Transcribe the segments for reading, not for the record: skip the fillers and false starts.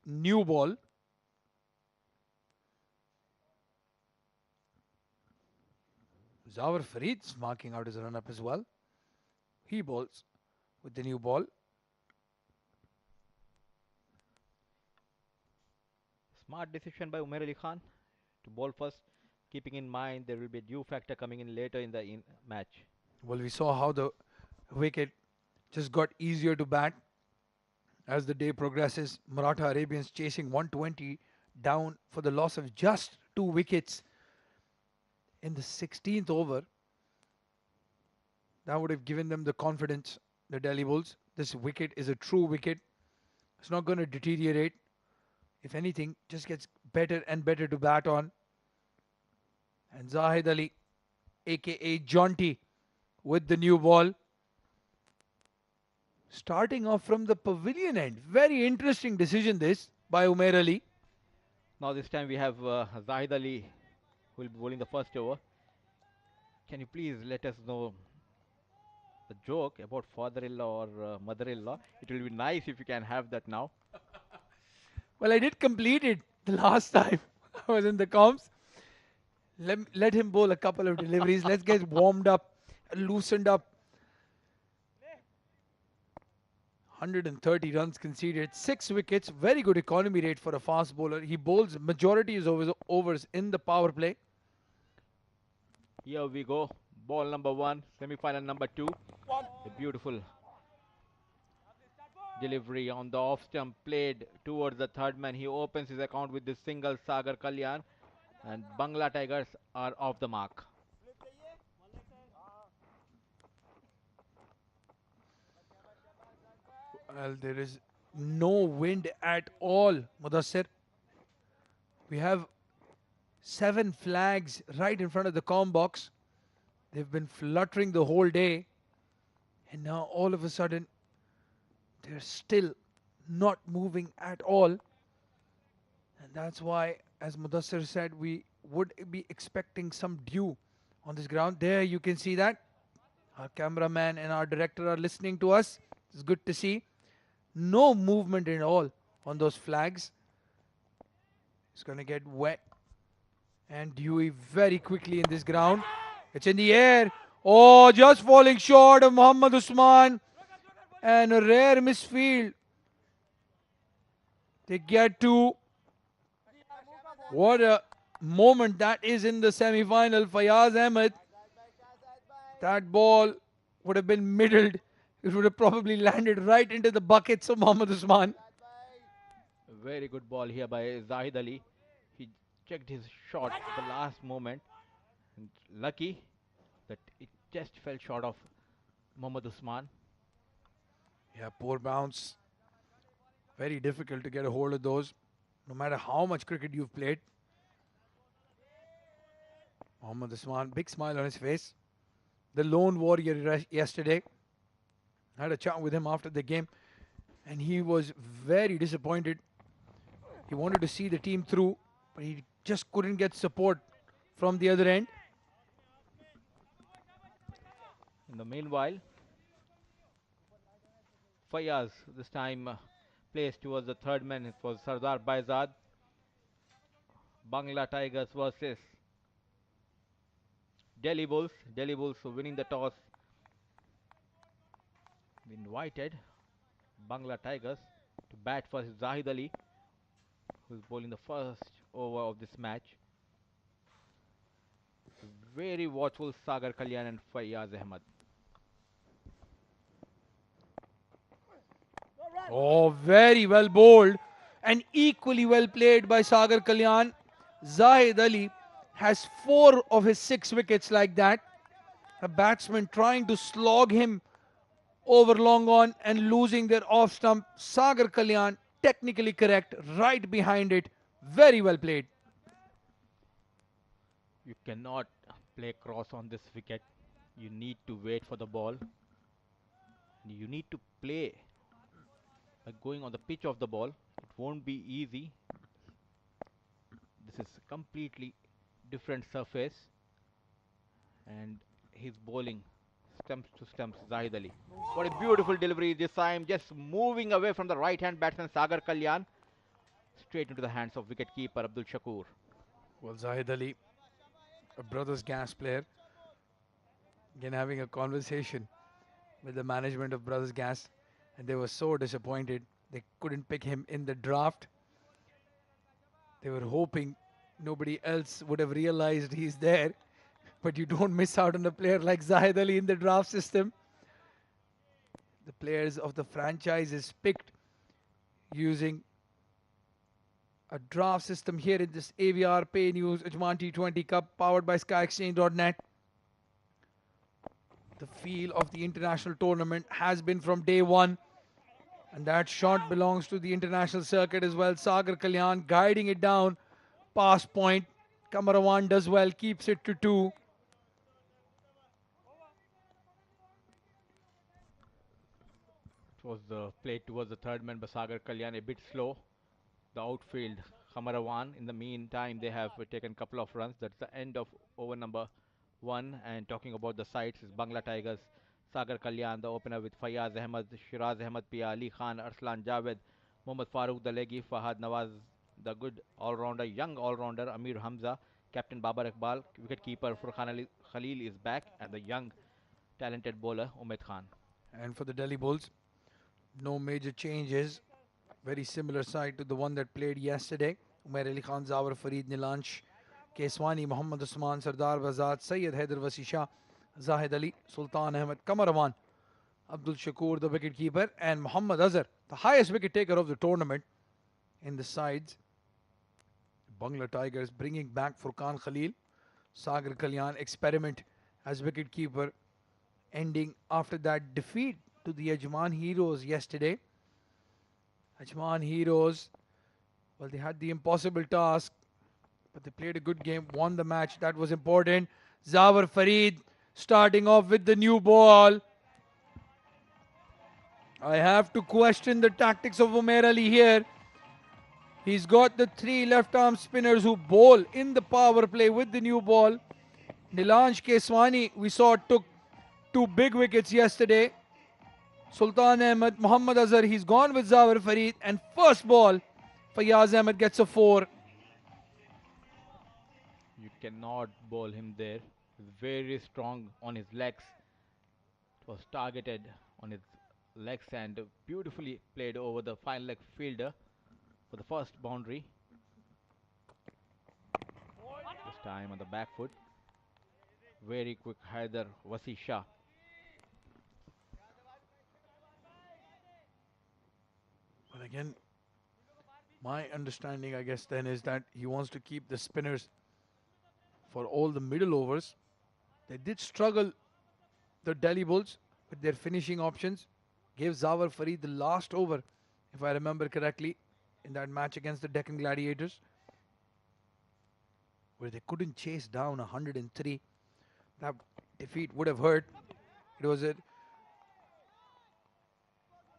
new ball. Zawar Farid's marking out his run-up as well. He bowls with the new ball. Smart decision by Umair Ali Khan to bowl first, keeping in mind there will be a dew factor coming in later in the match. Well, we saw how the wicket just got easier to bat as the day progresses. Maratha Arabians chasing 120 down for the loss of just 2 wickets in the 16th over. That would have given them the confidence, the Delhi Bulls. This wicket is a true wicket. It's not going to deteriorate. If anything, just gets better and better to bat on. And Zahid Ali, aka Jaunty, with the new ball. Starting off from the pavilion end. Very interesting decision this by Umair Ali. Now this time we have Zahid Ali who will be bowling the first over. Can you please let us know the joke about father-in-law or mother-in-law? It will be nice if you can have that now. Well, I did complete it the last time I was in the comms. Let him bowl a couple of deliveries. Let's get warmed up, loosened up. 130 runs conceded, 6 wickets, very good economy rate for a fast bowler. He bowls majority of his overs in the power play. Here we go. Ball number 1, semi-final number 2. A beautiful delivery on the off stump played towards the third man. He opens his account with this single Sagar Kalyan, and Bangla Tigers are off the mark. Well, there is no wind at all, Mudassir. We have 7 flags right in front of the comm box. They've been fluttering the whole day. And now all of a sudden, they're still not moving at all. And that's why, as Mudassir said, we would be expecting some dew on this ground. There you can see that. Our cameraman and our director are listening to us. It's good to see. No movement at all on those flags. It's going to get wet and dewy very quickly in this ground. It's in the air. Oh, just falling short of Mohammed Usman. And a rare misfield. They get to. What a moment that is in the semi-final. Fayaz Ahmed. That ball would have been middled. It would have probably landed right into the buckets of Mohammed Usman. A very good ball here by Zahid Ali. He checked his shot at the last moment. And lucky that it just fell short of Mohammed Usman. Yeah, poor bounce. Very difficult to get a hold of those, no matter how much cricket you've played. Mohammed Usman, big smile on his face. The lone warrior yesterday. I had a chat with him after the game, and he was very disappointed. He wanted to see the team through, but he just couldn't get support from the other end. In the meanwhile, Fayaz this time placed towards the third man. It was Sardar Bahzad. Bangla Tigers versus Delhi Bulls. Delhi Bulls winning the toss. Invited Bangla Tigers to bat first. Zahid Ali, who's bowling the first over of this match. Very watchful Sagar Kalyan and Fayaz Ahmed. Oh, very well bowled and equally well played by Sagar Kalyan. Zahid Ali has 4 of his 6 wickets like that. A batsman trying to slog him over long on and losing their off stump. Sagar Kalyan, technically correct, right behind it. Very well played. You cannot play cross on this wicket. You need to wait for the ball. You need to play by going on the pitch of the ball. It won't be easy. This is a completely different surface, and he's bowling stumps to stumps. Zahid Ali. What a beautiful delivery this time, just moving away from the right hand batsman Sagar Kalyan. straight into the hands of wicket-keeper Abdul Shakoor. Well, Zahid Ali, a Brothers Gas player, again having a conversation with the management of Brothers Gas, and they were so disappointed they couldn't pick him in the draft. They were hoping nobody else would have realized he's there, but you don't miss out on a player like Zahid Ali in the draft system. The players of the franchise is picked using a draft system here in this AVR Pay News Ajman T20 Cup powered by SkyExchange.net. The feel of the international tournament has been from day one, and that shot belongs to the international circuit as well. Sagar Kalyan guiding it down past point. Qamar Awan does well, keeps it to 2. It was the play towards the third man by Sagar Kalyan, a bit slow. The outfield, Qamar Awan. In the meantime, they have taken a couple of runs. That's the end of over number 1. And talking about the sides, is Bangla Tigers, Sagar Kalyan, the opener with Fayaz Ahmed, Shiraz Ahmed, Pia Ali Khan, Arslan Javed, Mohammad Farooq, the leggy, Fahad Nawaz, the good all-rounder, young all-rounder, Amir Hamza, Captain Babar Iqbal, wicket-keeper Furqan Ali Khalil is back, and the young, talented bowler, Umair Khan. And for the Delhi Bulls, no major changes. Very similar side to the one that played yesterday. Umair Ali Khan, Zawar, Farid, Nilansh, Keshwani, Mohammed, Usman, Sardar, Bahzad, Syed, Haider, Waseem, Zahid Ali, Sultan, Ahmed, Qamar, Awan, Abdul Shakoor, the wicket-keeper, and Mohammed Azhar, the highest wicket-taker of the tournament in the sides. Bangla Tigers bringing back Furqan Khalil. Sagar Kalyan experiment as wicket-keeper, ending after that defeat to the Ajman Heroes yesterday. Ajman Heroes, well, they had the impossible task, but they played a good game, won the match. That was important. Zawar Farid starting off with the new ball. I have to question the tactics of Umair Ali here. He's got the 3 left-arm spinners who bowl in the power play with the new ball. Nilansh Keshwani, we saw, took 2 big wickets yesterday. Sultan Ahmed, Mohammed Azhar, he's gone with Zawar Farid. And first ball, Fayaz Ahmed gets a 4. You cannot bowl him there. He's very strong on his legs. It was targeted on his legs and beautifully played over the fine leg fielder for the first boundary. This time on the back foot. Very quick Haider, Waseem. But again, my understanding, I guess, then is that he wants to keep the spinners for all the middle overs. They did struggle, the Delhi Bulls, with their finishing options. Gave Zawar Farid the last over, if I remember correctly, in that match against the Deccan Gladiators, where they couldn't chase down 103. That defeat would have hurt. It was a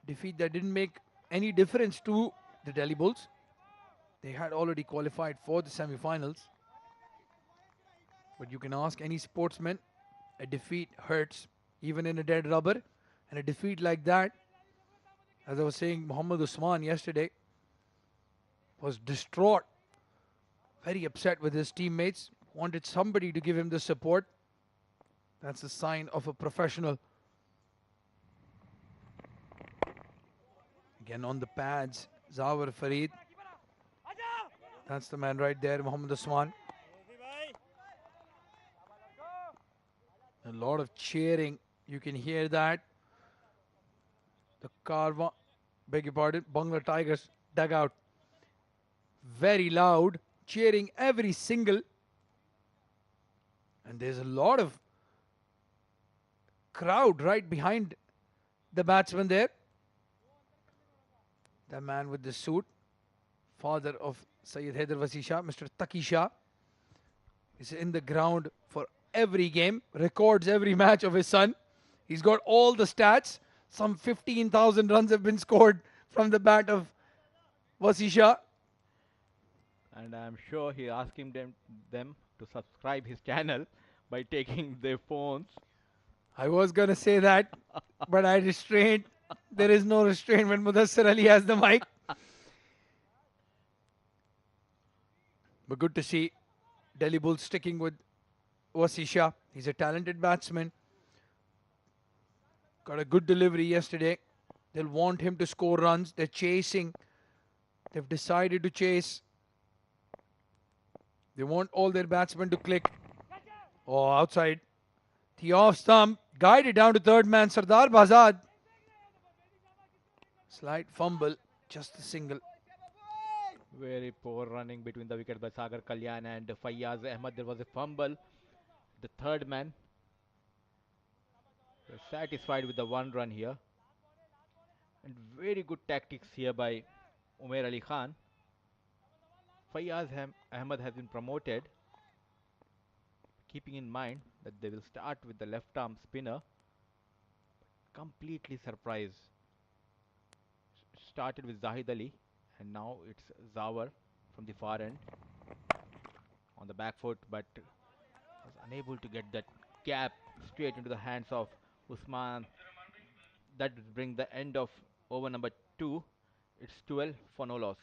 defeat that didn't make any difference to the Delhi Bulls. They had already qualified for the semi-finals. But you can ask any sportsman, a defeat hurts, even in a dead rubber. And a defeat like that, as I was saying, Mohammed Usman yesterday was distraught, very upset with his teammates, wanted somebody to give him the support. That's a sign of a professional. Again on the pads, Zawar Farid. That's the man right there, Mohammed Usman. A lot of cheering, you can hear that. The Karwa, beg your pardon, Bangla Tigers dugout. Very loud, cheering every single. And there's a lot of crowd right behind the batsman there. The man with the suit, father of Syed Haider Waseem, Mr. Taki Shah, is in the ground for every game, records every match of his son. He's got all the stats. Some 15,000 runs have been scored from the bat of Waseem. And I'm sure he asking them to subscribe his channel by taking their phones. I was going to say that, but I restrained. There is no restraint when Mudassir Ali has the mic. But good to see Delhi Bulls sticking with Wasisha. He's a talented batsman. Got a good delivery yesterday. They'll want him to score runs. They're chasing. They've decided to chase. They want all their batsmen to click. Oh, outside. The off stump. Guided down to third man, Sardar Bahzad. Slight fumble. Just a single. Very poor running between the wicket by Sagar Kalyan and Fayyaz Ahmed. There was a fumble. The third man was satisfied with the one run here. And very good tactics here by Umair Ali Khan. Fayyaz Ahmed has been promoted, keeping in mind that they will start with the left arm spinner. Completely surprised. Started with Zahid Ali, and now it's Zawar from the far end on the back foot, but was unable to get that gap straight into the hands of Usman. That would bring the end of over number 2. It's 12 for no loss.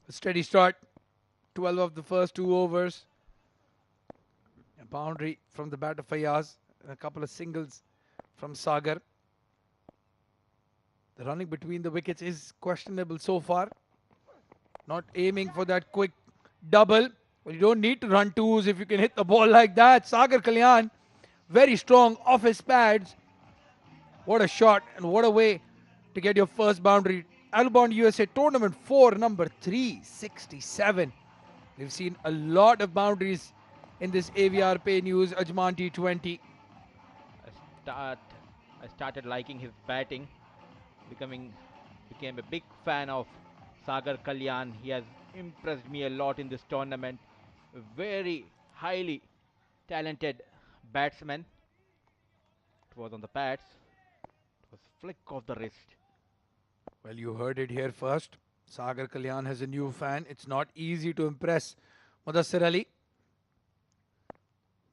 A steady start. 12 of the first 2 overs. A boundary from the bat of Fayyaz. And a couple of singles from Sagar. The running between the wickets is questionable so far. Not aiming for that quick double. Well, you don't need to run twos if you can hit the ball like that. Sagar Kalyan, very strong off his pads. What a shot and what a way to get your first boundary. Albound USA Tournament 4, number 367. We've seen a lot of boundaries in this AVR Pay News Ajman T20. I started liking his batting, became a big fan of Sagar Kalyan. He has impressed me a lot in this tournament. A very highly talented batsman. It was on the pads. It was flick of the wrist. Well, you heard it here first. Sagar Kalyan has a new fan. It's not easy to impress Mudassir Ali,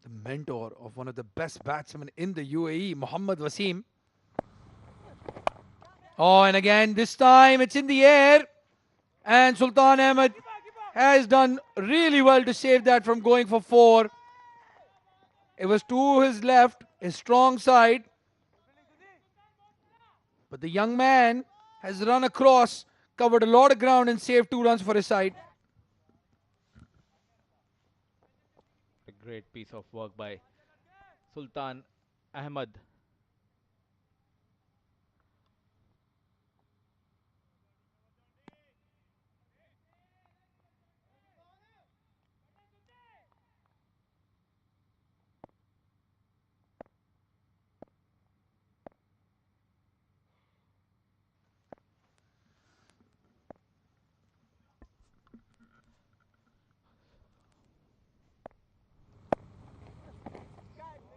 the mentor of one of the best batsmen in the UAE, Mohammed Waseem. Oh, and again, this time it's in the air. And Sultan Ahmed has done really well to save that from going for 4. It was to his left, his strong side. But the young man has run across, covered a lot of ground and saved 2 runs for his side. A great piece of work by Sultan Ahmed.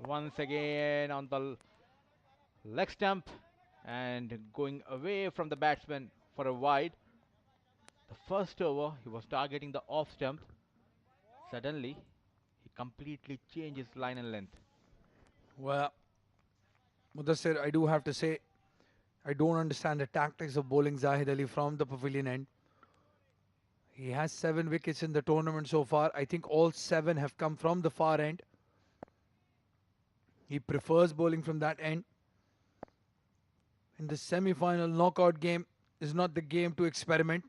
Once again on the leg stump and going away from the batsman for a wide. The first over he was targeting the off stump. Suddenly he completely changes line and length. Well, Mudassir, I do have to say, I don't understand the tactics of bowling Zahid Ali from the pavilion end. He has 7 wickets in the tournament so far. I think all 7 have come from the far end. He prefers bowling from that end. In the semi-final knockout game is not the game to experiment.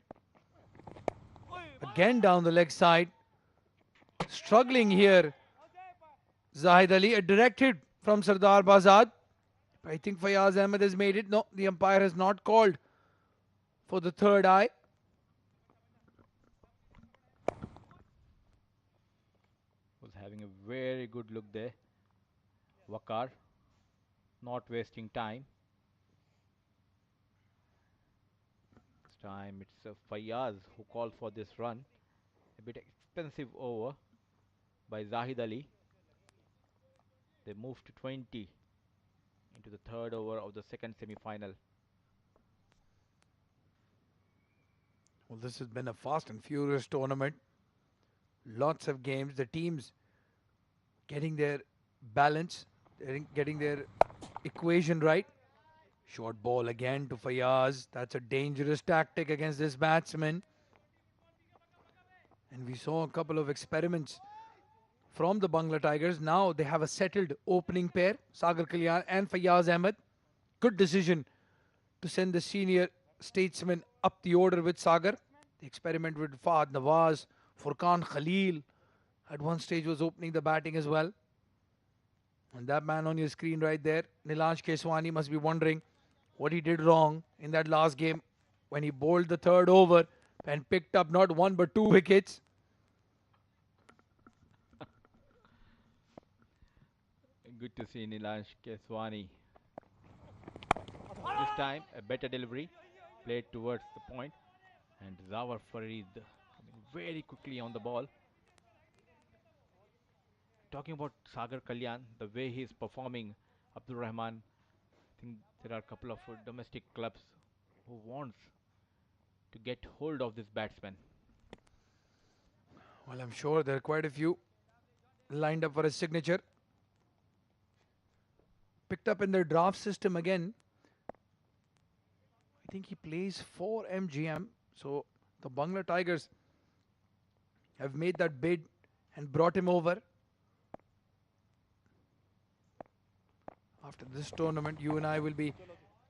Again down the leg side. Struggling here. Zahid Ali, a direct hit from Sardar Bahzad. I think Fayyaz Ahmed has made it. No, the umpire has not called for the third eye. Having a very good look there. Wakar, not wasting time. This time it's Fayyaz who called for this run. A bit expensive over by Zahid Ali. They moved to 20 into the third over of the second semi-final. Well, this has been a fast and furious tournament. Lots of games. The teams getting their balance, getting their equation right. Short ball again to Fayyaz. That's a dangerous tactic against this batsman. And we saw a couple of experiments from the Bangla Tigers. Now they have a settled opening pair, Sagar Kalyan and Fayyaz Ahmed. Good decision to send the senior statesman up the order with Sagar. The experiment with Fahad Nawaz, Furqan Khalil at one stage was opening the batting as well. And that man on your screen right there, Nilansh Keshwani, must be wondering what he did wrong in that last game when he bowled the third over and picked up not one but two wickets. Good to see Nilansh Keswani. This time a better delivery, played towards the point, and Zawar Farid coming very quickly on the ball. Talking about Sagar Kalyan, the way he is performing, Abdul Rahman, I think there are a couple of domestic clubs who wants to get hold of this batsman. Well, I'm sure there are quite a few lined up for his signature. Picked up in their draft system again. I think he plays for MGM. So the Bangla Tigers have made that bid and brought him over. After this tournament, you and I will be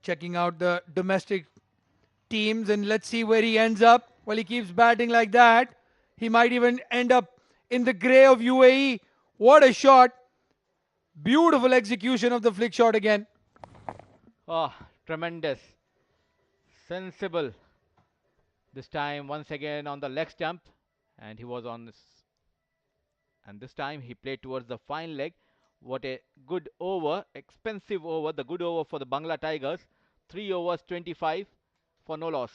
checking out the domestic teams, and let's see where he ends up. Well, he keeps batting like that. He might even end up in the grey of UAE. What a shot. Beautiful execution of the flick shot again. Oh, tremendous. Sensible. This time once again on the leg stump, and he was on this. And this time he played towards the fine leg. What a good over, expensive over, the good over for the Bangla Tigers. 3 overs 25 for no loss.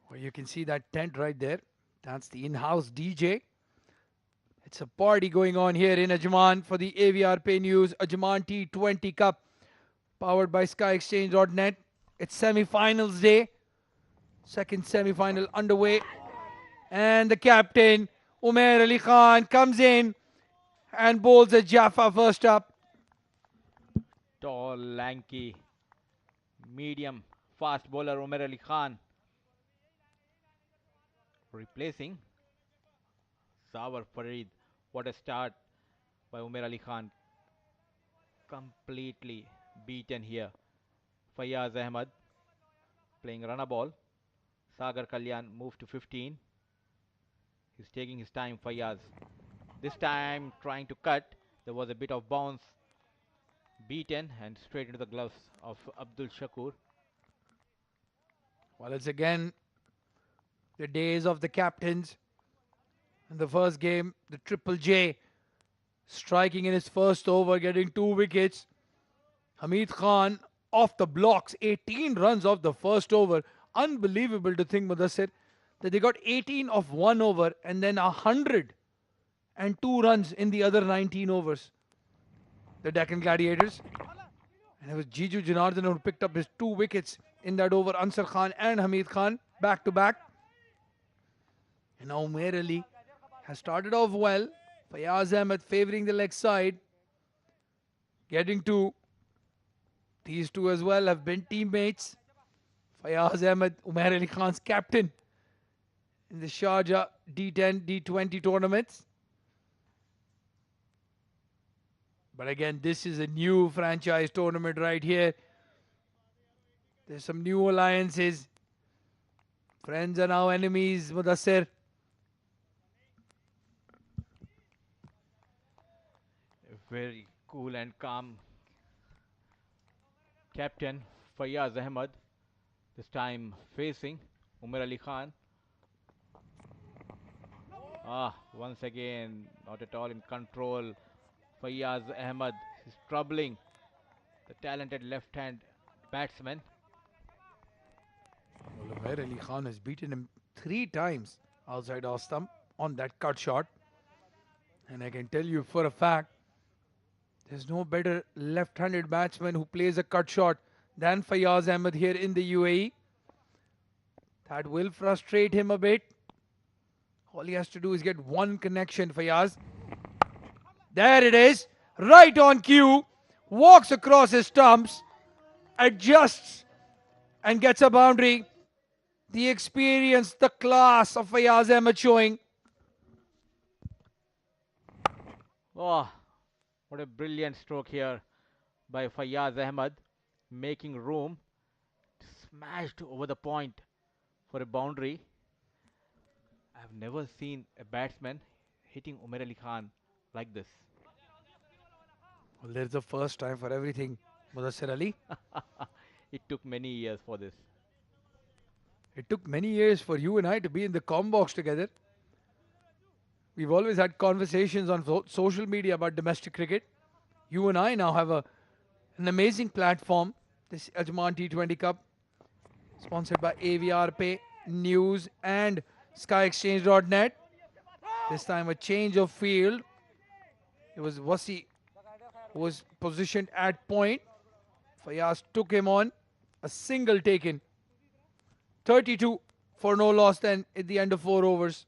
Well, you can see that tent right there. That's the in-house DJ. It's a party going on here in Ajman for the AVR Pay News Ajman T20 Cup, powered by SkyExchange.net. It's semi-finals day. Second semi-final underway. And the captain, Umair Ali Khan, comes in and bowls a Jaffa first up. Tall, lanky, medium, fast bowler Umair Ali Khan. Replacing Zawar Farid. What a start by Umair Ali Khan. Completely beaten here. Fayyaz Ahmed playing runner ball. Sagar Kalyan moved to 15. He's taking his time, Fayyaz. This time trying to cut. There was a bit of bounce. Beaten and straight into the gloves of Abdul Shakoor. Well, it's again the days of the captains. In the first game, the Triple J striking in his first over, getting 2 wickets. Hamid Khan off the blocks, 18 runs off the first over. Unbelievable to think, Mudassir, that they got 18 off 1 over and then 102 runs in the other 19 overs. The Deccan Gladiators. And it was Jiju Janardhan who picked up his 2 wickets in that over. Ansar Khan and Hamid Khan back to back. And now Umair Ali has started off well. Fayyaz Ahmed favouring the leg side. Getting to These two as well have been teammates. Fayaz Ahmed, Umair Ali Khan's captain in the Sharjah D10, D20 tournaments. But again, this is a new franchise tournament right here. There's some new alliances. Friends are now enemies, Mudassir. Very cool and calm captain Fayyaz Ahmed, this time facing Umar Ali Khan. Once again, not at all in control. Fayyaz Ahmed is troubling the talented left-hand batsman. Well, Umair Ali Khan has beaten him 3 times outside off stump on that cut shot. And I can tell you for a fact, there's no better left-handed batsman who plays a cut shot than Fayyaz Ahmed here in the UAE. That will frustrate him a bit. All he has to do is get one connection, Fayyaz. There it is, right on cue. Walks across his stumps, adjusts and gets a boundary. The experience, the class of Fayyaz Ahmed showing. Oh, what a brilliant stroke here by Fayyaz Ahmed, making room, smashed over the point for a boundary. I've never seen a batsman hitting Umar Ali Khan like this. Well, there's a first time for everything, Mudassir Ali. It took many years for this. It took many years for you and I to be in the com box together. We've always had conversations on social media about domestic cricket. You and I now have an amazing platform, this Ajman T20 Cup, sponsored by AVR Pay, News and SkyExchange.net. This time a change of field. It was Waseem who was positioned at point. Fayyaz took him on. A single taken. 32 for no loss then at the end of 4 overs.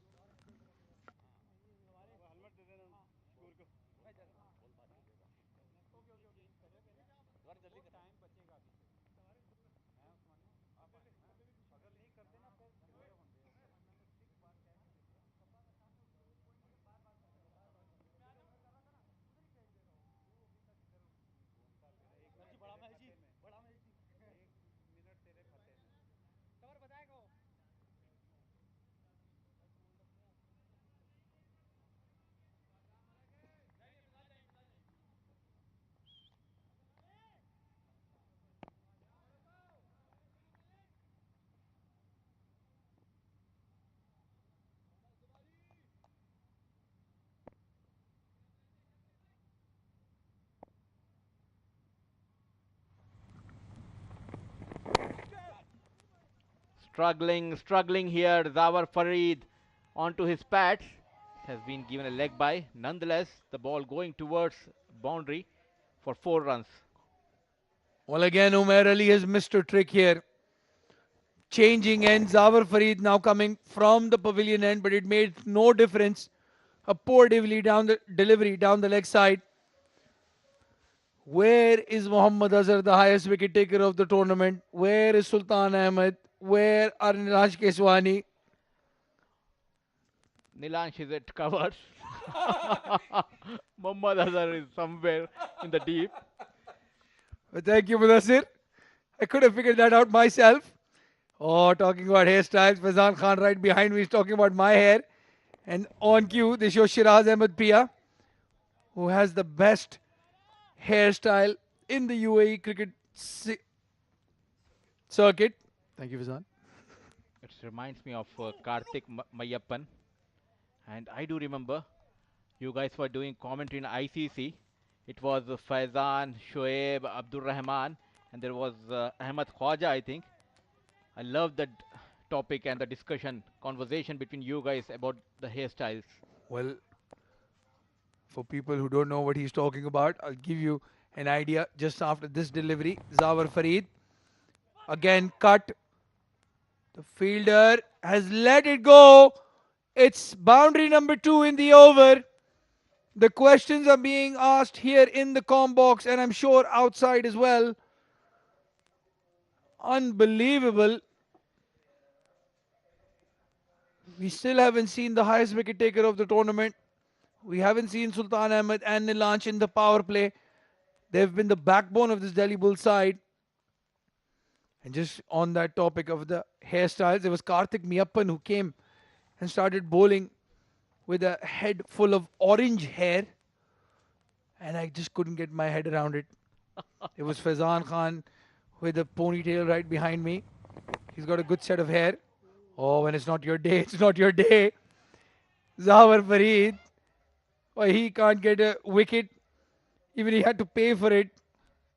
Struggling here. Zawar Farid onto his pads. Has been given a leg by. Nonetheless, the ball going towards boundary for 4 runs. Well, again, Umair Ali has missed a trick here. Changing ends. Zawar Farid now coming from the pavilion end, but it made no difference. A poor delivery down the leg side. Where is Mohammed Azhar, the highest wicket taker of the tournament? Where is Sultan Ahmed? Where are Nilansh Keshwani? Nilansh is at covers. Mohammed Azhar is somewhere in the deep. Well, thank you, Mudassir. I could have figured that out myself. Oh, talking about hairstyles, Faizan Khan right behind me is talking about my hair. And on cue, they show Shiraz Ahmed Pia, who has the best hairstyle in the UAE cricket circuit. Thank you, Faizan. It reminds me of Karthik Mayappan. And I do remember you guys were doing commentary in ICC. It was Faizan, Shoaib, Abdur Rahman, and there was Ahmed Khwaja, I think. I love that topic and the discussion, conversation between you guys about the hairstyles. Well, for people who don't know what he's talking about, I'll give you an idea just after this delivery. Zawar Farid, again cut. The fielder has let it go. It's boundary number 2 in the over. The questions are being asked here in the com box and I'm sure outside as well. Unbelievable. We still haven't seen the highest wicket taker of the tournament. We haven't seen Sultan Ahmed and Nilansh in the power play. They've been the backbone of this Delhi Bull side. And just on that topic of the hairstyles, it was Karthik Miyappan who came and started bowling with a head full of orange hair. And I just couldn't get my head around it. It was Faizan Khan with a ponytail right behind me. He's got a good set of hair. Oh, when it's not your day, it's not your day. Zawar Farid, well, he can't get a wicket. Even he had to pay for it.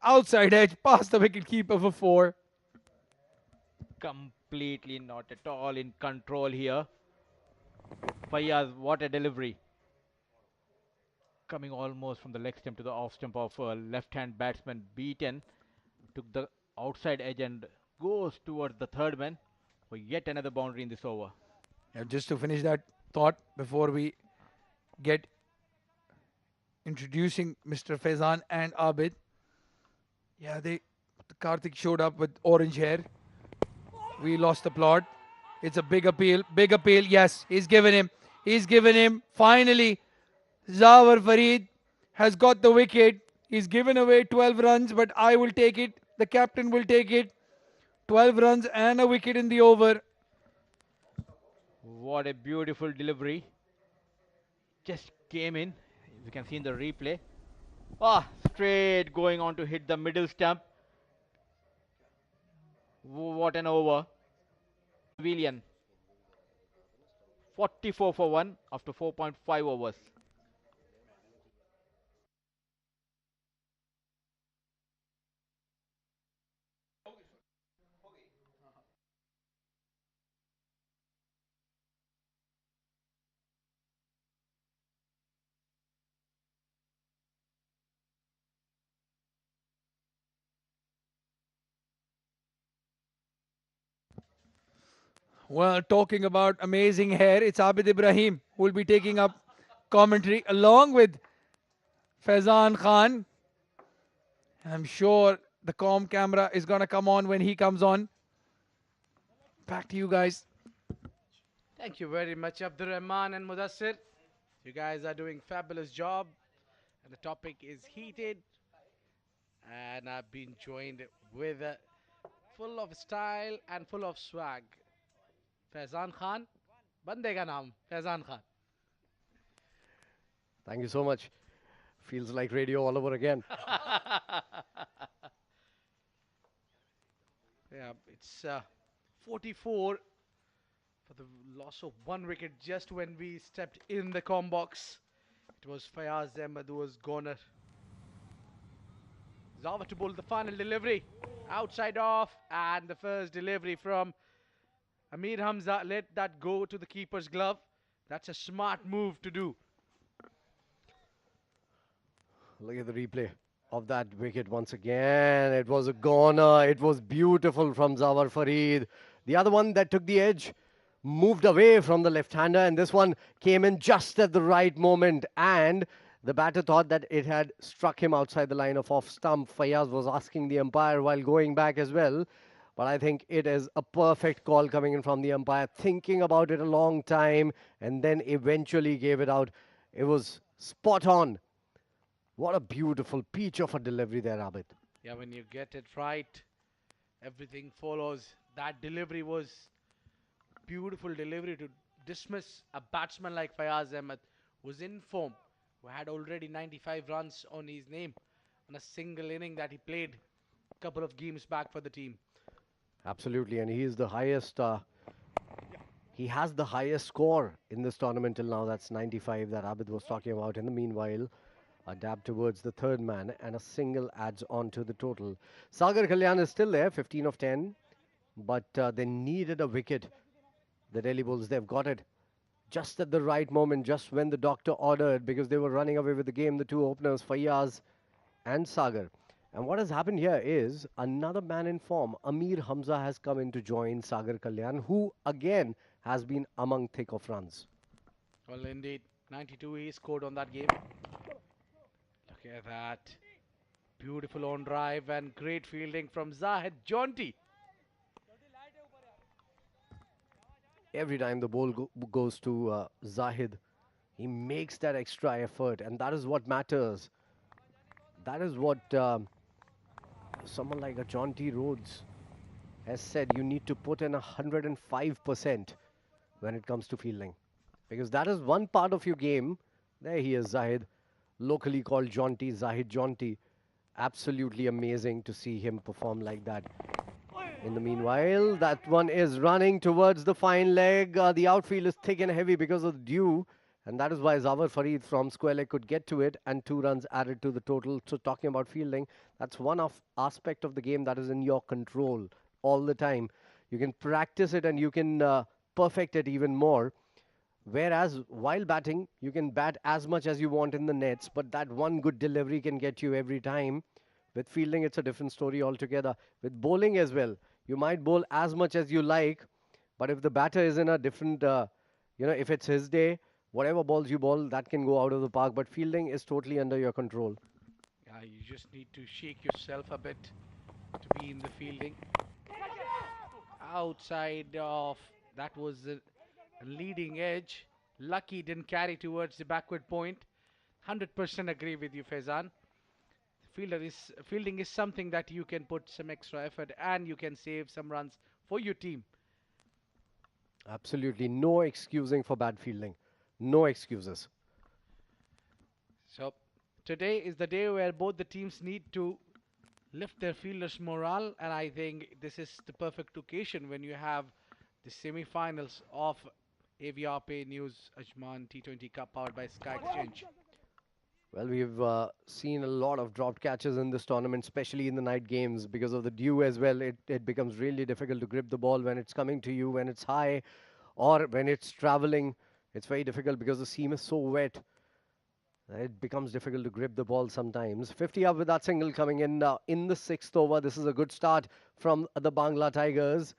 Outside edge, past the wicket keeper for 4. Completely not at all in control here. Fayaz, what a delivery. Coming almost from the leg stump to the off stump of a left-hand batsman, beaten. Took the outside edge and goes towards the third man for yet another boundary in this over. Just to finish that thought before we get introducing Mr. Faizan and Abid. Yeah, Karthik showed up with orange hair. We lost the plot. It's a big appeal. Big appeal. Yes, he's given him. He's given him. Finally, Zawar Farid has got the wicket. He's given away 12 runs, but I will take it. The captain will take it. 12 runs and a wicket in the over. What a beautiful delivery. Just came in. You can see in the replay. Ah, straight going on to hit the middle stump. What an over. Pavilion. 44 for 1 after 4.5 overs. Well, talking about amazing hair, it's Abid Ibrahim who will be taking up commentary along with Faizan Khan. I'm sure the comm camera is going to come on when he comes on. Back to you guys. Thank you very much, Abdur Rahman and Mudassir. You guys are doing fabulous job, and the topic is heated. And I've been joined with full of style and full of swag. Faizan Khan, bande ka naam, Faizan Khan. Thank you so much. Feels like radio all over again. Yeah, it's 44 for the loss of 1 wicket just when we stepped in the com box. It was Fayaz Ahmed who was goner. Zawar to bowl the final delivery. Outside off, and the first delivery from Amir Hamza. Let that go to the keeper's glove. That's a smart move to do. Look at the replay of that wicket once again. It was a goner. It was beautiful from Zawar Farid. The other one that took the edge moved away from the left-hander, and this one came in just at the right moment, and the batter thought that it had struck him outside the line of off stump. Fayaz was asking the umpire while going back as well, but I think it is a perfect call coming in from the umpire, thinking about it a long time, and then eventually gave it out. It was spot on. What a beautiful peach of a delivery there, Abid. Yeah, when you get it right, everything follows. That delivery was beautiful delivery to dismiss a batsman like Fayaz Ahmed, who was in form, who had already 95 runs on his name on a single inning that he played a couple of games back for the team. Absolutely, and he is the highest. He has the highest score in this tournament till now. That's 95 that Abid was talking about. In the meanwhile, a dab towards the third man, and a single adds on to the total. Sagar Kalyan is still there, 15 of 10, but they needed a wicket. The Delhi Bulls, they've got it just at the right moment, just when the doctor ordered, because they were running away with the game, the two openers, Fayaz and Sagar. And what has happened here is another man in form, Amir Hamza, has come in to join Sagar Kalyan, who again has been among thick of runs. Well, indeed, 92 he scored on that game. Look at that. Beautiful on drive and great fielding from Zahid Jaunty. Every time the ball goes to Zahid, he makes that extra effort, and that is what matters. That is what someone like a John T. Rhodes has said. You need to put in 105% when it comes to fielding, because that is one part of your game. There he is, Zahid, locally called John T. Zahid John T. Absolutely amazing to see him perform like that. In the meanwhile, that one is running towards the fine leg. The outfield is thick and heavy because of the dew, and that is why Zawar Farid from square leg could get to it, and 2 runs added to the total. So talking about fielding, that's one of aspect of the game that is in your control all the time. You can practice it and you can perfect it even more. Whereas while batting, you can bat as much as you want in the nets, but that one good delivery can get you every time. With fielding, it's a different story altogether. With bowling as well, you might bowl as much as you like, but if the batter is in a different, if it's his day, whatever balls you bowl, that can go out of the park. But fielding is totally under your control. Yeah, you just need to shake yourself a bit to be in the fielding. Outside of that was a leading edge. Lucky didn't carry towards the backward point. 100% agree with you, Faizan. Fielding is something that you can put some extra effort and you can save some runs for your team. Absolutely no excusing for bad fielding. No excuses. So today is the day where both the teams need to lift their fielders' morale, and I think this is the perfect occasion when you have the semi-finals of AVRP News Ajman T20 Cup powered by Sky Exchange. Well, we've seen a lot of dropped catches in this tournament, especially in the night games because of the dew as well. It becomes really difficult to grip the ball when it's coming to you, when it's high, or when it's traveling. It's very difficult because the seam is so wet. It becomes difficult to grip the ball sometimes. 50 up with that single coming in the 6th over. This is a good start from the Bangla Tigers.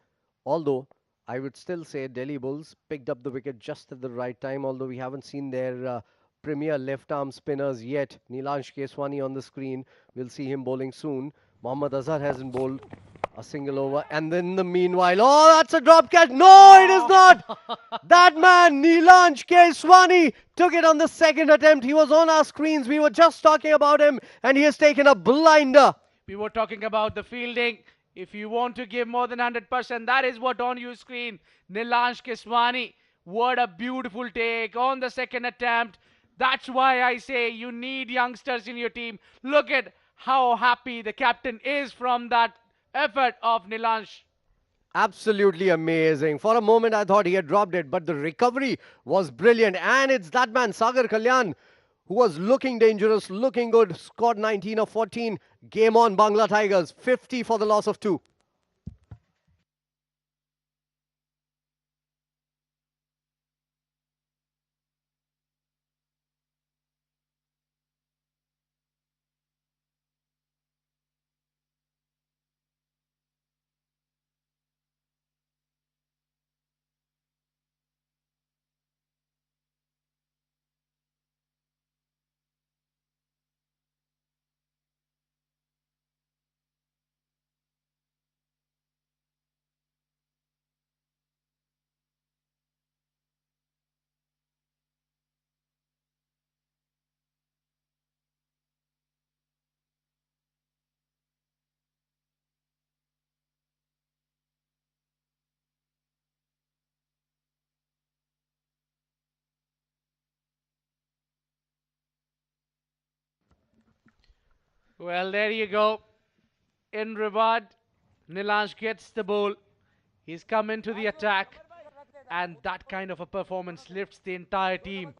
Although, I would still say Delhi Bulls picked up the wicket just at the right time, although we haven't seen their premier left-arm spinners yet. Nilansh Keshwani on the screen. We'll see him bowling soon. Mohammed Azhar hasn't bowled a single over. And then the meanwhile, oh, that's a drop catch. No, it is not. That man, Nilansh Keshwani, took it on the second attempt. He was on our screens. We were just talking about him, and he has taken a blinder. We were talking about the fielding. If you want to give more than 100%, that is what on your screen. Nilansh Keshwani. What a beautiful take on the second attempt. That's why I say you need youngsters in your team. Look at how happy the captain is from that effort of Nilansh. Absolutely amazing. For a moment, I thought he had dropped it, but the recovery was brilliant. And it's that man, Sagar Kalyan, who was looking dangerous, looking good. Scored 19 of 14. Game on, Bangla Tigers. 50 for the loss of 2. Well, there you go. In reward, Nilansh gets the ball. He's come into the attack, and that kind of a performance lifts the entire team.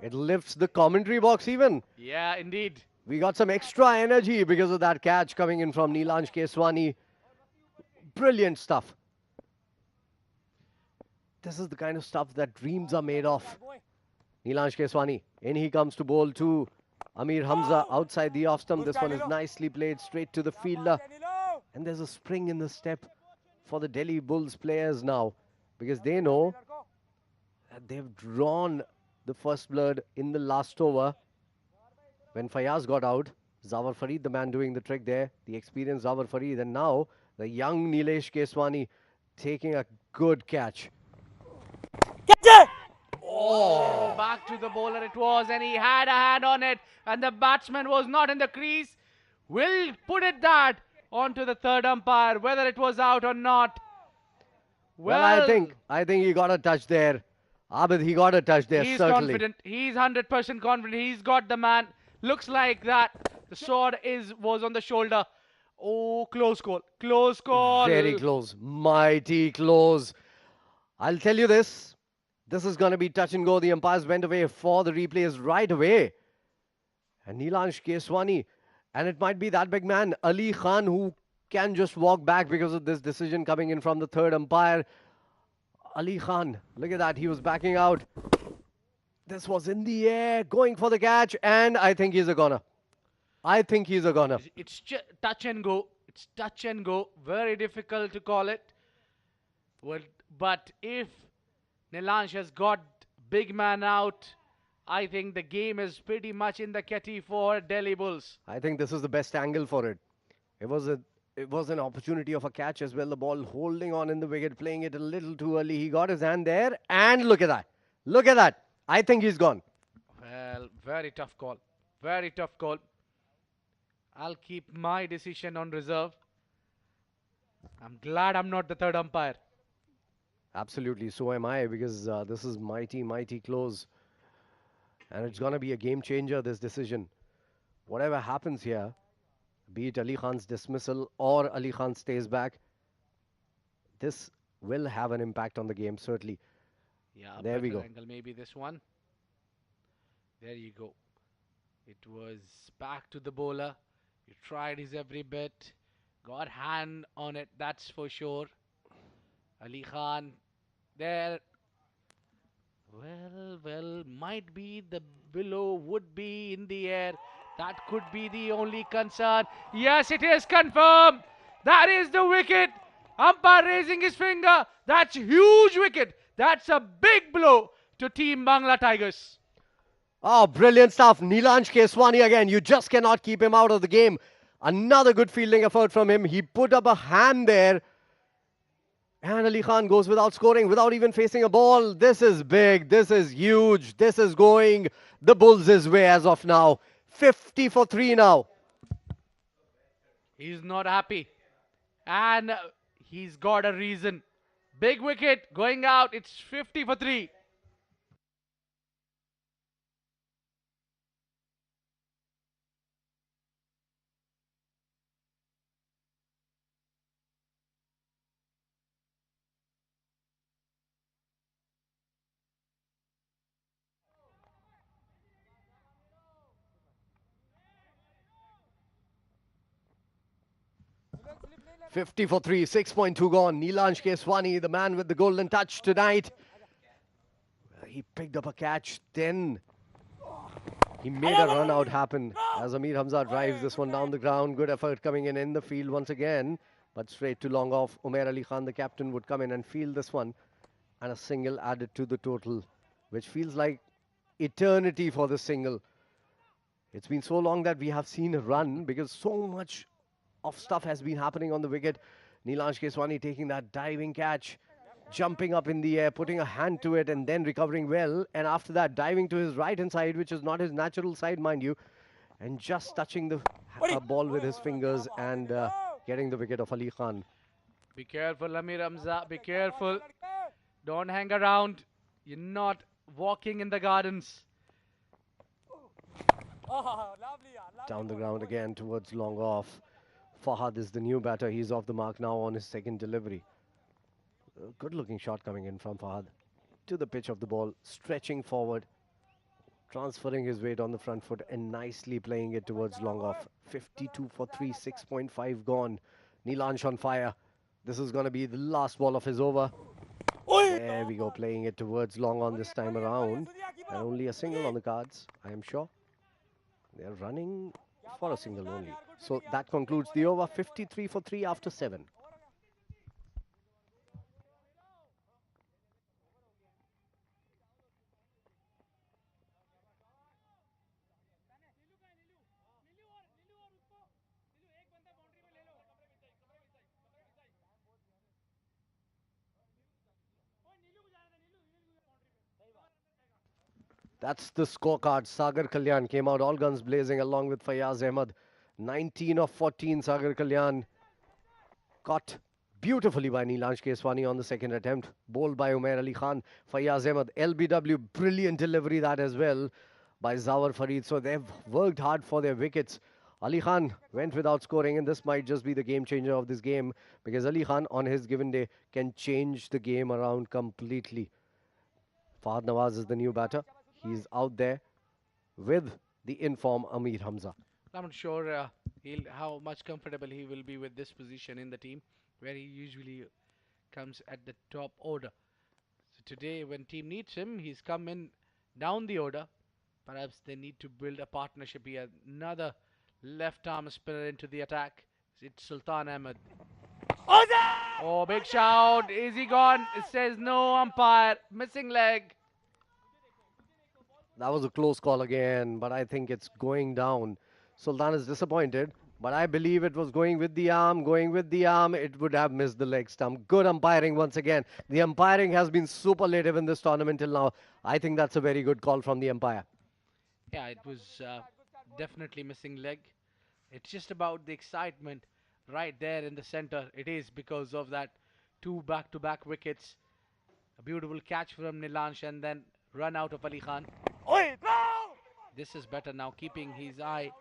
It lifts the commentary box even. Yeah, indeed. We got some extra energy because of that catch coming in from Nilansh Keshwani. Brilliant stuff. This is the kind of stuff that dreams are made of. Nilansh Keshwani, in he comes to bowl to Amir Hamza outside the off stump. This one is nicely played straight to the fielder. And there's a spring in the step for the Delhi Bulls players now, because they know that they've drawn the first blood in the last over. When Fayaz got out, Zawar Farid, the man doing the trick there, the experienced Zawar Farid, and now the young Nilesh Keswani taking a good catch. Oh, back to the bowler it was, and he had a hand on it, and the batsman was not in the crease. Will put it that onto the third umpire, whether it was out or not. Well, Well, I think he got a touch there. Abid, he got a touch there, he's certainly. confident. He's 100% confident. He's got the man. Looks like that. The sword was on the shoulder. Oh, close call. Close call. Very close. Mighty close. I'll tell you this. This is going to be touch and go. The umpires went away for the replays right away. And Nilansh Keshwani. And it might be that big man, Ali Khan, who can just walk back because of this decision coming in from the third umpire. Ali Khan, look at that. He was backing out. This was in the air, going for the catch. And I think he's a goner. I think he's a goner. It's touch and go. It's touch and go. Very difficult to call it. Well, but if Nilansh has got big man out, I think the game is pretty much in the kitty for Delhi Bulls. I think this is the best angle for it. It was an opportunity of a catch as well. The ball holding on in the wicket, playing it a little too early. He got his hand there, and look at that. Look at that. I think he's gone. Well, very tough call. Very tough call. I'll keep my decision on reserve. I'm glad I'm not the third umpire. Absolutely, so am I, because this is mighty, mighty close. And it's going to be a game changer, this decision. Whatever happens here, be it Ali Khan's dismissal or Ali Khan stays back, this will have an impact on the game, certainly. Yeah, There we better go. angle, maybe this one. There you go. It was back to the bowler. He tried his every bit. Got hand on it, that's for sure. Ali Khan there. Well, might be the below would be in the air. That could be the only concern. Yes, it is confirmed. That is the wicket. Umpire raising his finger. That's huge wicket. That's a big blow to Team Bangla Tigers. Oh, brilliant stuff. Nilansh Keshwani again. You just cannot keep him out of the game. Another good fielding effort from him. He put up a hand there. And Ali Khan goes without scoring, without even facing a ball. This is big. This is huge. This is going the Bulls' way as of now. 50 for 3 now. He's not happy. And he's got a reason. Big wicket going out. It's 50 for 3. Fifty for 3, 6.2 gone. Nilansh Keshwani, the man with the golden touch tonight. He picked up a catch, then he made a run out happen as Amir Hamza drives this one down the ground. Good effort coming in the field once again, but straight to long off. Umair Ali Khan, the captain, would come in and field this one, and a single added to the total, which feels like eternity for the single. It's been so long that we have seen a run because so much of stuff has been happening on the wicket. Nilansh Keshwani taking that diving catch, jumping up in the air, putting a hand to it, and then recovering well. And after that, diving to his right-hand side, which is not his natural side, mind you, and just touching the ball with his fingers and getting the wicket of Ali Khan. Be careful, Amir Hamza. Be careful. Don't hang around. You're not walking in the gardens. Down the ground again towards long off. Fahad is the new batter. He's off the mark now on his second delivery. A good looking shot coming in from Fahad. To the pitch of the ball, stretching forward, transferring his weight on the front foot and nicely playing it towards long off. 52 for 3, 6.5 gone. Nilansh on fire. This is going to be the last ball of his over. There we go, playing it towards long on this time around. And only a single on the cards, I am sure. They're running for a single only. So that concludes the over. 53 for 3 after 7. That's the scorecard. Sagar Kalyan came out all guns blazing along with Fayaz Ahmed. 19 of 14, Sagar Kalyan caught beautifully by Nilansh Keshwani on the second attempt. Bowled by Umair Ali Khan. Fayaz Ahmed, LBW, brilliant delivery that as well by Zawar Farid. So they've worked hard for their wickets. Ali Khan went without scoring, and this might just be the game changer of this game because Ali Khan on his given day can change the game around completely. Fahad Nawaz is the new batter. He's out there with the inform Amir Hamza. I'm not sure he'll how much comfortable he will be with this position in the team, where he usually comes at the top order. So today, when team needs him, he's come in down the order. Perhaps they need to build a partnership here. Another left arm spinner into the attack. It's Sultan Ahmed. Oh, big shout. Is he gone? It says no umpire. Missing leg. That was a close call again, but I think it's going down. Sultan is disappointed, but I believe it was going with the arm. Going with the arm, it would have missed the leg stump. Good umpiring once again. The umpiring has been superlative in this tournament till now. I think that's a very good call from the umpire. Yeah, it was definitely missing leg. It's just about the excitement right there in the center. It is because of that two back-to-back wickets. A beautiful catch from Nilansh and then run out of Ali Khan. This is better now, keeping his eye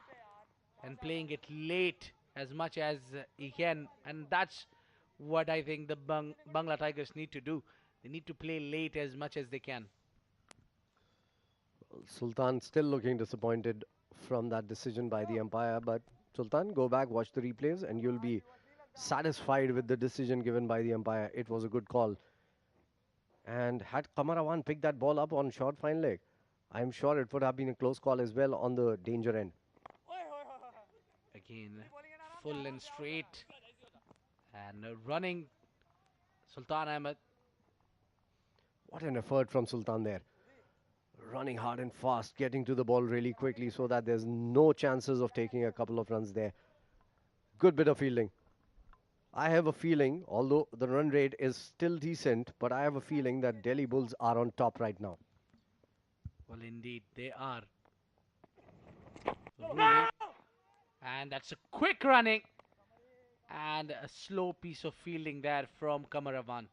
and playing it late as much as he can. And that's what I think the Bangla Tigers need to do. They need to play late as much as they can. Sultan still looking disappointed from that decision by the umpire, but Sultan, go back, watch the replays, and you'll be satisfied with the decision given by the umpire. It was a good call. And had Qamar Awan picked that ball up on short fine leg, I'm sure it would have been a close call as well on the danger end. Again, full and straight. And running Sultan Ahmed. What an effort from Sultan there. Running hard and fast, getting to the ball really quickly so that there's no chances of taking a couple of runs there. Good bit of fielding. I have a feeling, although the run rate is still decent, but I have a feeling that Delhi Bulls are on top right now. Well, indeed, they are. Ruling. And that's a quick running. And a slow piece of fielding there from Qamar Awan.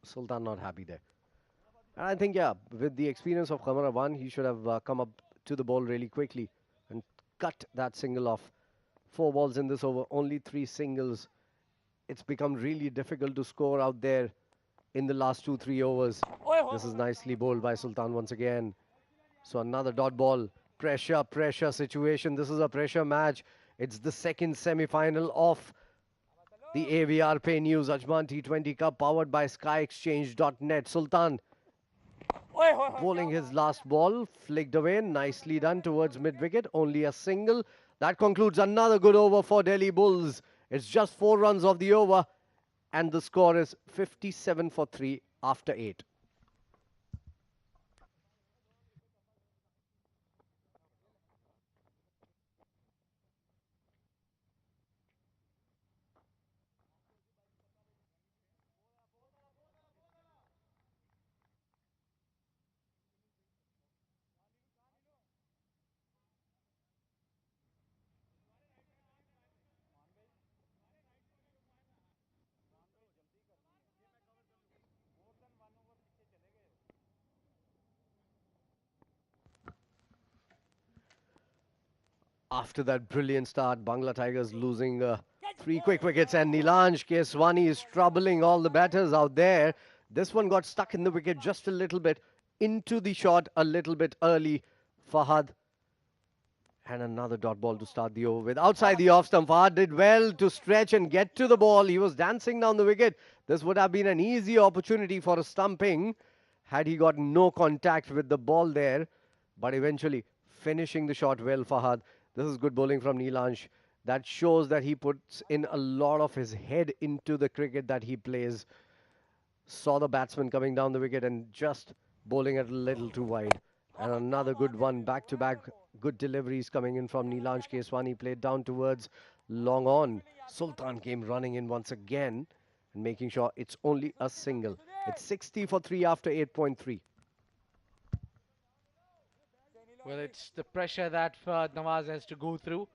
Sultan not happy there. And I think, yeah, with the experience of Qamar Awan, he should have come up to the ball really quickly and cut that single off. 4 balls in this over, only 3 singles. It's become really difficult to score out there in the last 2-3 overs. This is nicely bowled by Sultan once again. So another dot ball. Pressure situation. This is a pressure match. It's the second semi-final of the AVR Pay News Ajman T20 Cup powered by SkyExchange.net. Sultan bowling his last ball, flicked away, nicely done towards mid-wicket, only a single. That concludes another good over for Delhi Bulls. It's just 4 runs of the over, and the score is 57 for 3 after 8. After that brilliant start, Bangla Tigers losing 3 quick wickets, and Nilansh Keshwani is troubling all the batters out there. This one got stuck in the wicket just a little bit, into the shot a little bit early. Fahad, and another dot ball to start the over with. Outside the off stump, Fahad did well to stretch and get to the ball. He was dancing down the wicket. This would have been an easy opportunity for a stumping had he got no contact with the ball there. But eventually finishing the shot well, Fahad. This is good bowling from Nilansh. That shows that he puts in a lot of his head into the cricket that he plays. Saw the batsman coming down the wicket and just bowling it a little too wide. And another good one, back-to-back good deliveries coming in from Nilansh Keshwani. Played down towards long on. Sultan came running in once again and making sure it's only a single. It's 60 for 3 after 8.3. Well, it's the pressure that Nawaz has to go through.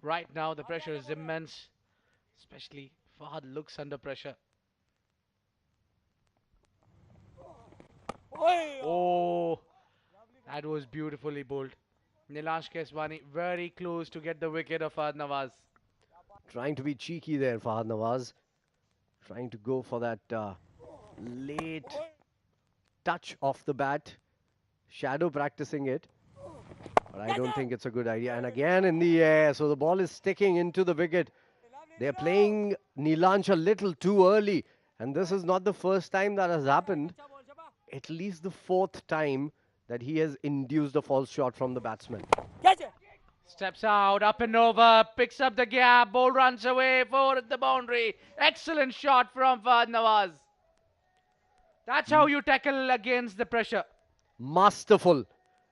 Right now, the pressure is immense, especially Fahad looks under pressure. Oh, that was beautifully bowled. Nilansh Keshwani very close to get the wicket of Fahad Nawaz. Trying to be cheeky there, Fahad Nawaz. Trying to go for that late touch off the bat. Shadow practicing it. But I don't think it's a good idea. And again in the air. So the ball is sticking into the wicket. They're playing Nilansh a little too early. And this is not the first time that has happened. At least the fourth time that he has induced a false shot from the batsman. Steps out, up and over, picks up the gap, ball runs away for the boundary. Excellent shot from Fahad Nawaz. That's how you tackle against the pressure. Masterful.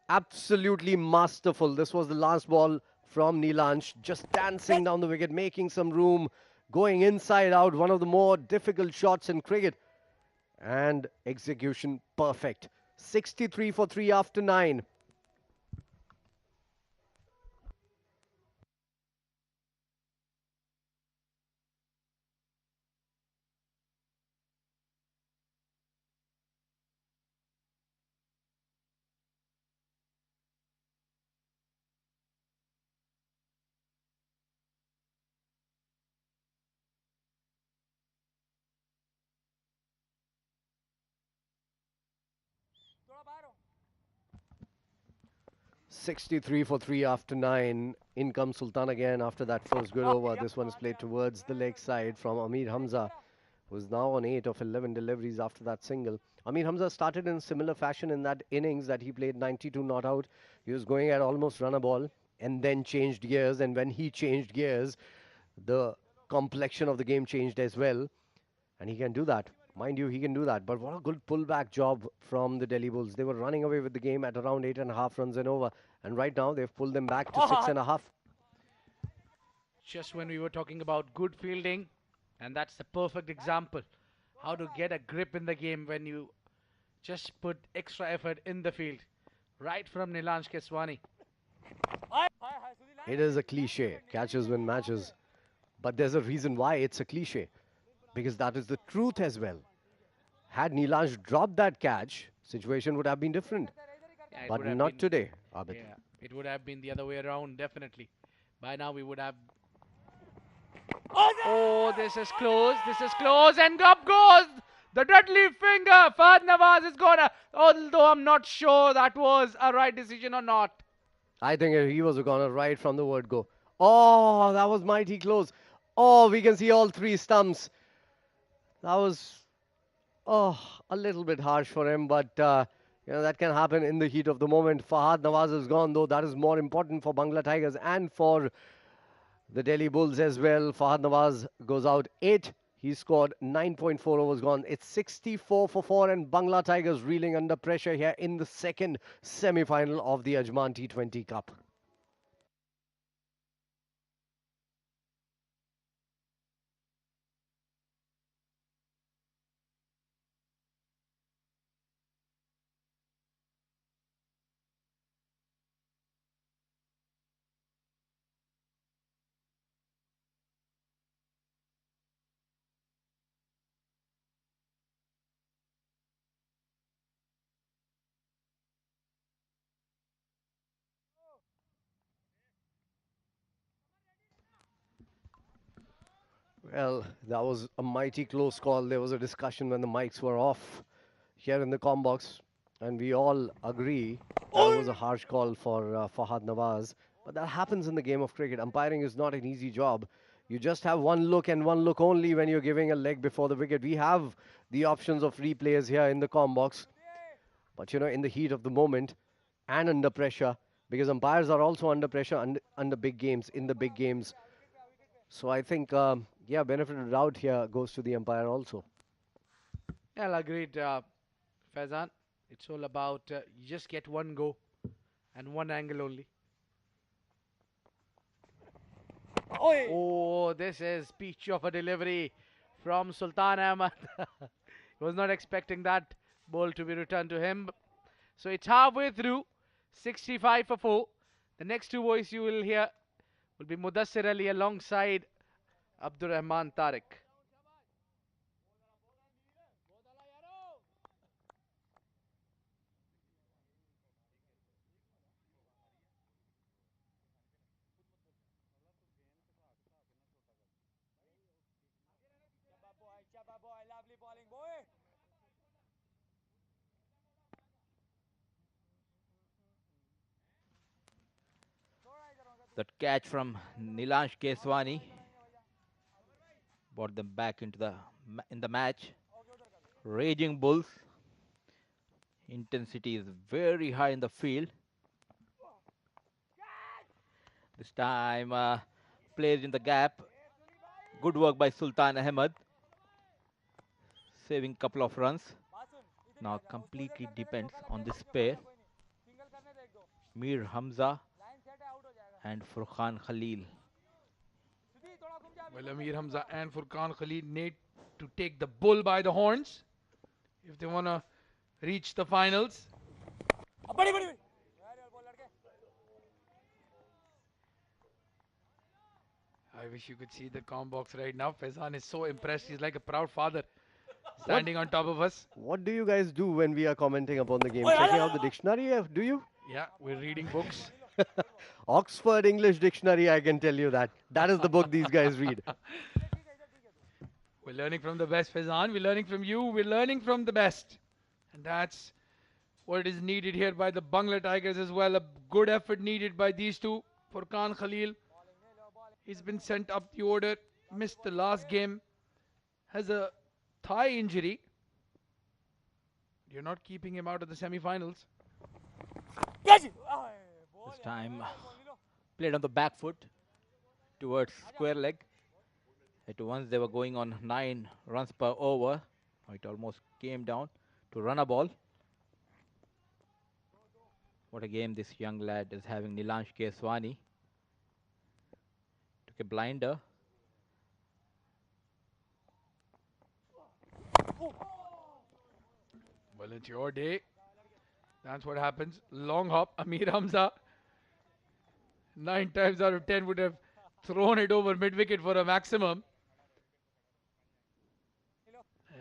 Absolutely masterful. This was the last ball from Nilansh. Just dancing down the wicket, making some room, going inside out. One of the more difficult shots in cricket. And execution perfect. 63 for 3 after 9. Sixty-three for 3 after 9. In comes Sultan again after that first good over. This one is played towards the leg side from Amir Hamza, who's now on 8 of 11 deliveries after that single. Amir Hamza started in similar fashion in that innings that he played 92 not out. He was going at almost run a ball and then changed gears. And when he changed gears, the complexion of the game changed as well. And he can do that. Mind you, he can do that. But what a good pullback job from the Delhi Bulls. They were running away with the game at around 8.5 runs and over. And right now, they've pulled them back to 6.5. Just when we were talking about good fielding, and that's the perfect example. How to get a grip in the game when you just put extra effort in the field. Right from Nilansh Keshwani. It is a cliche. Catches win matches. But there's a reason why it's a cliche. Because that is the truth as well. Had Nilansh dropped that catch, situation would have been different. Yeah, it But would have not been- today, Abid. Yeah, it would have been the other way around, definitely. By now we would have... Oh, this is close, and up goes the deadly finger. Fahad Nawaz is gonna... Although I'm not sure that was a right decision or not. I think he was gonna right from the word go. Oh, that was mighty close. Oh, we can see all three stumps. That was, a little bit harsh for him, but that can happen in the heat of the moment. Fahad Nawaz is gone, though. That is more important for Bangla Tigers and for the Delhi Bulls as well. Fahad Nawaz goes out 8. He scored 9.4 overs gone. It's 64 for 4, and Bangla Tigers reeling under pressure here in the second semi-final of the Ajman T20 Cup. Well, that was a mighty close call. There was a discussion when the mics were off here in the comm box, and we all agree that was a harsh call for Fahad Nawaz. But that happens in the game of cricket. Umpiring is not an easy job. You just have one look and one look only when you're giving a leg before the wicket. We have the options of replays here in the comm box. But, in the heat of the moment and under pressure, because umpires are also under pressure under big games, in the big games. So I think, benefit of the doubt here goes to the umpire also. Yeah, agreed, Faizan. It's all about you just get one go and one angle only. Oh, this is peach of a delivery from Sultan Ahmed. He was not expecting that ball to be returned to him. So it's halfway through. 65 for 4. The next two voice you will hear will be Mudassir Ali alongside Abdur Rahman Tariq. That catch from Nilansh Keshwani brought them back into in the match. Raging Bulls. Intensity is very high in the field. This time played in the gap. Good work by Sultan Ahmed. Saving couple of runs. Now completely depends on this pair. Mir Hamza and Furqan Khalil. Well, Amir Hamza and Furqan Khalil need to take the bull by the horns if they want to reach the finals. I wish you could see the com box right now. Faizan is so impressed. He's like a proud father standing on top of us. What do you guys do when we are commenting upon the game? Checking out the dictionary, do you? Yeah, we're reading books. Oxford English Dictionary, I can tell you that. That is the book these guys read. We're learning from the best, Faizan. We're learning from you. We're learning from the best. And that's what is needed here by the Bangla Tigers as well. A good effort needed by these two. Furqan Khalil, he's been sent up the order. Missed the last game. Has a thigh injury. You're not keeping him out of the semi-finals. This time played on the back foot towards square leg. At once they were going on 9 runs per over. It almost came down to run a ball. What a game this young lad is having. Nilansh Keshwani took a blinder. Well, it's your day. That's what happens. Long hop. Amir Hamza 9 times out of 10 would have thrown it over mid-wicket for a maximum.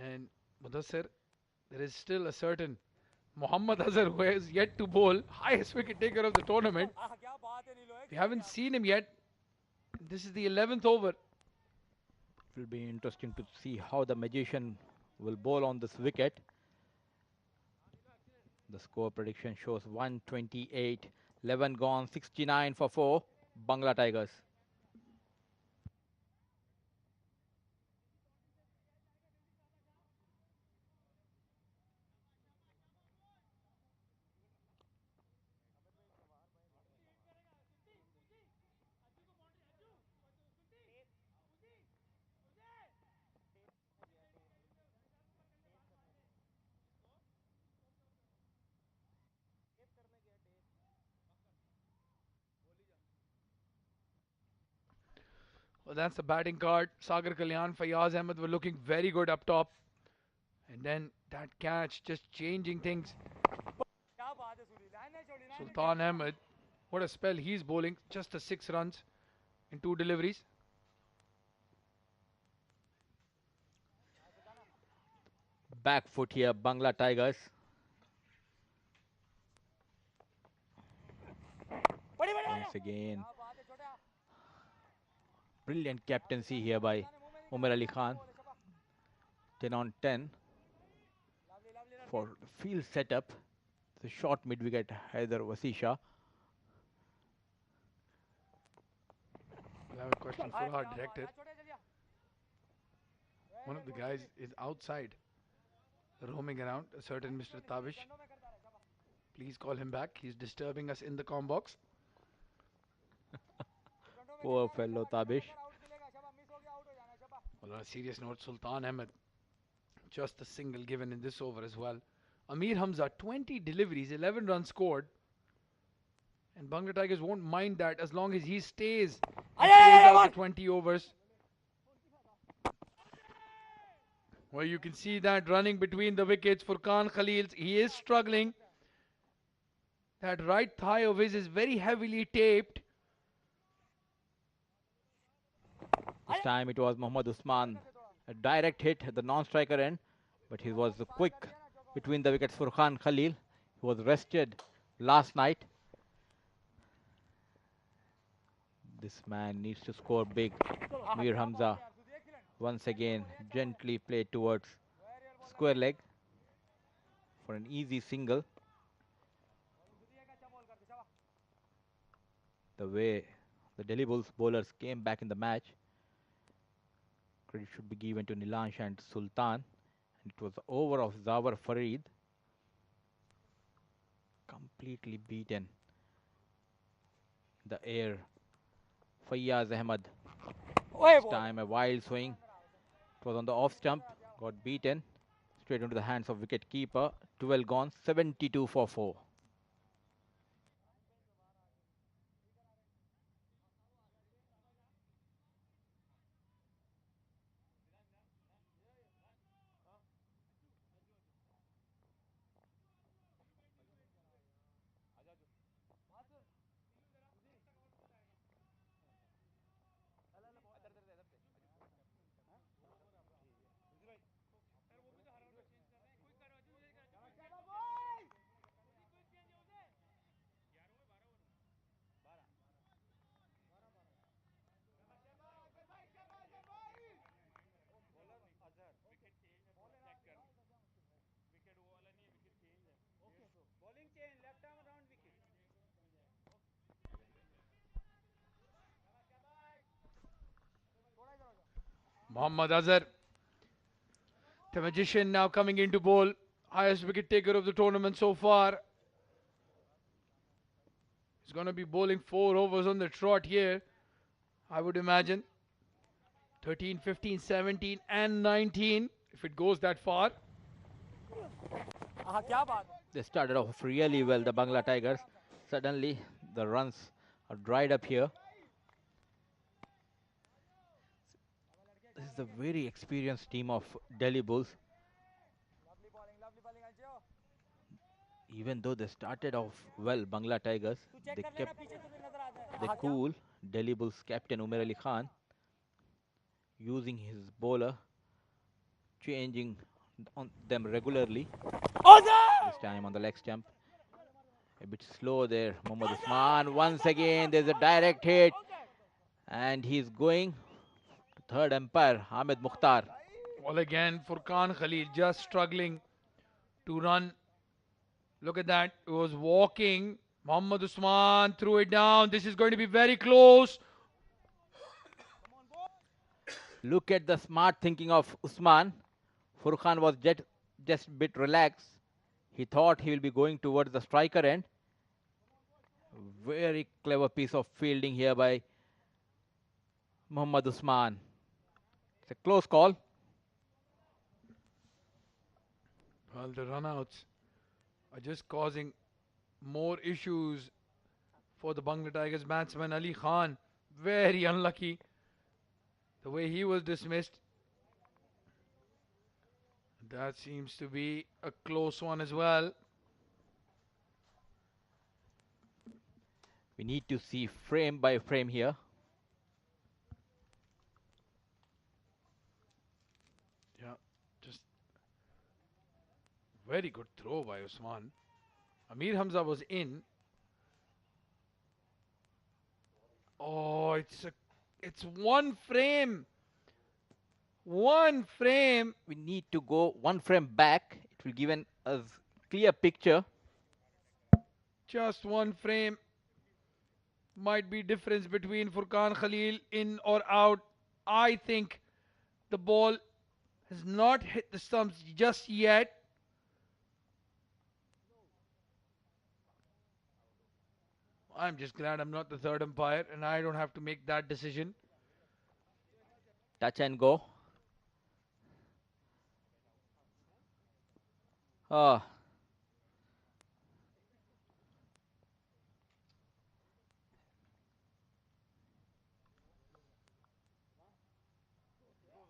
And Mudassir, there is still a certain Mohammed Azhar who has yet to bowl, highest wicket taker of the tournament. We haven't seen him yet. This is the 11th over. It will be interesting to see how the magician will bowl on this wicket. The score prediction shows 128, 11 gone, 69 for 4, Bangla Tigers. Well, that's the batting card. Sagar Kalyan, Fayaz Ahmed were looking very good up top. And then that catch just changing things. Sultan Ahmed, what a spell he's bowling. Just a 6 runs in 2 deliveries. Back foot here, Bangla Tigers. Once again, brilliant captaincy here by Umair Ali Khan. 10 on 10 for field setup. The short mid-wicket, Haider Wasisha. I have a question for our director. One of the guys is outside, roaming around, a certain Mr. Tavish. Please call him back. He's disturbing us in the com box. Poor fellow Tabish. Well, on a serious note, Sultan Ahmed, just a single given in this over as well. Amir Hamza, 20 deliveries, 11 runs scored. And Bangla Tigers won't mind that as long as he stays and plays out the 20 overs. Well, you can see that running between the wickets. Furqan Khalil, he is struggling. That right thigh of his is very heavily taped. This time it was Mohammed Usman. A direct hit at the non-striker end, but he was quick between the wickets. Furqan Khalil, he was rested last night. This man needs to score big. Mir Hamza once again gently played towards square leg for an easy single. The way the Delhi Bulls bowlers came back in the match, credit should be given to Nilansh and Sultan. And it was the over of Zawar Farid. Completely beaten in the air. Fayyaz Ahmed. This time a wild swing. It was on the off stump. Got beaten. Straight into the hands of wicket keeper. 12 gone. 72 for 4. Mohammad Azhar, the magician, now coming into bowl. Highest wicket taker of the tournament so far. He's going to be bowling 4 overs on the trot here, I would imagine. 13, 15, 17 and 19 if it goes that far. They started off really well, the Bangla Tigers. Suddenly the runs are dried up here. This is a very experienced team of Delhi Bulls. Even though they started off well, Bangla Tigers, they kept the cool. Delhi Bulls captain Umair Ali Khan using his bowler, changing on them regularly. This time on the leg stump. A bit slow there, Mohammed Usman. Once again, there's a direct hit. And he's going to third umpire, Ahmed Mukhtar. Well, again, Furqan Khalil just struggling to run. Look at that. It was walking. Mohammed Usman threw it down. This is going to be very close. Look at the smart thinking of Usman. Furqan was just a bit relaxed. He thought he will be going towards the striker end. Very clever piece of fielding here by Mohammed Usman. It's a close call. Well, the runouts are just causing more issues for the Bangla Tigers batsman Ali Khan. Very unlucky the way he was dismissed. That seems to be a close one as well. We need to see frame by frame here. Yeah, just very good throw by Usman. Amir Hamza was in. Oh, it's one frame. One frame. We need to go one frame back. It will give a clear picture. Just one frame. Might be difference between Furqan Khalil in or out. I think the ball has not hit the stumps just yet. I'm just glad I'm not the third umpire and I don't have to make that decision. Touch and go. Ah.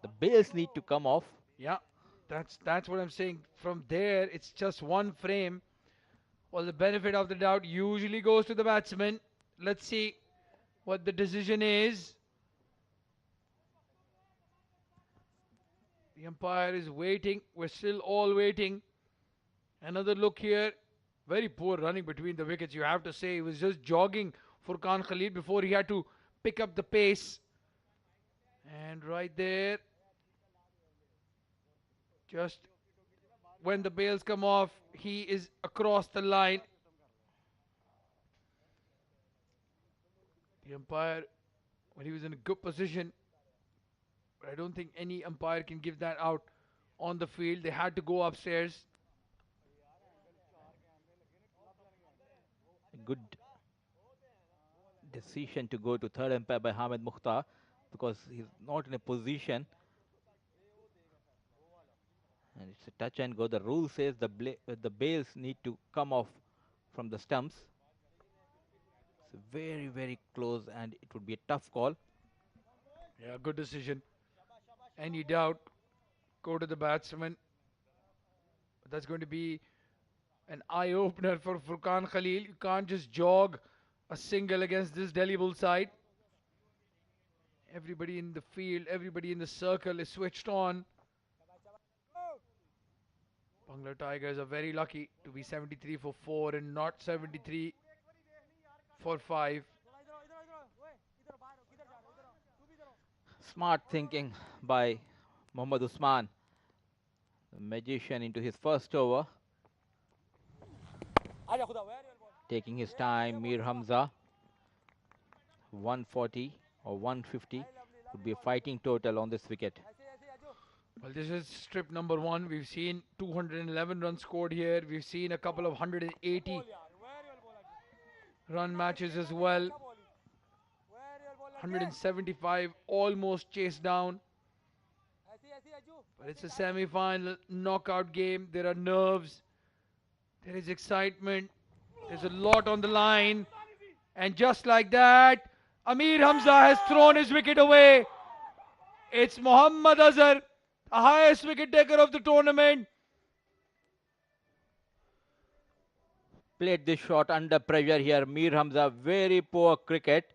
The bails need to come off. Yeah, that's what I'm saying. From there, it's just one frame. Well, the benefit of the doubt usually goes to the batsman. Let's see what the decision is. The umpire is waiting. We're still all waiting. Another look here. Very poor running between the wickets, you have to say. He was just jogging Furqan Khalid before he had to pick up the pace. And right there, just when the bails come off, he is across the line. The umpire, when he was in a good position, but I don't think any umpire can give that out on the field. They had to go upstairs. Good decision to go to third umpire by Hamid Mukhtar because he's not in a position. And it's a touch and go. The rule says the bails need to come off from the stumps. It's very, very close and it would be a tough call. Yeah, good decision. Any doubt, go to the batsman. But that's going to be an eye-opener for Furqan Khalil. You can't just jog a single against this Delhi Bull side. Everybody in the field, everybody in the circle is switched on. Bangla Tigers are very lucky to be 73 for 4 and not 73 for 5. Smart thinking by Mohammed Usman, the magician, into his first over. Taking his time, Mir Hamza. 140 or 150 would be a fighting total on this wicket. Well, this is strip number 1. We've seen 211 runs scored here. We've seen a couple of 180 run matches as well. 175 almost chased down. But it's a semi-final knockout game. There are nerves. There is excitement. There's a lot on the line. And just like that, Amir Hamza has thrown his wicket away. It's Mohammad Azhar, the highest wicket taker of the tournament. Played this shot under pressure here. Mir Hamza, very poor cricket.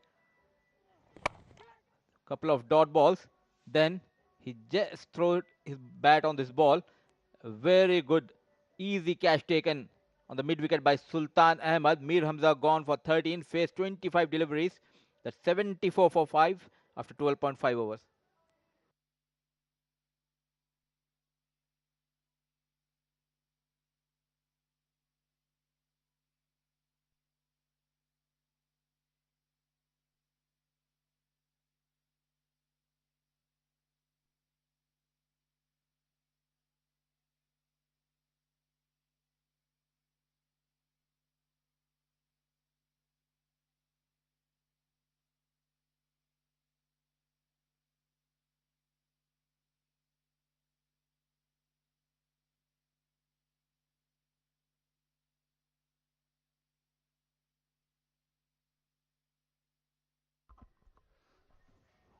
Couple of dot balls. Then he just threw his bat on this ball. A very good, easy catch taken on the mid wicket by Sultan Ahmed. Mir Hamza gone for 13, faced 25 deliveries. That's 74 for 5 after 12.5 overs.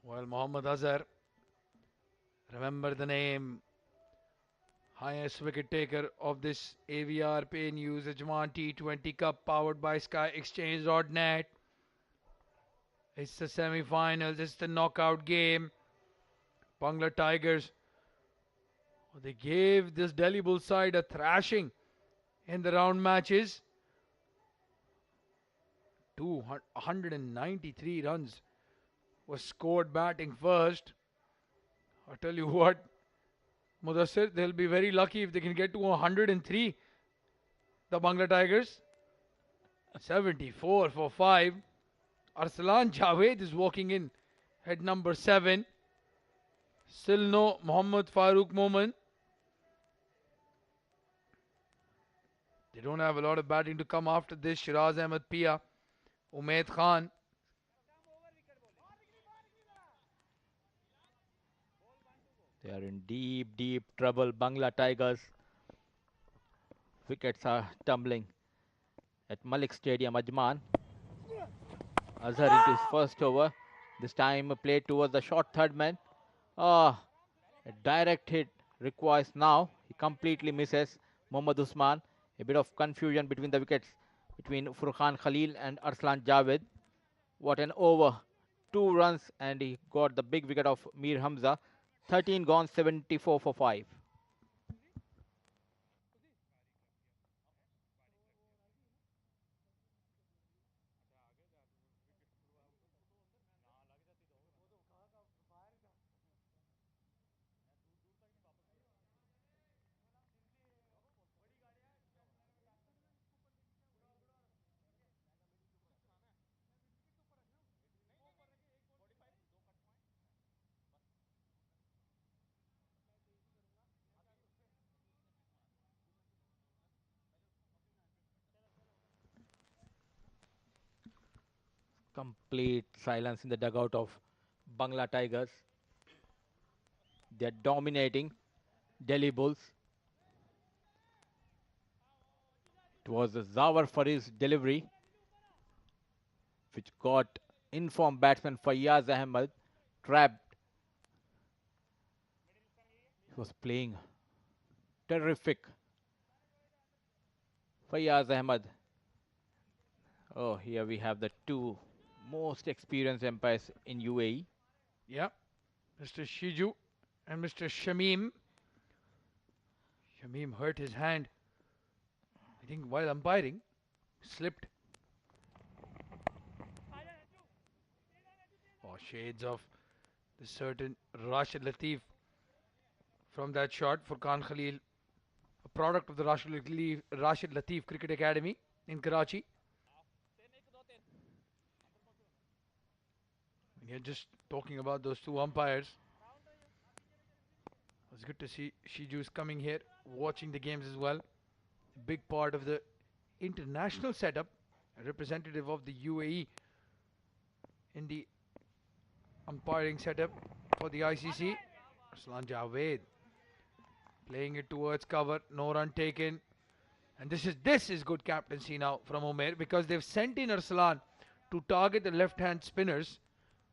Well, Mohammad Azhar, remember the name, highest wicket taker of this AVR Pay News Ajman T20 Cup powered by SkyExchange.net. It's the semi-finals, it's the knockout game. Bangla Tigers, they gave this Delhi Bull side a thrashing in the round matches. 193 runs was scored batting first. I tell you what, Mudassir, they'll be very lucky if they can get to 103. The Bangla Tigers. 74 for 5. Arslan Javed is walking in at number 7. Still no Muhammad Farooq Momin. They don't have a lot of batting to come after this. Shiraz Ahmed Pia, Umair Khan. They are in deep, deep trouble. Bangla Tigers. Wickets are tumbling at Malik Stadium. Ajman. Azhar into his first over. This time played towards the short third man. A direct hit requires now. He completely misses Mohammad Usman. A bit of confusion between the wickets between Furqan Khalil and Arslan Javed. What an over. 2 runs and he got the big wicket of Mir Hamza. 13 gone, 74 for 5. Complete silence in the dugout of Bangla Tigers. They're dominating Delhi Bulls. It was the Zawar Farid's delivery which got informed batsman Fayyaz Ahmed trapped. He was playing terrific. Fayyaz Ahmed. Oh, here we have the two most experienced umpires in UAE. Yeah, Mr. Shiju and Mr. Shamim. Shamim hurt his hand, I think, while umpiring. Slipped. Oh, shades of the certain Rashid Lateef from that shot for Khan Khalil, a product of the Rashid Lateef Cricket Academy in Karachi. Yeah, just talking about those two umpires. It was good to see Shiju's coming here, watching the games as well. A big part of the international setup, a representative of the UAE in the umpiring setup for the ICC. Arslan Javed playing it towards cover, no run taken. And this is good captaincy now from Umair, because they've sent in Arslan to target the left-hand spinners,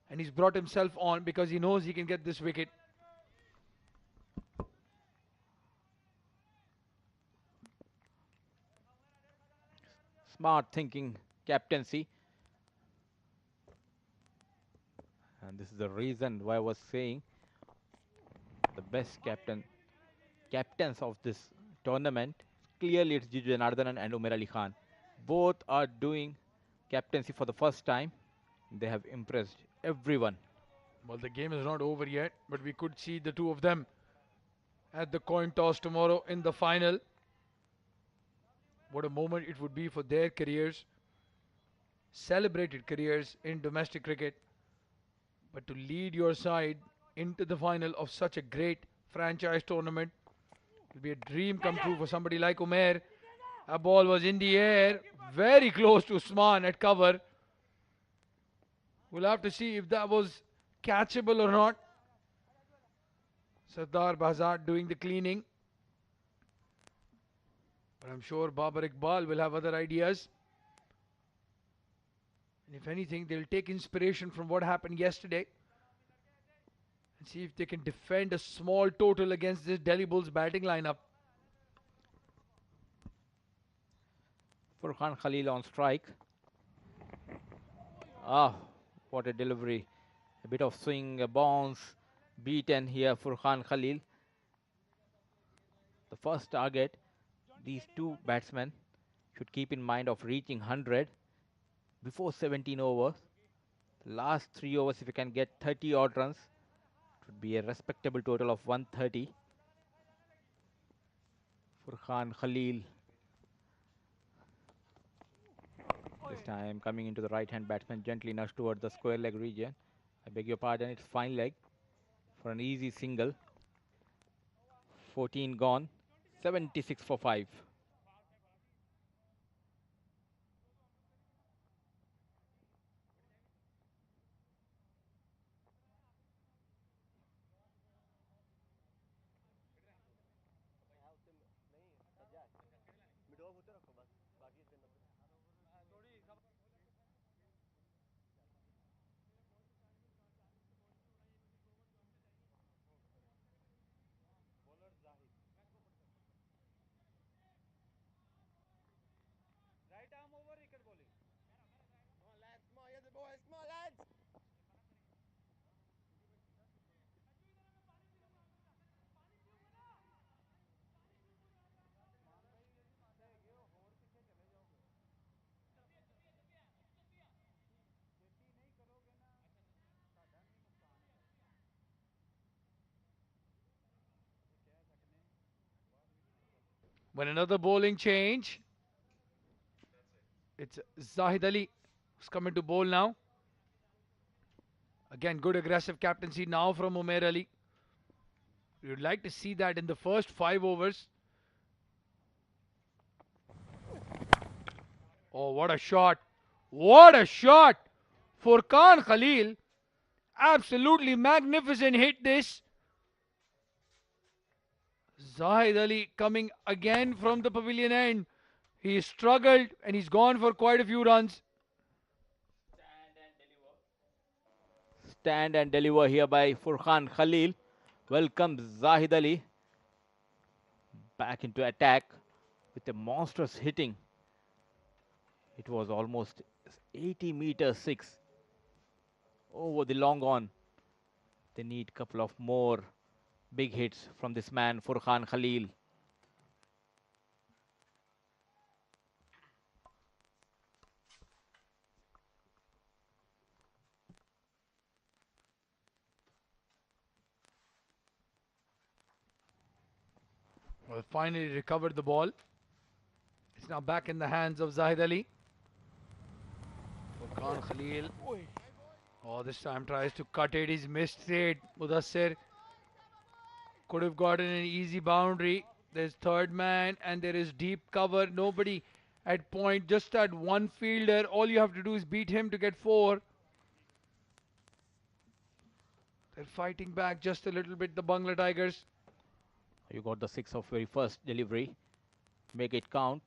and he's brought himself on because he knows he can get this wicket. Smart thinking captaincy. And this is the reason why I was saying the best captains of this tournament. Clearly it's Jiju Janardhanan and Umair Ali Khan. Both are doing captaincy for the first time. They have impressed everyone. Well, the game is not over yet, but we could see the two of them at the coin toss tomorrow in the final. What a moment it would be for their careers, celebrated careers in domestic cricket. But to lead your side into the final of such a great franchise tournament will be a dream come true for somebody like Umair. A ball was in the air, very close to Usman at cover. We'll have to see if that was catchable or not. Sardar Bahzad doing the cleaning. But I'm sure Babar Iqbal will have other ideas. And if anything, they'll take inspiration from what happened yesterday and see if they can defend a small total against this Delhi Bulls batting lineup. Furqan Khalil on strike. Ah, what a delivery. A bit of swing, a bounce, beaten here Furqan Khalil. The first target, these two batsmen should keep in mind of reaching 100 before 17 overs. Last 3 overs, if you can get 30 odd runs, it would be a respectable total of 130. Furqan Khalil. This time coming into the right hand batsman, gently nudged towards the square leg region. I beg your pardon, it's fine leg for an easy single. 14 gone, 76 for 5. When another bowling change, it's Zahid Ali who's coming to bowl now. Again, good aggressive captaincy now from Umair Ali. You'd like to see that in the first 5 overs. Oh, what a shot! What a shot! Furqan Khalil, absolutely magnificent hit this. Zahid Ali coming again from the pavilion end. He struggled and he's gone for quite a few runs. Stand and deliver here by Furqan Khalil. Welcomes Zahid Ali back into attack with a monstrous hitting. It was almost 80 meters 6 over the long on. They need a couple of more big hits from this man, Furqan Khalil. Well, finally recovered the ball. It's now back in the hands of Zahid Ali. Furqan Khalil. Oh, this time tries to cut it. He's missed it. Mudassir could have gotten an easy boundary. There's third man and there is deep cover. Nobody at point. Just that one fielder. All you have to do is beat him to get 4. They're fighting back just a little bit, the Bangla Tigers. You got the 6 of very first delivery. Make it count.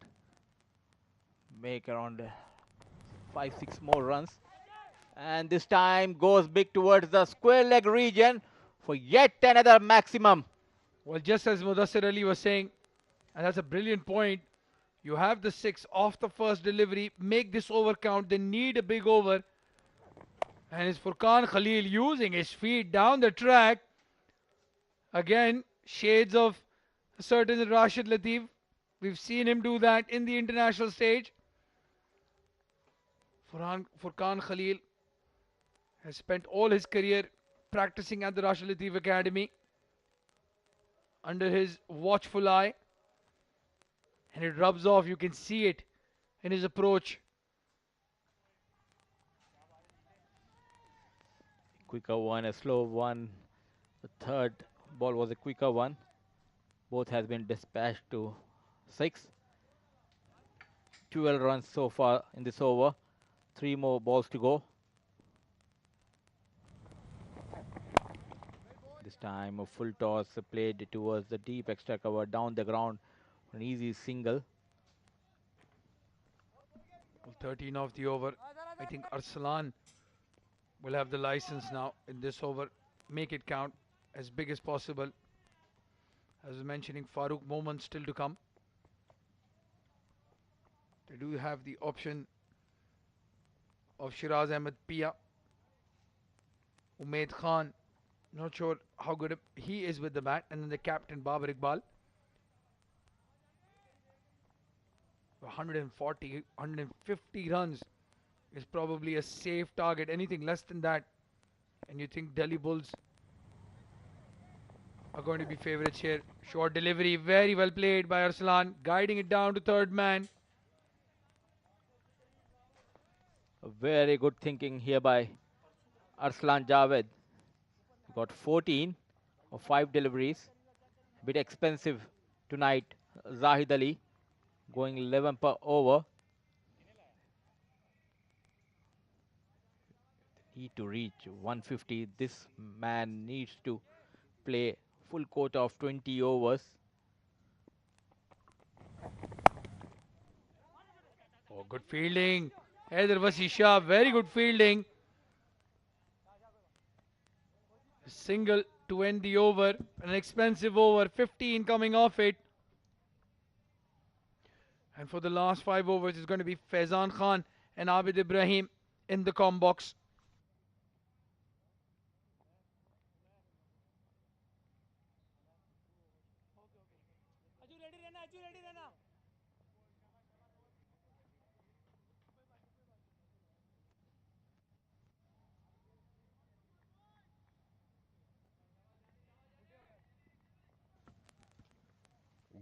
Make around 5-6 more runs. And this time goes big towards the square leg region for yet another maximum. Well, just as Mudassir Ali was saying, and that's a brilliant point, you have the 6 off the first delivery, make this over count, they need a big over. And it's Furqan Khalil using his feet down the track. Again, shades of a certain Rashid Lateef. We've seen him do that in the international stage. Furqan Khalil has spent all his career practicing at the Rashid Lateef Academy under his watchful eye. And it rubs off, you can see it in his approach. Quicker one, a slow one. The third ball was a quicker one. Both has been dispatched to 6. 12 runs so far in this over. 3 more balls to go. This time a full toss played towards the deep extra cover down the ground. An easy single. 13 of the over. I think Arslan will have the license now in this over. Make it count as big as possible. As I was mentioning, Farooq moments still to come. They do have the option of Shiraz Ahmed Pia. Umaid Khan, not sure how good he is with the bat. And then the captain Babar Iqbal. 140, 150 runs is probably a safe target. Anything less than that, and you think Delhi Bulls are going to be favourites here. Short delivery, very well played by Arslan, guiding it down to third man. A very good thinking here by Arslan Javed. Got 14 of 5 deliveries. A bit expensive tonight. Zahid Ali going 11 per over. Need to reach 150. This man needs to play full quota of 20 overs. Oh, good fielding. Haider Vasisha, very good fielding. Single to end the over. An expensive over. 15 coming off it. And for the last 5 overs, it's going to be Faizan Khan and Abid Ibrahim in the com box.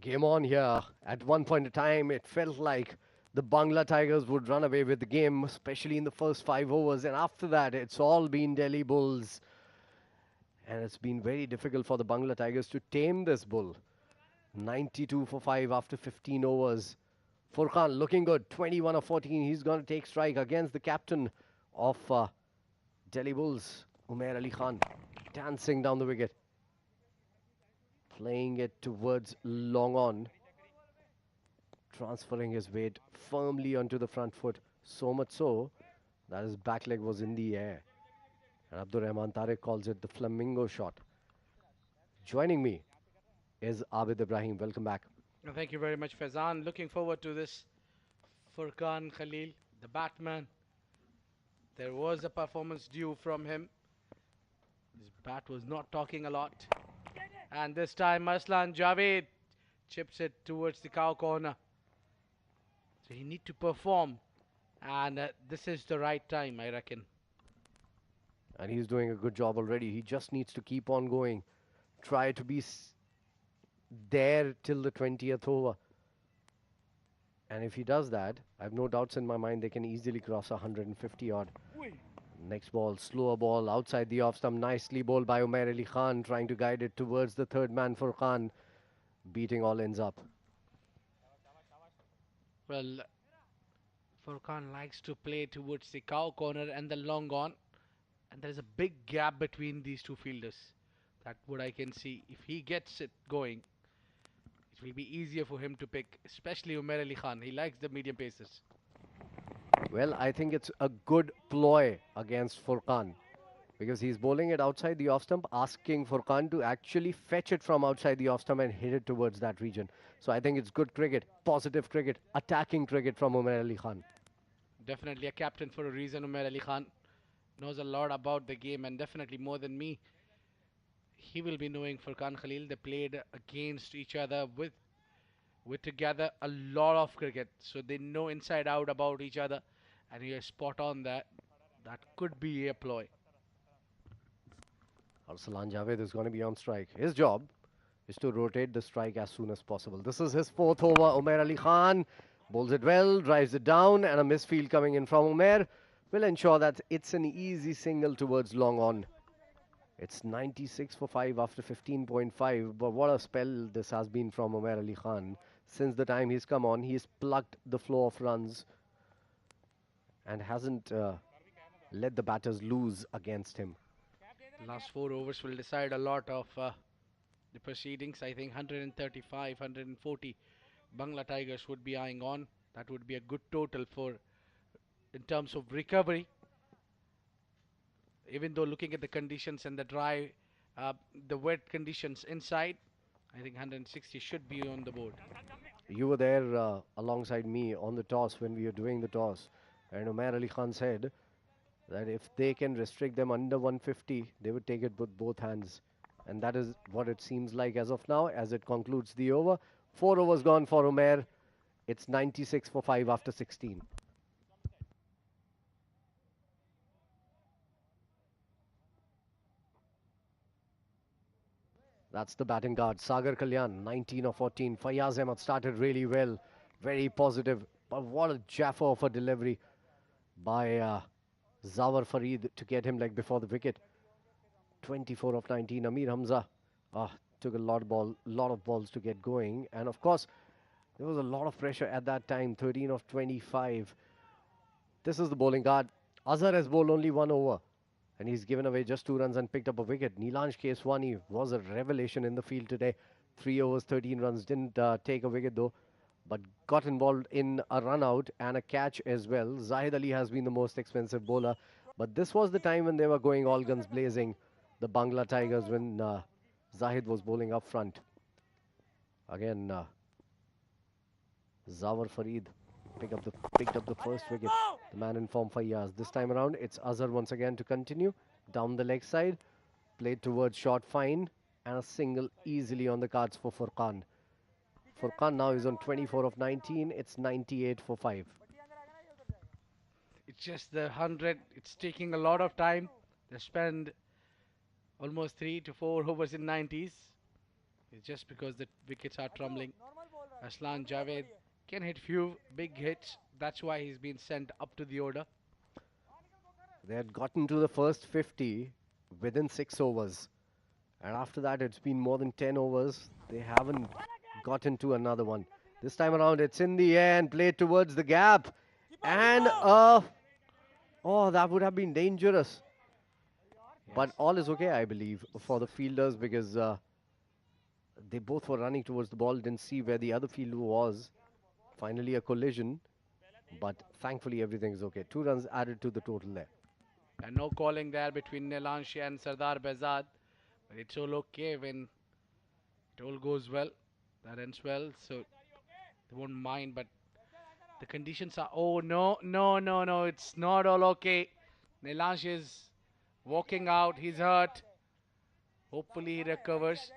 game on here. At one point in time, it felt like the Bangla Tigers would run away with the game, especially in the first 5 overs. And after that, it's all been Delhi Bulls. And it's been very difficult for the Bangla Tigers to tame this bull. 92 for 5 after 15 overs. Furqan looking good, 21 of 14. He's going to take strike against the captain of Delhi Bulls, Umair Ali Khan, dancing down the wicket. Playing it towards long on. Transferring his weight firmly onto the front foot. So much so that his back leg was in the air. And Abdur Rahman Tariq calls it the flamingo shot. Joining me is Abid Ibrahim. Welcome back. Thank you very much, Faizan. Looking forward to this. Furqan Khalil, the Batman. There was a performance due from him. His bat was not talking a lot. And this time, Aslan Javed chips it towards the cow corner. So he need to perform. And this is the right time, I reckon. And he's doing a good job already. He just needs to keep on going. Try to be there till the 20th over. And if he does that, I have no doubts in my mind they can easily cross 150 odd. Next ball, slower ball outside the off stump. Nicely bowled by Umair Ali Khan, trying to guide it towards the third man Furqan, beating all ends up. Well, Furqan likes to play towards the cow corner and the long on. And there's a big gap between these two fielders. That's what I can see. If he gets it going, it will be easier for him to pick, especially Umair Ali Khan. He likes the medium paces. Well, I think it's a good ploy against Furqan because he's bowling it outside the off stump, asking Furqan to actually fetch it from outside the off stump and hit it towards that region. So I think it's good cricket, positive cricket, attacking cricket from Umair Ali Khan. Definitely a captain for a reason, Umair Ali Khan. Knows a lot about the game and definitely more than me. He will be knowing Furqan Khalil. They played against each other with together a lot of cricket. So they know inside out about each other. And you're spot on that. That could be a ploy. Arsalan Javed is going to be on strike. His job is to rotate the strike as soon as possible. This is his fourth over. Umair Ali Khan bowls it well, drives it down, and a misfield coming in from Umair will ensure that it's an easy single towards long on. It's 96 for 5 after 15.5, but what a spell this has been from Umair Ali Khan. Since the time he's come on, he's plucked the flow of runs and hasn't let the batters lose against him. The last 4 overs will decide a lot of the proceedings. I think 135, 140 Bangla Tigers would be eyeing on. That would be a good total for in terms of recovery. Even though looking at the conditions and the dry, the wet conditions inside, I think 160 should be on the board. You were there alongside me on the toss when we were doing the toss. And Umair Ali Khan said that if they can restrict them under 150, they would take it with both hands. And that is what it seems like as of now, as it concludes the over. 4 overs gone for Umair. It's 96 for 5 after 16. That's the batting guard. Sagar Kalyan, 19 of 14. Fayaz Ahmed started really well. Very positive. But what a jaffa of a delivery by Zawar Farid to get him like before the wicket. 24 of 19. Amir Hamza took a lot of balls to get going. And of course, there was a lot of pressure at that time. 13 of 25. This is the bowling guard. Azhar has bowled only 1 over. And he's given away just 2 runs and picked up a wicket. Nilansh Keshwani was a revelation in the field today. 3 overs, 13 runs. Didn't take a wicket though, but got involved in a run out and a catch as well. Zahid Ali has been the most expensive bowler. But this was the time when they were going all guns blazing. The Bangla Tigers when Zahid was bowling up front. Again, Zawar Farid picked up the first wicket. The man in form for years. This time around, it's Azhar once again to continue. Down the leg side. Played towards short fine. And a single easily on the cards for Furqan. Furqan now is on 24 of 19. It's 98 for 5. It's just the 100. It's taking a lot of time. They spend almost 3 to 4 overs in 90s. It's just because the wickets are trembling. Aslan Javed can hit few big hits. That's why he's been sent up to the order. They had gotten to the first 50 within 6 overs. And after that, it's been more than 10 overs. They haven't gotten to another one. This time around, it's in the air and played towards the gap. And, oh, that would have been dangerous. But Yes. all is okay, I believe, for the fielders because they both were running towards the ball, didn't see where the other fielder was. Finally, a collision. But thankfully, everything's okay. 2 runs added to the total there. And no calling there between Nilansh and Sardar Bahzad. But it's all okay when it all goes well. That ends well. So they won't mind. But the conditions are. Oh, no, no, no, no. It's not all okay. Nilansh is walking out. He's hurt. Hopefully he recovers.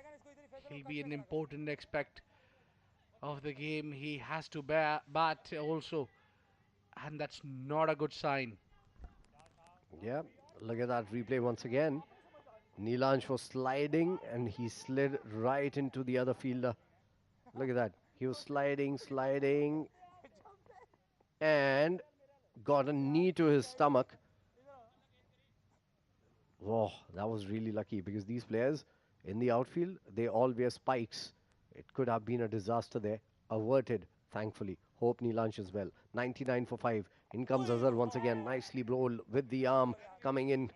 He'll be an important aspect of the game. He has to bat also. And that's not a good sign. Yeah, look at that replay once again. Nilansh was sliding and he slid right into the other fielder. Look at that. He was sliding, sliding, and got a knee to his stomach. Whoa, that was really lucky because these players in the outfield, they all wear spikes. It could have been a disaster there. Averted, thankfully. Hope Nilansh as well. 99 for 5. In comes Azhar once again. Nicely bowled with the arm coming in.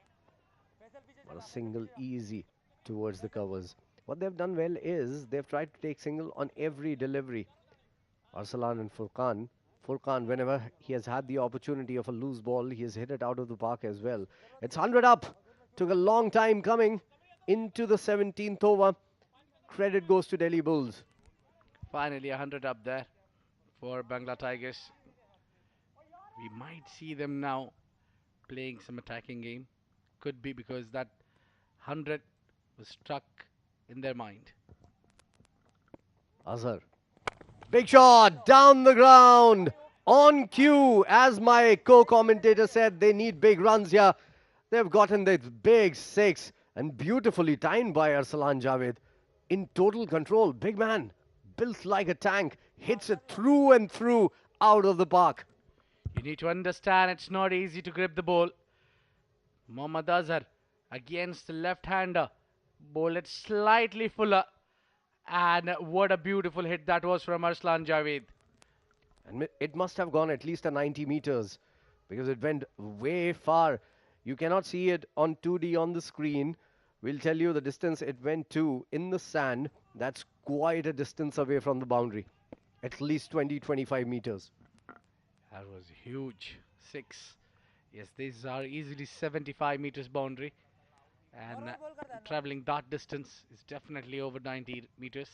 But a single easy towards the covers. What they've done well is they've tried to take single on every delivery. Arsalan and Furqan. Furqan, whenever he has had the opportunity of a loose ball, he has hit it out of the park as well. It's 100 up. Took a long time coming into the 17th over. Credit goes to Delhi Bulls. Finally, 100 up there for Bangla Tigers. We might see them now playing some attacking game. Could be because that 100 was stuck in their mind. Azhar. Big shot down the ground. On cue, as my co-commentator said, they need big runs here. They've gotten this big six and beautifully timed by Arsalan Javed. In total control, big man, built like a tank, hits it through and through out of the park. You need to understand it's not easy to grip the ball. Mohammad Azhar against the left-hander. Ball it slightly fuller. And what a beautiful hit that was from Arslan Javed. And it must have gone at least a 90 meters because it went way far. You cannot see it on 2D on the screen. We'll tell you the distance it went to in the sand. That's quite a distance away from the boundary. At least 20-25 meters. That was huge. 6. Yes, these are easily 75 meters boundary. And traveling that distance is definitely over 90 meters.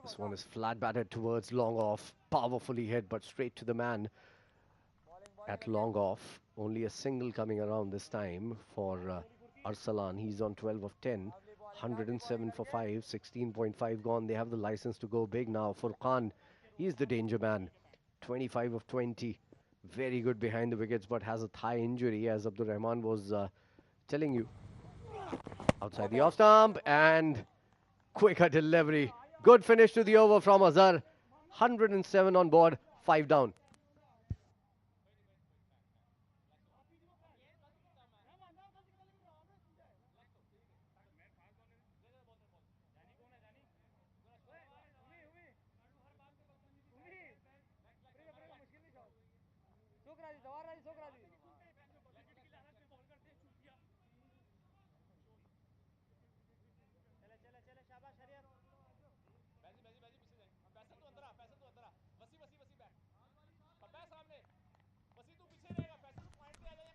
This one is flat batted towards long off. Powerfully hit, but straight to the man at long off. Only a single coming around this time for Arsalan. He's on 12 of 10. 107 for 5. 16.5 gone. They have the license to go big now. Furqan, he's the danger man. 25 of 20. Very good behind the wickets, but has a thigh injury, as Abdur Rahman was telling you. Outside the off stump and quicker delivery. Good finish to the over from Azhar. 107 on board, 5 down.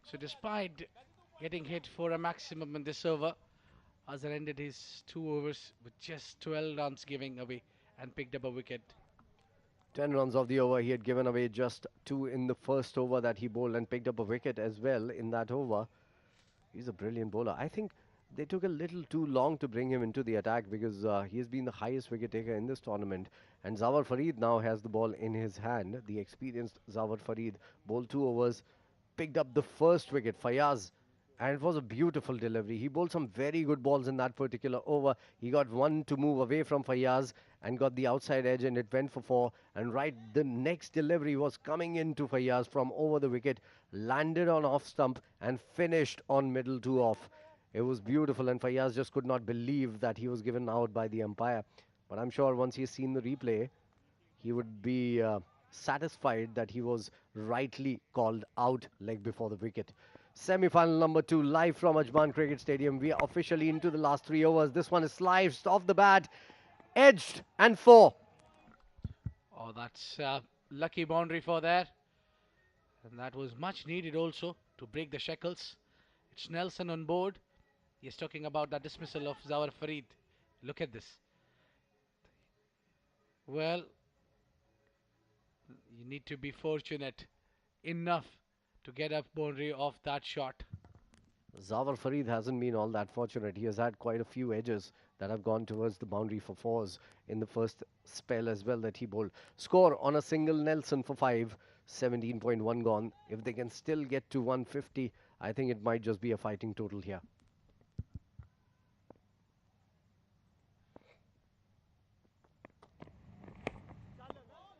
So despite getting hit for a maximum in this over, Azhar ended his 2 overs with just 12 runs giving away and picked up a wicket. 10 runs of the over. He had given away just 2 in the first over that he bowled and picked up a wicket as well in that over. He's a brilliant bowler. I think they took a little too long to bring him into the attack because he has been the highest wicket taker in this tournament. And Zawar Farid now has the ball in his hand. The experienced Zawar Farid bowled 2 overs, picked up the first wicket. Fayaz And it was a beautiful delivery. He bowled some very good balls in that particular over. He got one to move away from Fayyaz and got the outside edge, and it went for four. And right, the next delivery was coming into Fayyaz from over the wicket, landed on off stump and finished on middle to off. It was beautiful, and Fayyaz just could not believe that he was given out by the umpire. But I'm sure once he's seen the replay, he would be satisfied that he was rightly called out leg before the wicket. Semi-final number 2, live from Ajman Cricket Stadium. We are officially into the last 3 overs. This one is sliced off the bat, edged, and 4. Oh, that's lucky boundary for there. And that was much needed also to break the shackles. It's Nelson on board. He's talking about the dismissal of Zawar Farid. Look at this. Well, you need to be fortunate enough to get a boundary off that shot. Zawar Farid hasn't been all that fortunate. He has had quite a few edges that have gone towards the boundary for fours in the first spell as well that he bowled. Score on a single Nelson for 5, 17.1 gone. If they can still get to 150, I think it might just be a fighting total here.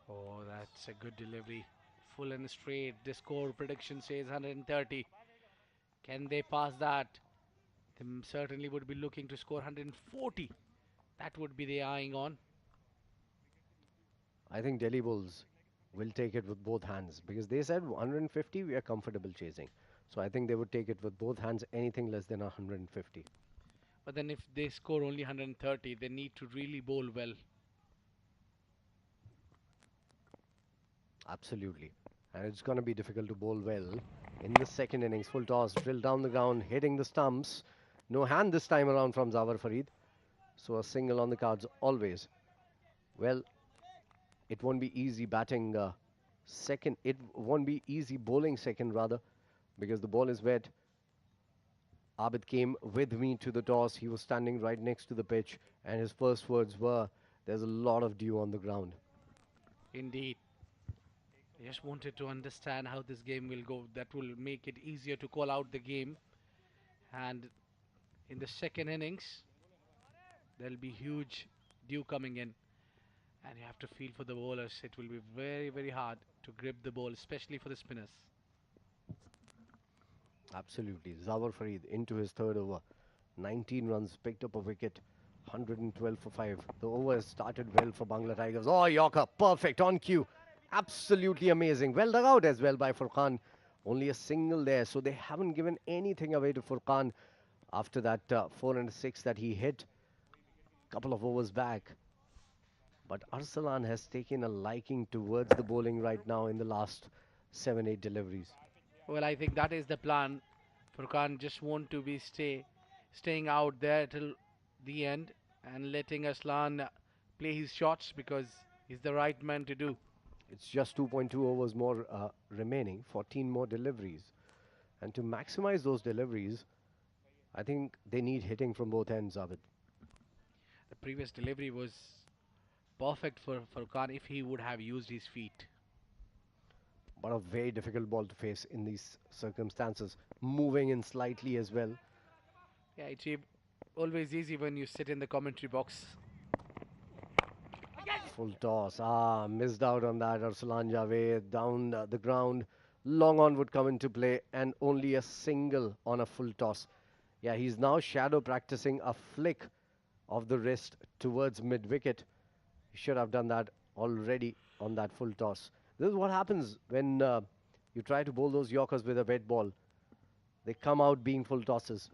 Oh, that's a good delivery. Full and straight. The score prediction says 130. Can they pass that? They certainly would be looking to score 140. That would be the eyeing on. I think Delhi Bulls will take it with both hands because they said 150 we are comfortable chasing. So I think they would take it with both hands, anything less than 150. But then if they score only 130, they need to really bowl well. Absolutely. And it's going to be difficult to bowl well in the second innings. Full toss, drill down the ground, hitting the stumps. No hand this time around from Zawar Farid. So a single on the cards always. Well, it won't be easy batting second. It won't be easy bowling second rather because the ball is wet. Abid came with me to the toss. He was standing right next to the pitch and his first words were, there's a lot of dew on the ground. Indeed. I just wanted to understand how this game will go. That will make it easier to call out the game. And in the second innings, there'll be huge dew coming in. And you have to feel for the bowlers. It will be very, very hard to grip the ball, especially for the spinners. Absolutely. Zawar Farid into his third over. 19 runs, picked up a wicket. 112 for 5. The over has started well for Bangla Tigers. Oh, Yorker, perfect on cue. Absolutely amazing. Well dug out as well by Furqan. Only a single there, so they haven't given anything away to Furqan after that 4 and 6 that he hit couple of overs back. But Arsalan has taken a liking towards the bowling right now in the last 7-8 deliveries. Well, I think that is the plan. Furqan just want to be staying out there till the end and letting Aslan play his shots because he's the right man to do. It's just 2.2 overs more remaining, 14 more deliveries. And to maximize those deliveries, I think they need hitting from both ends of it. The previous delivery was perfect for Furqan if he would have used his feet. But a very difficult ball to face in these circumstances. Moving in slightly as well. Yeah, it's always easy when you sit in the commentary box. Full toss. Missed out on that. Arsalan Javed down the ground. Long on would come into play and only a single on a full toss. Yeah, he's now shadow practicing a flick of the wrist towards mid-wicket. He should have done that already on that full toss. This is what happens when you try to bowl those Yorkers with a wet ball. They come out being full tosses.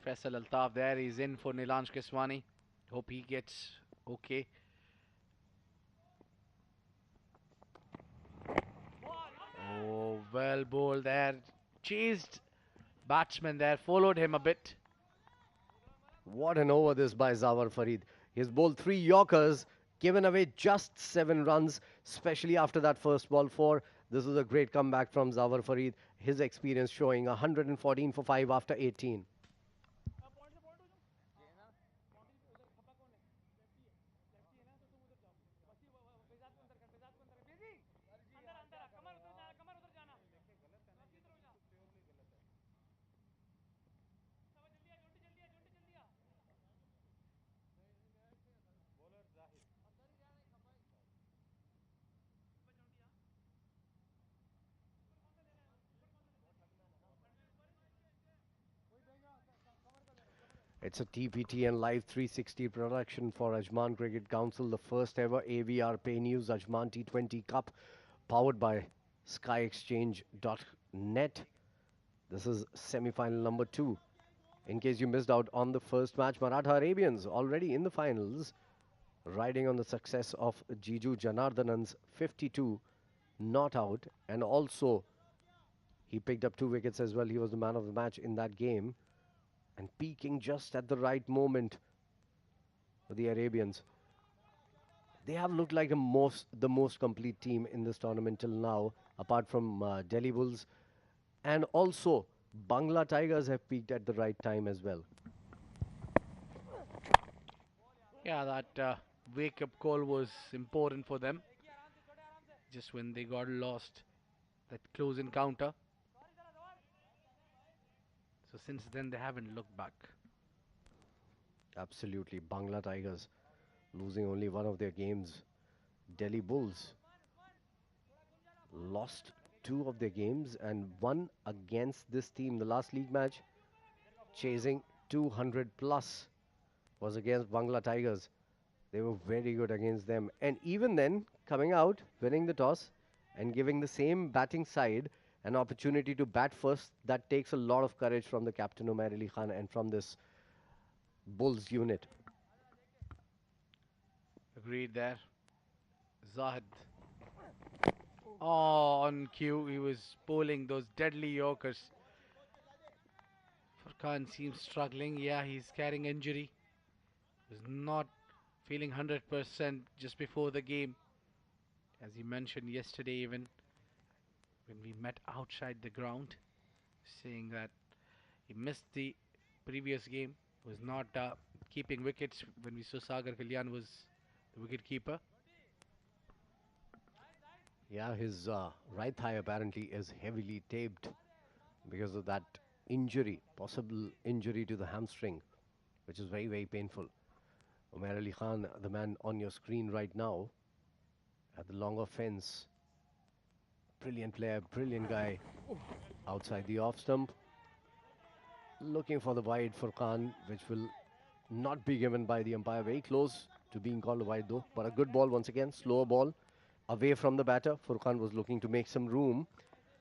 Faisal Altaf there, he's in for Nilansh Keshwani. Hope he gets okay. Oh, well bowled there. Chased batsman there, followed him a bit. What an over this by Zawar Farid. He's bowled 3 Yorkers, given away just 7 runs, especially after that first ball 4. This is a great comeback from Zawar Farid. His experience showing 114 for 5 after 18. It's a TPT and live 360 production for Ajman Cricket Council, the first ever AVR Pay News Ajman T20 Cup, powered by SkyExchange.net. This is semi-final number 2. In case you missed out on the first match, Maratha Arabians already in the finals, riding on the success of Jiju Janardhanan's 52 not out, and also he picked up 2 wickets as well. He was the man of the match in that game, and peaking just at the right moment for the Arabians. They have looked like the most complete team in this tournament till now, apart from Delhi Bulls, and also Bangla Tigers have peaked at the right time as well. Yeah, that wake-up call was important for them. Just when they got lost, that close encounter. So since then, they haven't looked back. Absolutely, Bangla Tigers losing only one of their games. Delhi Bulls lost 2 of their games and won against this team. The last league match, chasing 200 plus, was against Bangla Tigers. They were very good against them. And even then, coming out, winning the toss and giving the same batting side an opportunity to bat first, that takes a lot of courage from the captain Umair Ali Khan and from this Bulls unit. Agreed there. Zahid. Oh, on cue, he was bowling those deadly Yorkers. Furqan seems struggling. Yeah, he's carrying injury. Was not feeling 100% just before the game. As he mentioned yesterday even, when we met outside the ground, saying that he missed the previous game, was not keeping wickets when we saw Sagar Kalyan was the wicket keeper. Yeah, his right thigh apparently is heavily taped because of that injury, possible injury to the hamstring, which is very, very painful. Umair Ali Khan, the man on your screen right now, at the longer fence. Brilliant player, brilliant guy. Outside the off stump. Looking for the wide for Khan, which will not be given by the umpire. Very close to being called a wide though. But a good ball once again, slower ball. Away from the batter. Furqan was looking to make some room.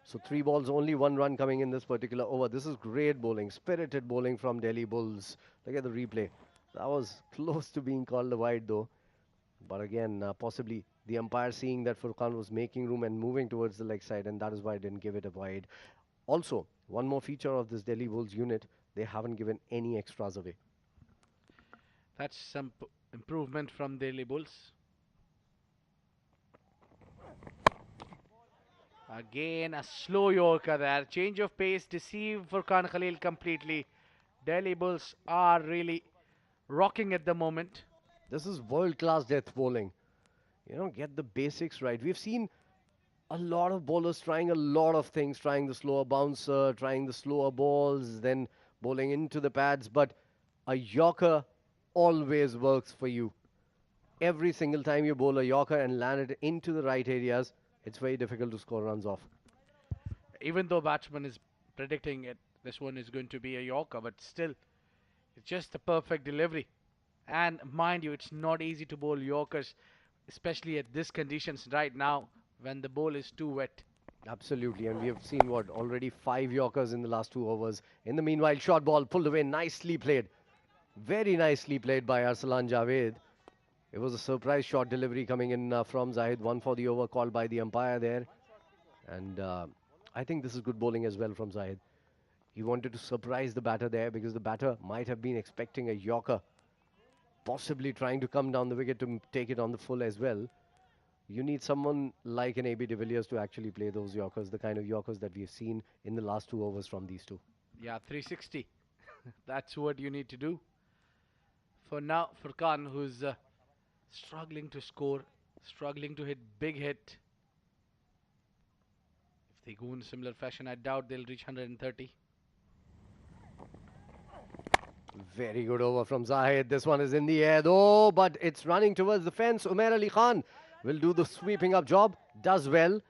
So 3 balls, only 1 run coming in this particular over. This is great bowling, spirited bowling from Delhi Bulls. Look at the replay. That was close to being called a wide though. But again, possibly the umpire seeing that Furqan was making room and moving towards the leg side, and that is why I didn't give it a wide. Also, one more feature of this Delhi Bulls unit, they haven't given any extras away. That's some improvement from Delhi Bulls. Again, a slow Yorker there. Change of pace deceived Furqan Khalil completely. Delhi Bulls are really rocking at the moment. This is world-class death bowling. You know, get the basics right. We've seen a lot of bowlers trying a lot of things, trying the slower bouncer, trying the slower balls, then bowling into the pads. But a Yorker always works for you. Every single time you bowl a Yorker and land it into the right areas, it's very difficult to score runs off. Even though batsman is predicting it, this one is going to be a Yorker, but still, it's just the perfect delivery. And mind you, it's not easy to bowl Yorkers, especially at these conditions right now when the bowl is too wet. Absolutely, and we have seen what, already 5 Yorkers in the last 2 overs. In the meanwhile, short ball pulled away, nicely played. Very nicely played by Arsalan Javed. It was a surprise short delivery coming in from Zahid. 1 for the over called by the umpire there. And I think this is good bowling as well from Zahid. He wanted to surprise the batter there because the batter might have been expecting a Yorker, possibly trying to come down the wicket to take it on the full as well. You need someone like an AB de Villiers to actually play those Yorkers, the kind of Yorkers that we've seen in the last 2 overs from these 2. Yeah, 360. That's what you need to do. For now, Furqan, who's struggling to score, struggling to hit big hit. If they go in similar fashion, I doubt they'll reach 130. Very good over from Zahid. This one is in the air though, but it's running towards the fence. Umair Ali Khan will do the sweeping up job. Does well.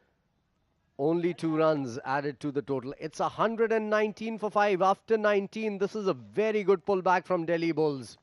Only 2 runs added to the total. It's 119 for 5 after 19. This is a very good pullback from Delhi Bulls.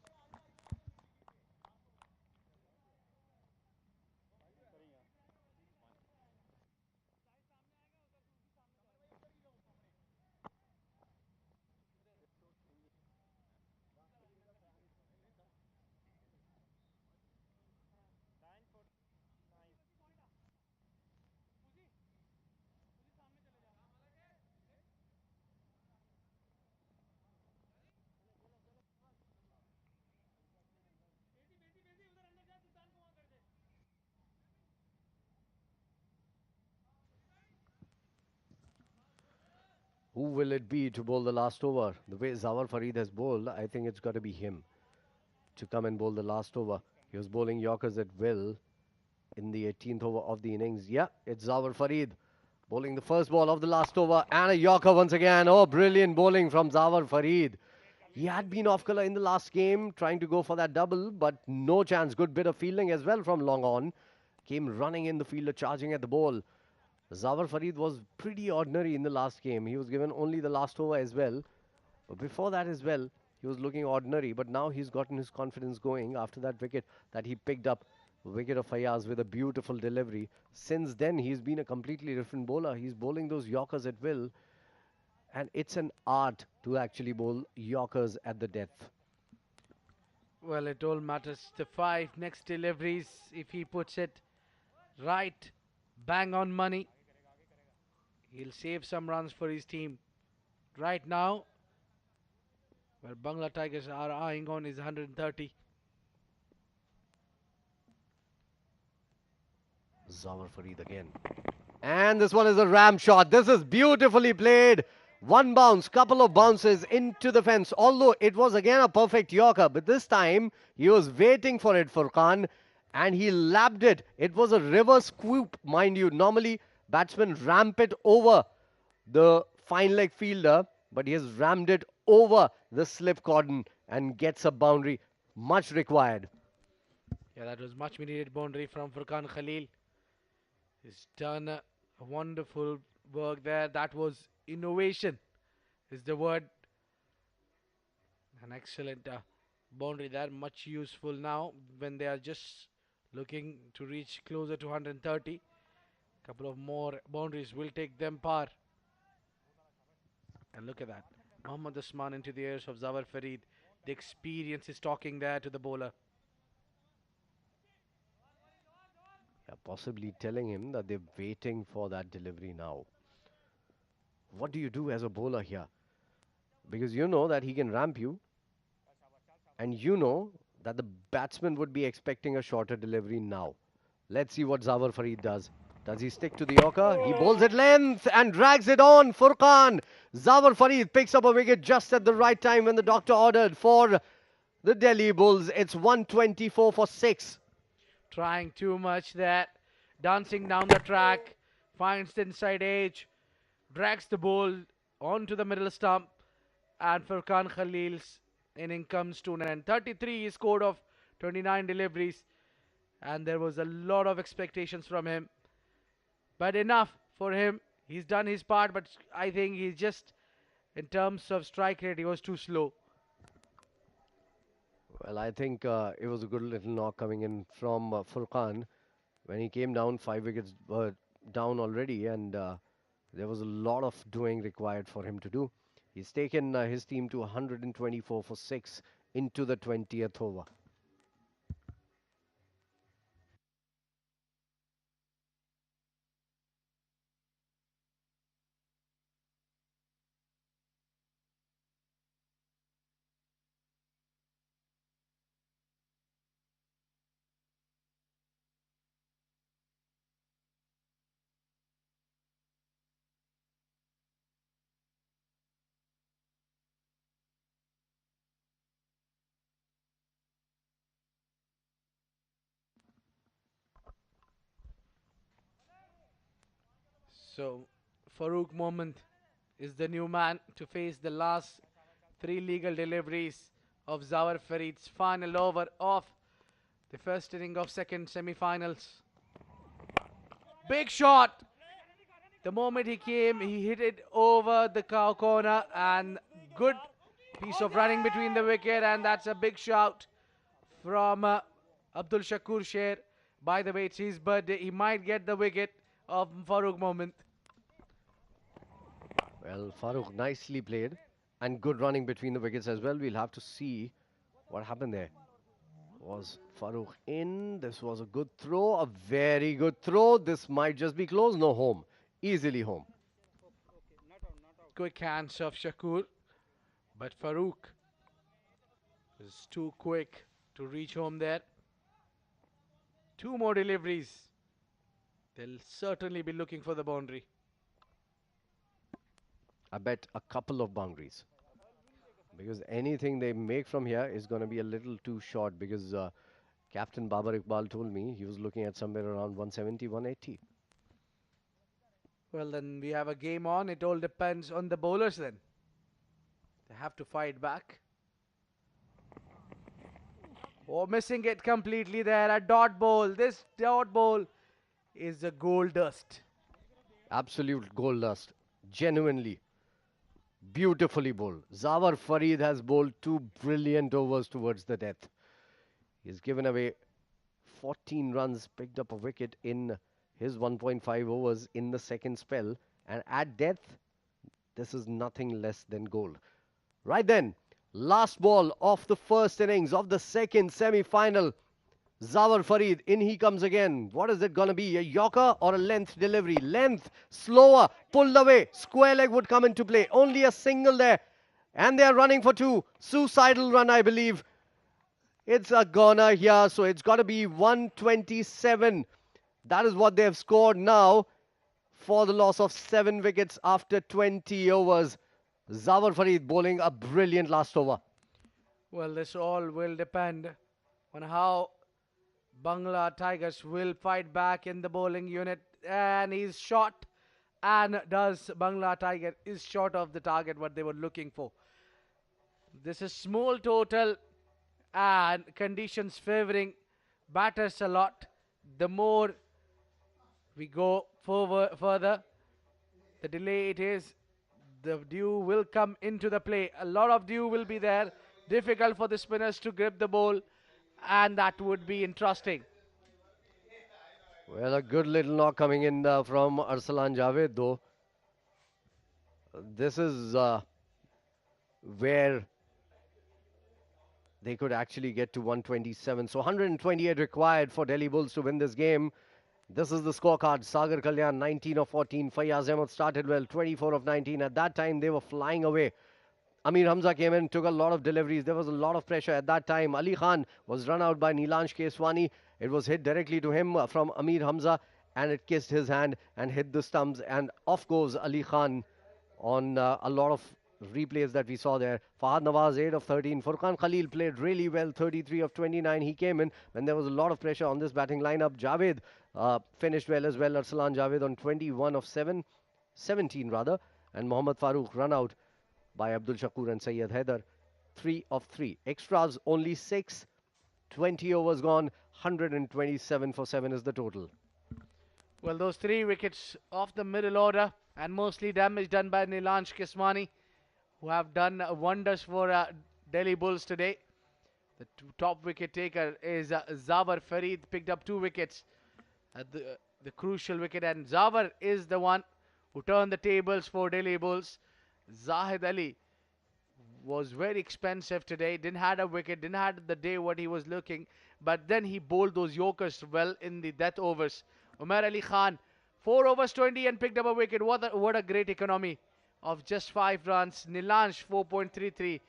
Who will it be to bowl the last over? The way Zawar Farid has bowled, I think it's got to be him to come and bowl the last over. He was bowling Yorkers at will in the 18th over of the innings. Yeah, it's Zawar Farid bowling the first ball of the last over and a Yorker once again. Oh, brilliant bowling from Zawar Farid. He had been off colour in the last game, trying to go for that double, but no chance. Good bit of fielding as well from long on. Came running in the fielder, charging at the ball. Zawar Farid was pretty ordinary in the last game. He was given only the last over as well. But before that as well, he was looking ordinary. But now he's gotten his confidence going after that wicket that he picked up. Wicket of Fayaz with a beautiful delivery. Since then, he's been a completely different bowler. He's bowling those Yorkers at will. And it's an art to actually bowl Yorkers at the death. Well, it all matters. The 5 next deliveries, if he puts it right, bang on money, he'll save some runs for his team. Right now, where Bangla Tigers are eyeing on is 130. Zawar Farid again. And this one is a ram shot. This is beautifully played. One bounce, couple of bounces into the fence. Although it was again a perfect Yorker, but this time he was waiting for it, Furqan, and he lapped it. It was a reverse scoop, mind you. Normally, batsmen ramp it over the fine leg fielder, but he has rammed it over the slip cordon and gets a boundary. Much required. Yeah, that was much needed boundary from Furqan Khalil. He's done a wonderful work there. That was innovation, is the word. An excellent boundary there, much useful now when they are just looking to reach closer to 130. Couple of more boundaries will take them par. And look at that. Mohammed Usman into the ears of Zawar Farid. The experience is talking there to the bowler. Yeah, possibly telling him that they're waiting for that delivery now. What do you do as a bowler here? Because you know that he can ramp you, and you know that the batsman would be expecting a shorter delivery now. Let's see what Zawar Farid does. Does he stick to the Yorker? He bowls at length and drags it on. Furqan. Zawar Farid picks up a wicket just at the right time when the doctor ordered for the Delhi Bulls. It's 124 for 6. Trying too much there. Dancing down the track. Finds the inside edge. Drags the ball onto the middle stump. And Furqan Khalil's inning comes to an end. 33 he scored of 29 deliveries. And there was a lot of expectations from him. But enough for him. He's done his part, but I think he's just, in terms of strike rate, he was too slow. Well, I think it was a good little knock coming in from Furqan. When he came down, 5 wickets were down already, and there was a lot of doing required for him to do. He's taken his team to 124 for 6 into the 20th over. So, Farooq Mohammed is the new man to face the last 3 legal deliveries of Zawar Farid's final over of the first inning of second semi-finals. Big shot! The moment he came, he hit it over the cow corner and good piece of running between the wicket, and that's a big shout from Abdul Shakoor Sher. By the way, it's his birthday. He might get the wicket of Farooq moment. Well, Farooq nicely played and good running between the wickets as well. We'll have to see what happened there. Was Farooq in? This was a good throw, a very good throw. This might just be close. No, home. Easily home. Quick hands of Shakoor, but Farooq is too quick to reach home there. Two more deliveries. They'll certainly be looking for the boundary. I bet a couple of boundaries. Because anything they make from here is going to be a little too short. Because Captain Babar Iqbal told me he was looking at somewhere around 170, 180. Well, then we have a game on. It all depends on the bowlers then. They have to fight back. Oh, missing it completely there. A dot bowl. This dot bowl is a gold dust. Absolute gold dust. Genuinely. Beautifully bowled. Zawar Farid has bowled 2 brilliant overs towards the death. He's given away 14 runs, picked up a wicket in his 1.5 overs in the second spell. And at death, this is nothing less than gold. Right then, last ball of the first innings of the second semi-final. Zawar Farid, in he comes again. What is it going to be? A yorker or a length delivery? Length, slower, pulled away. Square leg would come into play. Only a single there. And they are running for 2. Suicidal run, I believe. It's a goner here, so it's got to be 127. That is what they have scored now for the loss of 7 wickets after 20 overs. Zawar Farid bowling a brilliant last over. Well, this all will depend on how Bangla Tigers will fight back in the bowling unit. And he's shot. And does Bangla Tiger is short of the target what they were looking for. This is small total and conditions favoring batters a lot. The more we go further, the delay it is, the dew will come into the play. A lot of dew will be there. Difficult for the spinners to grip the ball, and that would be interesting. Well, a good little knock coming in from Arsalan Javed, though. This is where they could actually get to 127. So 128 required for Delhi Bulls to win this game. This is the scorecard. Sagar Kalyan, 19 of 14. Fayaz Ahmed started well, 24 of 19. At that time, they were flying away. Amir Hamza came in, took a lot of deliveries. There was a lot of pressure at that time. Ali Khan was run out by Nilansh Keshwani. It was hit directly to him from Amir Hamza, and it kissed his hand and hit the stumps. And off goes Ali Khan on a lot of replays that we saw there. Fahad Nawaz, 8 of 13. Furqan Khalil played really well, 33 of 29. He came in when there was a lot of pressure on this batting lineup. Javed finished well as well. Arsalan Javed on 21 of 17 rather. And Mohammed Farooq run out by Abdul Shakoor and Syed Haider, 3 of 3. Extras only 6. 20 overs gone. 127 for 7 is the total. Well, those 3 wickets off the middle order and mostly damage done by Nilansh Keshwani, who have done wonders for Delhi Bulls today. The top wicket taker is Zawar Farid, picked up 2 wickets at the crucial wicket, and Zawar is the one who turned the tables for Delhi Bulls. Zahid Ali was very expensive today, didn't had a wicket, didn't had the day what he was looking, but then he bowled those yorkers well in the death overs. Umair Ali Khan, 4 overs 20 and picked up a wicket. What a great economy of just 5 runs. Nilansh 4.33.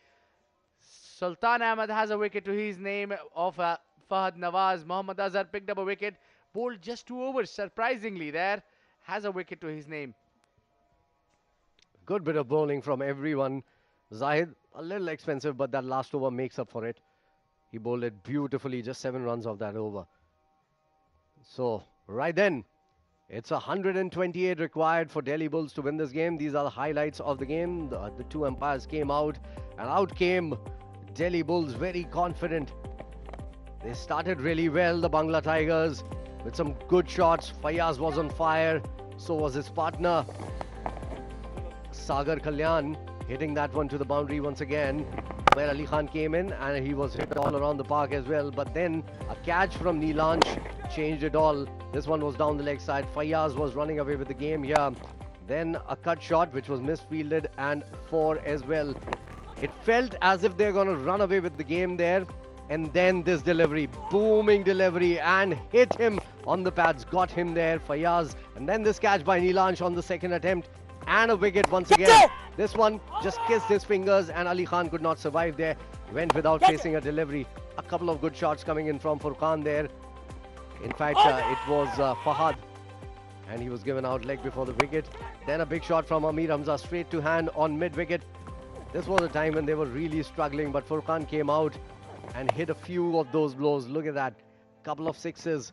Sultan Ahmed has a wicket to his name of Fahad Nawaz. Mohammad Azhar picked up a wicket, bowled just 2 overs, surprisingly there, has a wicket to his name. Good bit of bowling from everyone. Zahid, a little expensive, but that last over makes up for it. He bowled it beautifully, just 7 runs of that over. So, right then, it's 128 required for Delhi Bulls to win this game. These are the highlights of the game. The 2 umpires came out, and out came Delhi Bulls, very confident. They started really well, the Bangla Tigers, with some good shots. Fayaz was on fire. So was his partner, Sagar Kalyan, hitting that one to the boundary once again, where Ali Khan came in and he was hit all around the park as well. But then a catch from Nilansh changed it all. This one was down the leg side. Fayaz was running away with the game here. Then a cut shot which was misfielded and four as well. It felt as if they're going to run away with the game there. And then this delivery, booming delivery, and hit him on the pads, got him there, Fayaz. And then this catch by Nilansh on the second attempt, and a wicket once again. This one just kissed his fingers, and Ali Khan could not survive there. Went without facing a delivery. A couple of good shots coming in from Furqan there. In fact, it was Fahad, and he was given out leg before the wicket. Then a big shot from Amir Hamza straight to hand on mid-wicket. This was a time when they were really struggling, but Furqan came out and hit a few of those blows. Look at that. Couple of sixes.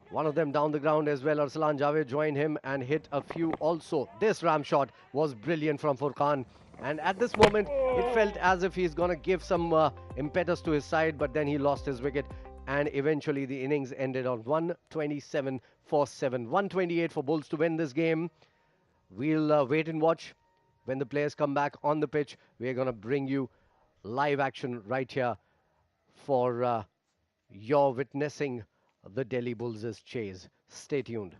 One of them down the ground as well. Arsalan Javed joined him and hit a few also. This ram shot was brilliant from Furqan. And at this moment, it felt as if he's going to give some impetus to his side, but then he lost his wicket. And eventually the innings ended on 127 for 7. 128 for Bulls to win this game. We'll wait and watch. When the players come back on the pitch, we're going to bring you live action right here for your witnessing the Delhi Bulls' chase. Stay tuned.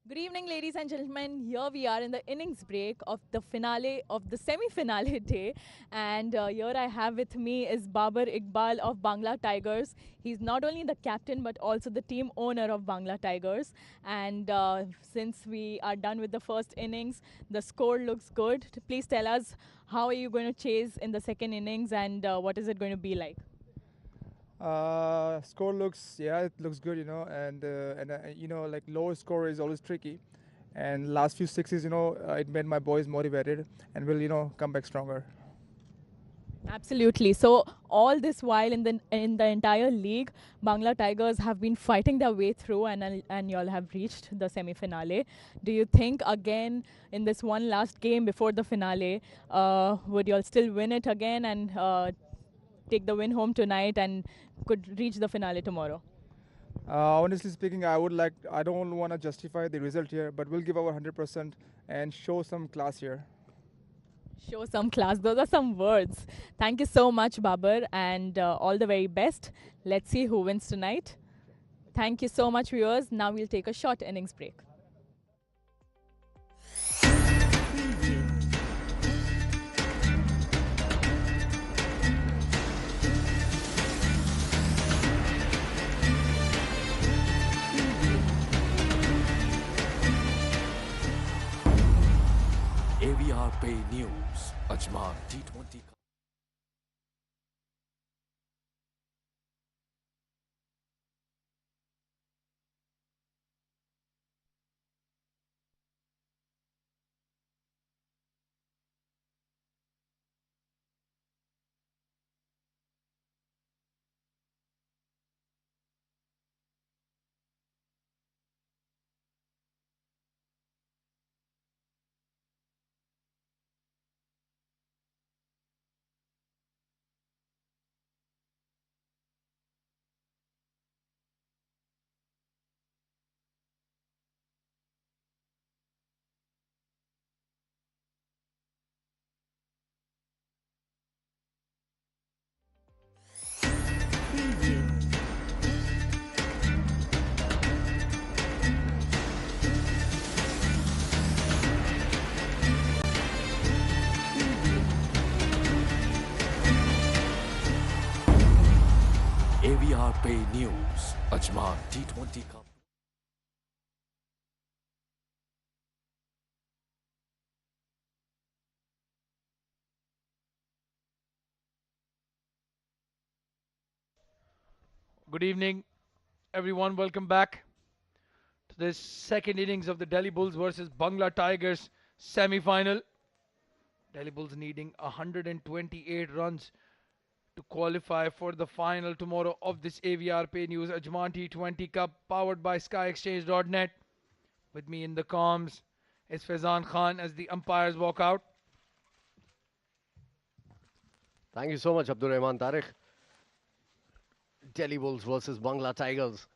Good evening, ladies and gentlemen. Here we are in the innings break of the finale of the semi-finale day, and here I have with me is Babar Iqbal of Bangla Tigers. He's not only the captain but also the team owner of Bangla Tigers. And since we are done with the first innings, the score looks good. Please tell us, how are you going to chase in the second innings, and what is it going to be like? Score looks, yeah, it looks good, like lower score is always tricky. And last few sixes, it made my boys motivated, and will come back stronger. Absolutely. So all this while in the entire league, Bangla Tigers have been fighting their way through, and y'all have reached the semi-finale. Do you think again in this one last game before the finale, would y'all still win it again and take the win home tonight and could reach the finale tomorrow? Honestly speaking, I don't want to justify the result here, but we'll give our 100% and show some class here. Show some class. Those are some words. Thank you so much, Babar, and all the very best. Let's see who wins tonight. Thank you so much, viewers. Now we'll take a short innings break. AVR Pay News, Ajman T20. AVR Pay News, Ajman T20 Cup. Good evening, everyone. Welcome back to this second innings of the Delhi Bulls versus Bangla Tigers semi-final. Delhi Bulls needing 128 runs to qualify for the final tomorrow of this AVR Pay News Ajman T20 Cup, powered by SkyExchange.net. With me in the comms is Faizan Khan as the umpires walk out. Thank you so much, Abdur Rahman Tariq. Delhi Bulls versus Bangla Tigers.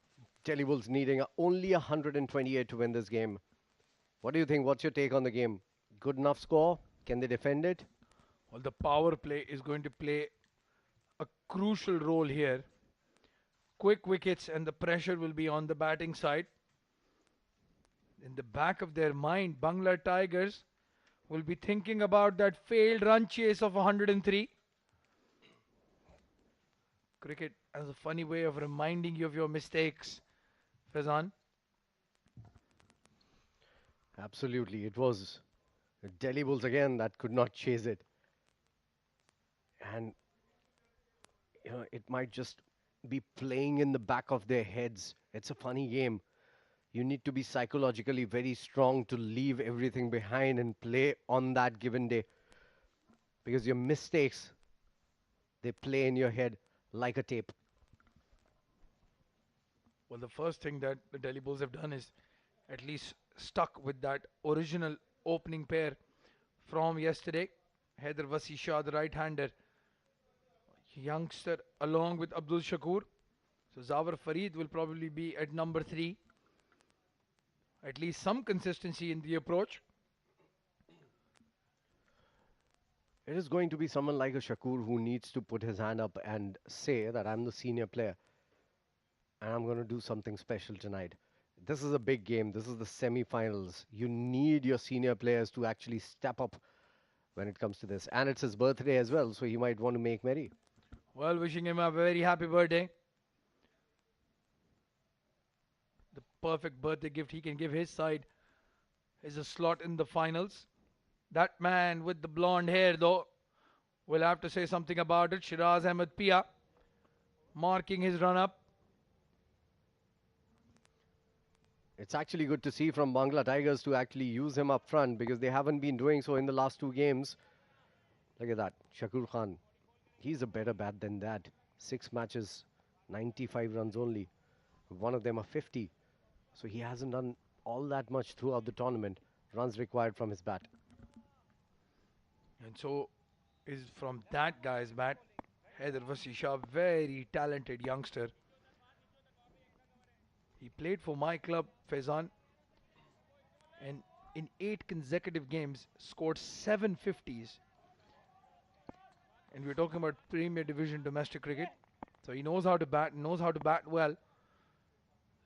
Delhi Bulls needing only 128 to win this game. What do you think? What's your take on the game? Good enough score? Can they defend it? Well, the power play is going to play a crucial role here. Quick wickets and the pressure will be on the batting side. In the back of their mind, Bangla Tigers will be thinking about that failed run chase of 103. Cricket has a funny way of reminding you of your mistakes, Faizan. Absolutely. It was the Delhi Bulls again that could not chase it. And it might just be playing in the back of their heads. It's a funny game. You need to be psychologically very strong to leave everything behind and play on that given day. Because your mistakes, they play in your head like a tape. Well, the first thing that the Delhi Bulls have done is at least stuck with that original opening pair from yesterday. Haider Shah, the right-hander, youngster, along with Abdul Shakoor. So Zawar Farid will probably be at number 3. At least some consistency in the approach. It is going to be someone like a Shakoor who needs to put his hand up and say that I'm the senior player and I'm going to do something special tonight. This is a big game. This is the semi-finals. You need your senior players to actually step up when it comes to this. And it's his birthday as well, so he might want to make merry. Well, wishing him a very happy birthday. The perfect birthday gift he can give his side is a slot in the finals. That man with the blonde hair, though, will have to say something about it. Shiraz Ahmed Pia marking his run up. It's actually good to see from Bangla Tigers to actually use him up front because they haven't been doing so in the last 2 games. Look at that. Shakoor Khan. He's a better bat than that. 6 matches, 95 runs only. One of them are 50. So he hasn't done all that much throughout the tournament. Runs required from his bat. And so is from that guy's bat, Haider Shah, very talented youngster. He played for my club, Faizan, and in 8 consecutive games scored 7 50s. And we're talking about Premier Division domestic cricket. So he knows how to bat, knows how to bat well.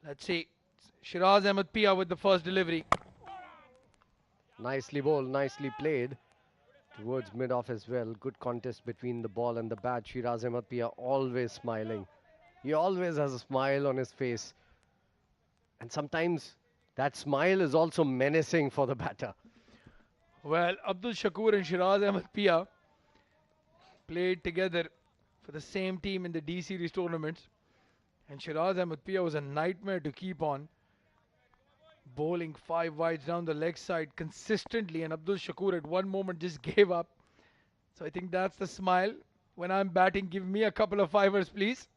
Let's see. Shiraz Ahmed Pia with the first delivery. Nicely bowled, nicely played. Towards mid-off as well. Good contest between the ball and the bat. Shiraz Ahmed Pia always smiling. He always has a smile on his face. And sometimes that smile is also menacing for the batter. Well, Abdul Shakoor and Shiraz Ahmed Pia played together for the same team in the D Series tournaments. And Shiraz Ahmed Pia was a nightmare to keep on. Bowling 5 wides down the leg side consistently, and Abdul Shakoor at one moment just gave up. So I think that's the smile. When I'm batting, give me a couple of fivers, please.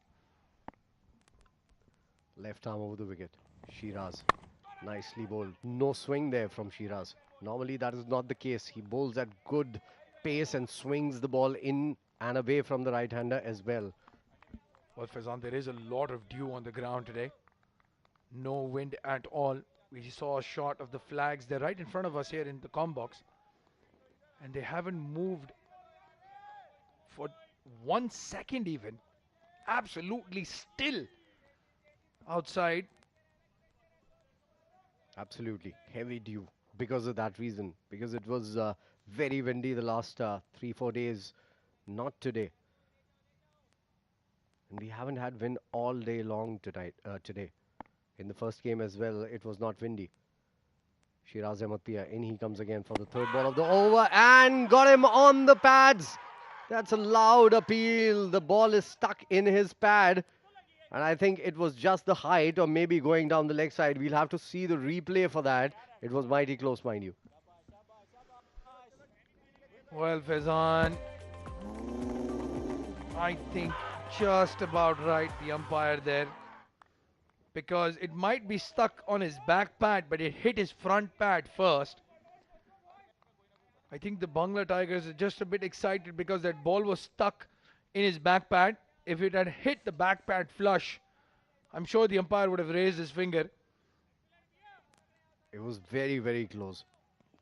Left arm over the wicket. Shiraz. Nicely bowled. No swing there from Shiraz. Normally that is not the case. He bowls at good pace and swings the ball in and away from the right-hander as well. Well, Faizan, there is a lot of dew on the ground today. No wind at all. We saw a shot of the flags. They're right in front of us here in the comm box. And they haven't moved for 1 second even. Absolutely still outside. Absolutely. Heavy dew because of that reason. Because it was very windy the last 3-4 days. Not today. And we haven't had wind all day long today. In the first game as well, it was not windy. Shiraz Ahmed Pia, in he comes again for the third ball of the over and got him on the pads. That's a loud appeal. The ball is stuck in his pad. And I think it was just the height or maybe going down the leg side. We'll have to see the replay for that. It was mighty close, mind you. Well, Faizan, I think just about right, the umpire there. Because it might be stuck on his back pad, but it hit his front pad first. I think the Bangla Tigers are just a bit excited because that ball was stuck in his back pad. If it had hit the back pad flush, I'm sure the umpire would have raised his finger. It was very, very close.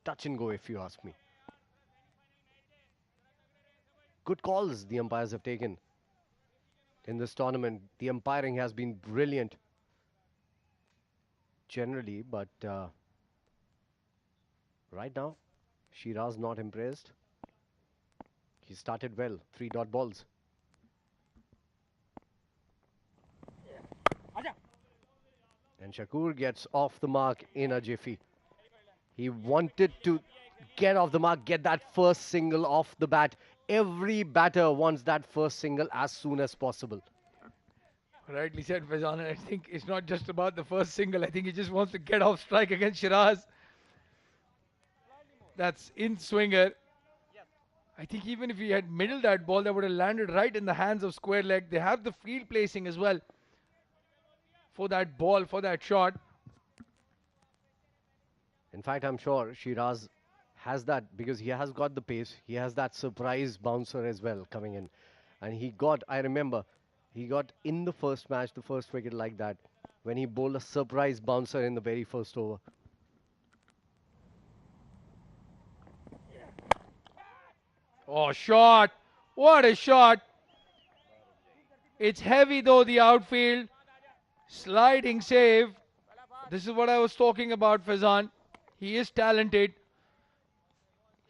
Touch and go, if you ask me. Good calls the umpires have taken in this tournament. The umpiring has been brilliant generally, but right now, Shiraz not impressed. He started well, 3 dot balls. And Shakoor gets off the mark in a jiffy. He wanted to get off the mark, get that first single off the bat. Every batter wants that first single as soon as possible. Rightly said, Faizan. I think it's not just about the first single. I think he just wants to get off strike against Shiraz. That's in swinger. I think even if he had middled that ball, that would have landed right in the hands of square leg. They have the field placing as well for that ball, for that shot. In fact, I'm sure Shiraz has that because he has got the pace. He has that surprise bouncer as well coming in. And he got, I remember, he got in the first match, the first wicket like that, when he bowled a surprise bouncer in the very first over. Oh, shot. What a shot. It's heavy though, the outfield. Sliding save. This is what I was talking about, Faizan. He is talented.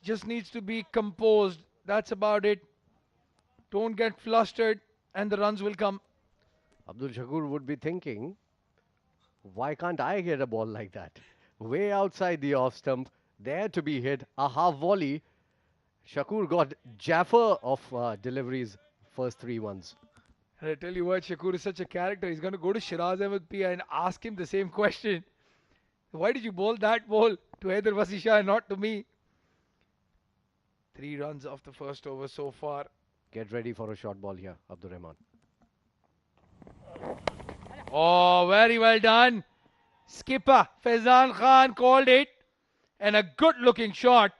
Just needs to be composed. That's about it. Don't get flustered and the runs will come. Abdul Shakoor would be thinking, why can't I get a ball like that? Way outside the off stump, there to be hit, a half volley. Shakoor got Jaffer of deliveries, first 3 ones. And I tell you what, Shakoor is such a character. He's going to go to Shiraz Ahmed Pia and ask him the same question. Why did you bowl that ball to Haider Vasisha and not to me? 3 runs off the first over so far. Get ready for a short ball here, Abdur Rahman. Oh, very well done. Skipper Faizan Khan called it. And a good looking shot.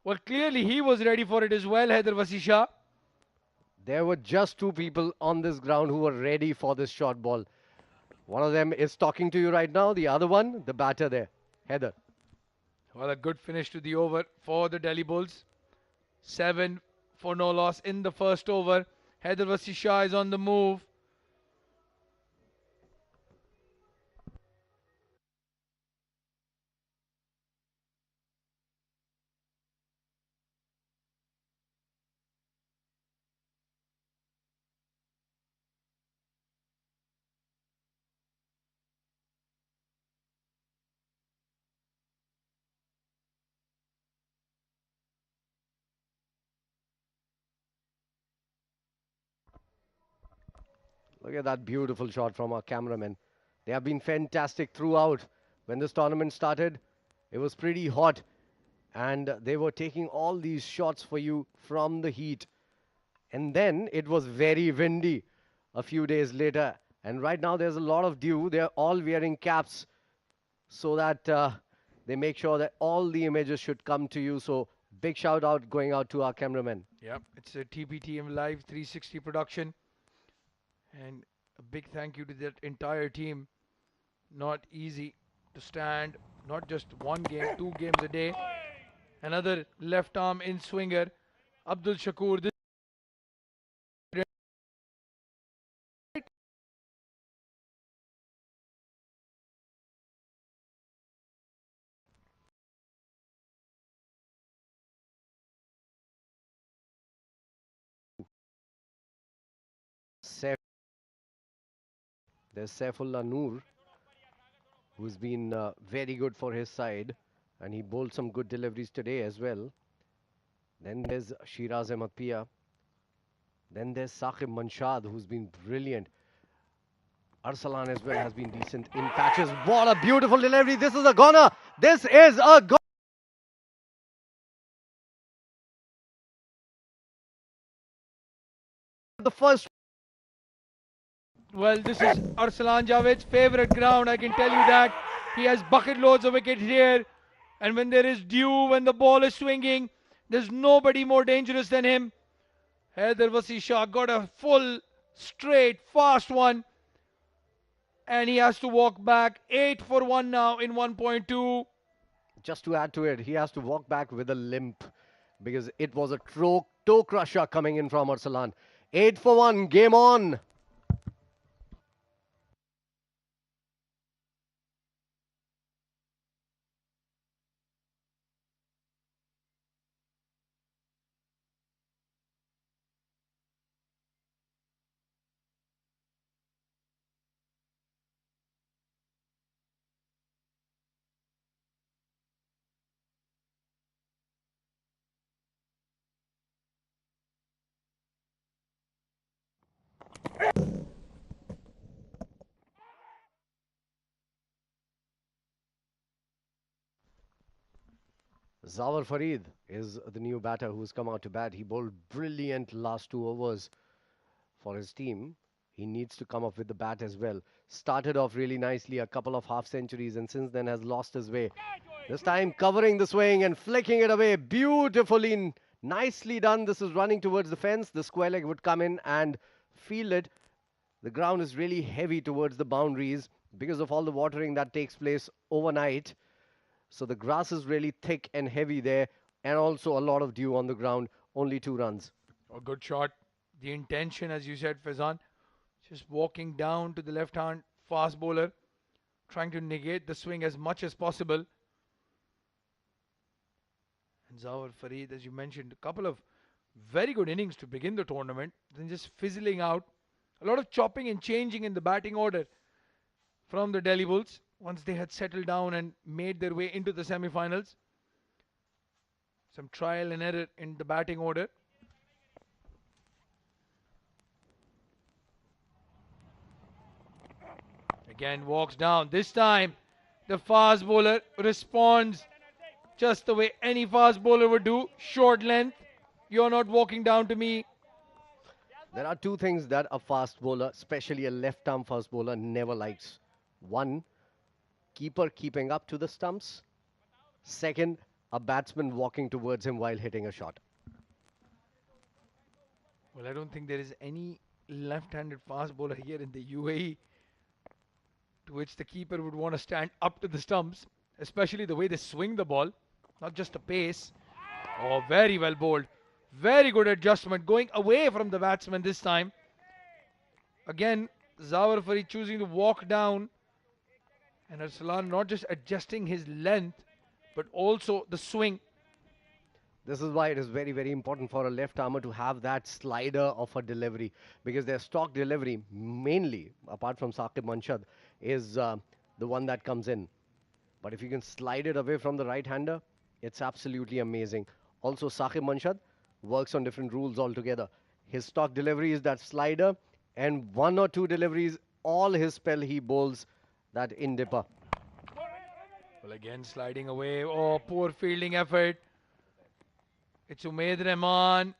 Well, clearly he was ready for it as well, Haider Vasisha. There were just 2 people on this ground who were ready for this short ball. One of them is talking to you right now. The other one, the batter there, Haider. Well, a good finish to the over for the Delhi Bulls. 7 for no loss in the first over. Haider Vasisha is on the move. Look at that beautiful shot from our cameraman. They have been fantastic throughout. When this tournament started, it was pretty hot. And they were taking all these shots for you from the heat. And then it was very windy a few days later. And right now there's a lot of dew. They're all wearing caps so that they make sure that all the images should come to you. So big shout out going out to our cameraman. Yep, it's a TPTM Live 360 production. And a big thank you to that entire team. Not easy to stand, not just one game, 2 games a day. Another left arm in swinger, Abdul Shakoor. This There's Saifullah Noor, who's been very good for his side, and he bowled some good deliveries today as well. Then there's Shiraz Ahmed Pia. Then there's Saqib Manshad, who's been brilliant. Arsalan as well has been decent in patches. What a beautiful delivery. This is a goner. This is a goner. The first. Well, this is Arsalan Javed's favorite ground, I can tell you that. He has bucket loads of wickets here. And when there is dew, when the ball is swinging, there's nobody more dangerous than him. Haider Wasi Shah got a full, straight, fast one. And he has to walk back. 8 for 1 now in 1.2. Just to add to it, he has to walk back with a limp because it was a toe crusher coming in from Arsalan. 8 for 1, game on. Zawar Farid is the new batter who's come out to bat. He bowled brilliant last 2 overs for his team. He needs to come up with the bat as well. Started off really nicely, a couple of half centuries, and since then has lost his way. This time covering the swing and flicking it away beautifully, nicely done. This is running towards the fence. The square leg would come in and field it. The ground is really heavy towards the boundaries because of all the watering that takes place overnight. So the grass is really thick and heavy there, and also a lot of dew on the ground. Only 2 runs. A good shot. The intention, as you said, Faizan, just walking down to the left hand fast bowler, trying to negate the swing as much as possible. And Zawar Farid, as you mentioned, a couple of very good innings to begin the tournament, then just fizzling out. A lot of chopping and changing in the batting order from the Delhi Bulls once they had settled down and made their way into the semi-finals. Some trial and error in the batting order. Again walks down. This time the fast bowler responds just the way any fast bowler would do. Short length. You're not walking down to me. There are 2 things that a fast bowler, especially a left-arm fast bowler, never likes. 1, keeper keeping up to the stumps. 2nd, a batsman walking towards him while hitting a shot. Well, I don't think there is any left-handed fast bowler here in the UAE to which the keeper would want to stand up to the stumps, especially the way they swing the ball, not just the pace. Oh, very well bowled. Very good adjustment, going away from the batsman this time. Again, Zawar Farid choosing to walk down, and Arsalan not just adjusting his length, but also the swing. This is why it is very, very important for a left armer to have that slider of a delivery, because their stock delivery, mainly, apart from Saqib Manshad, is the one that comes in. But if you can slide it away from the right-hander, it's absolutely amazing. Also, Saqib Manshad works on different rules altogether. His stock delivery is that slider, and 1 or 2 deliveries, all his spell he bowls that in-dipper. Well, again sliding away. Oh, poor fielding effort. It's Umair Rahman.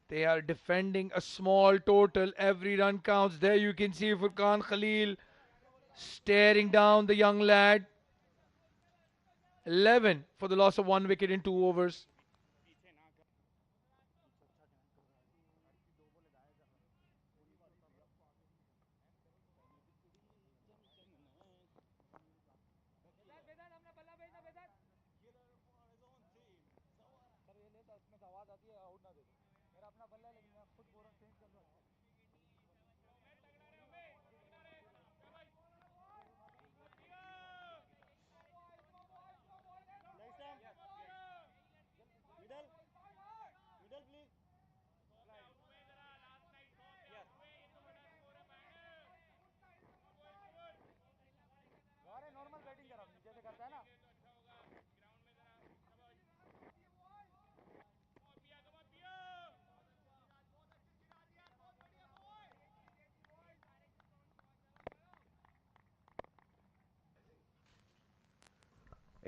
They are defending a small total. Every run counts. There you can see Furqan Khalil staring down the young lad. 11 for the loss of 1 wicket in 2 overs.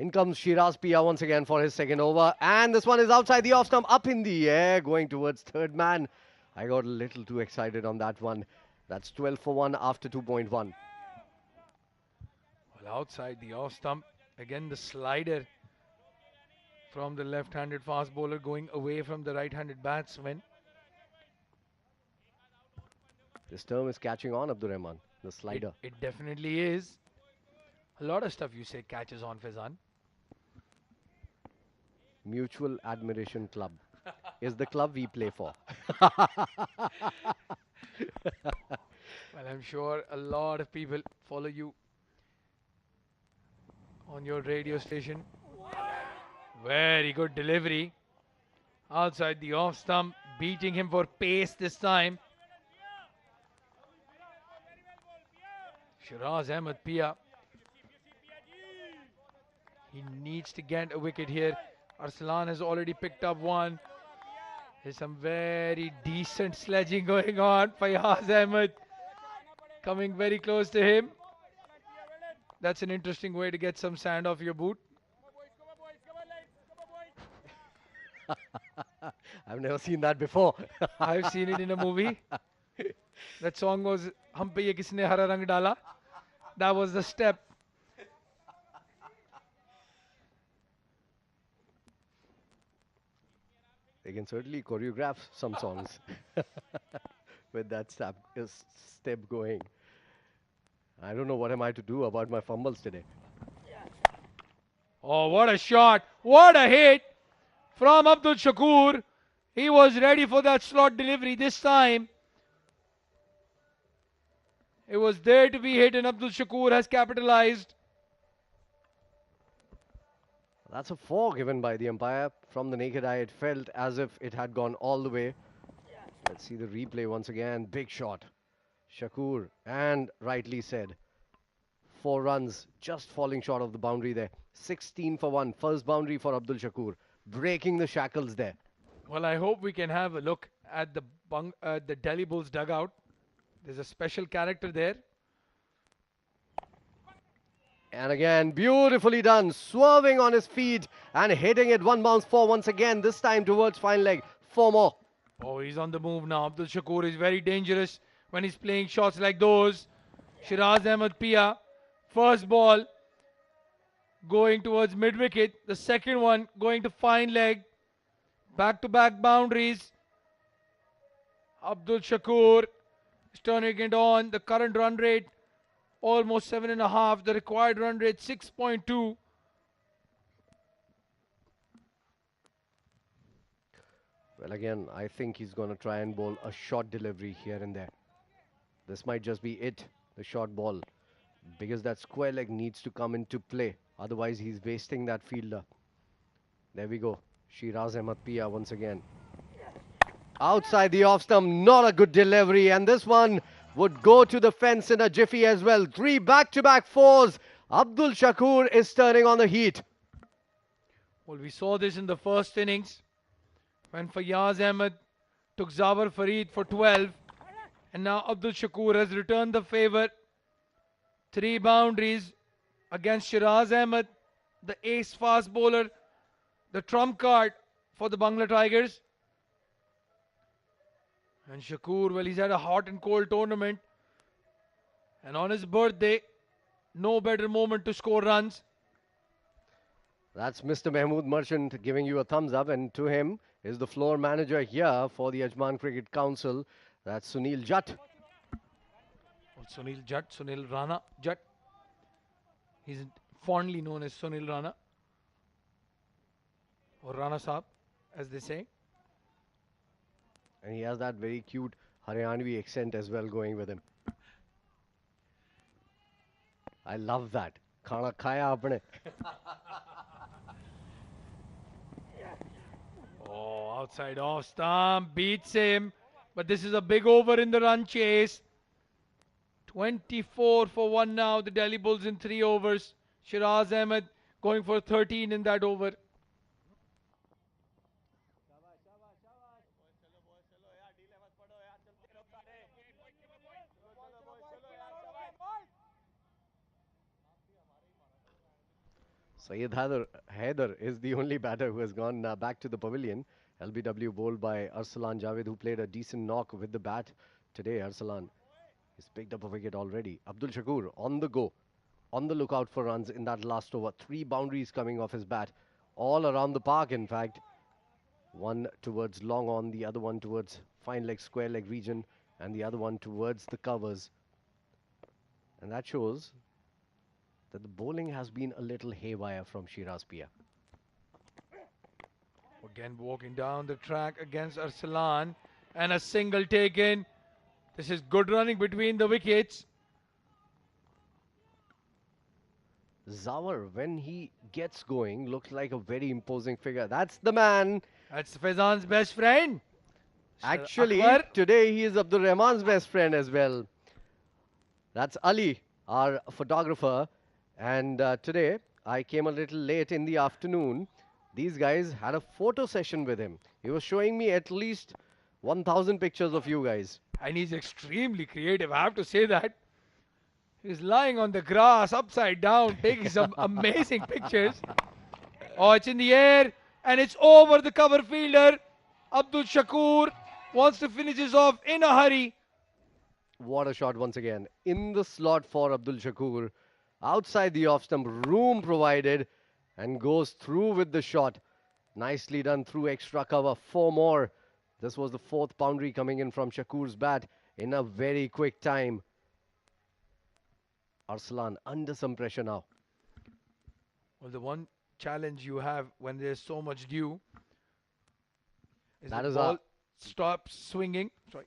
In comes Shiraz Pia once again for his second over. And this one is outside the off stump, up in the air, going towards third man. I got a little too excited on that one. That's 12 for 1 after 2.1. Well, outside the off stump. Again, the slider from the left-handed fast bowler going away from the right-handed batsman. This term is catching on, Abdur Rahman, the slider. It definitely is. A lot of stuff you say catches on, Faizan. Mutual Admiration Club is the club we play for. Well, I'm sure a lot of people follow you on your radio station. Very good delivery. Outside the off stump, beating him for pace this time. Shiraz Ahmed Pia. He needs to get a wicket here. Arslan has already picked up one. There's some very decent sledging going on. Fayaz Ahmed coming very close to him. That's an interesting way to get some sand off your boot. I've never seen that before. I've seen it in a movie. That song was Hum Pe Ye Kisne Hara Rang Dala. That was the step. They can certainly choreograph some songs with that step going. I don't know what am I to do about my fumbles today. Oh, what a shot. What a hit from Abdul Shakoor. He was ready for that slot delivery this time. It was there to be hit and Abdul Shakoor has capitalized. That's a 4 given by the umpire. From the naked eye, it felt as if it had gone all the way. Let's see the replay once again. Big shot. Shakoor, and rightly said. 4 runs, just falling short of the boundary there. 16 for 1. First boundary for Abdul Shakoor. Breaking the shackles there. Well, I hope we can have a look at the Delhi Bulls dugout. There's a special character there. And again, beautifully done. Swerving on his feet and hitting it 1 bounce 4 once again. This time towards fine leg. 4 more. Oh, he's on the move now. Abdul Shakoor is very dangerous when he's playing shots like those. Shiraz Ahmed Pia. First ball going towards mid-wicket. The second one going to fine leg. Back-to-back boundaries. Abdul Shakoor is turning it on. The current run rate almost 7.5. The required run rate 6.2. Well, again, I think he's going to try and bowl a short delivery here and there. This might just be it, the short ball, because that square leg needs to come into play. Otherwise, he's wasting that fielder. There we go. Shiraz Ahmed Pia once again. Outside the off stump, not a good delivery. And this one would go to the fence in a jiffy as well. 3 back-to-back 4s. Abdul Shakoor is turning on the heat. Well, we saw this in the first innings when Fayaz Ahmed took Zawar Farid for 12. And now Abdul Shakoor has returned the favour. 3 boundaries against Shiraz Ahmed, the ace fast bowler, the trump card for the Bangla Tigers. And Shakoor, well, he's had a hot and cold tournament. And on his birthday, no better moment to score runs. That's Mr. Mahmood Merchant giving you a thumbs up. And to him is the floor manager here for the Ajman Cricket Council. That's Sunil Jatt. Or Sunil Jatt, Sunil Rana Jatt. He's fondly known as Sunil Rana. Or Rana Saab, as they say. And he has that very cute Haryanvi accent as well going with him. I love that. Khana khaya apne. Oh, outside off stump, beats him. But this is a big over in the run chase. 24 for 1 now. The Delhi Bulls in 3 overs. Shiraz Ahmed going for 13 in that over. Syed Haider is the only batter who has gone back to the pavilion. LBW bowled by Arsalan Javed, who played a decent knock with the bat today. Arsalan has picked up a wicket already. Abdul Shakoor on the go, on the lookout for runs in that last over. 3 boundaries coming off his bat, all around the park, in fact. One towards long on, the other one towards fine leg, square leg region, and the other one towards the covers. And that shows that the bowling has been a little haywire from Shiraz Pia. Again walking down the track against Arsalan, and a single taken. This is good running between the wickets. Zawar, when he gets going, looks like a very imposing figure. That's the man. That's Faizan's best friend. Actually, Akbar. today he is Abdul Rahman's best friend as well. That's Ali, our photographer. And today, I came a little late in the afternoon. These guys had a photo session with him. He was showing me at least 1,000 pictures of you guys. And he's extremely creative, I have to say that. He's lying on the grass, upside down, taking some amazing pictures. Oh, it's in the air, and it's over the cover fielder. Abdul Shakoor wants to finish this off in a hurry. What a shot once again. In the slot for Abdul Shakoor. Outside the off stump, room provided, and goes through with the shot. Nicely done through extra cover. 4 more. This was the 4th boundary coming in from Shakoor's bat in a very quick time. Arsalan under some pressure now. Well, the one challenge you have when there's so much dew is That the is ball our- stops swinging. Sorry.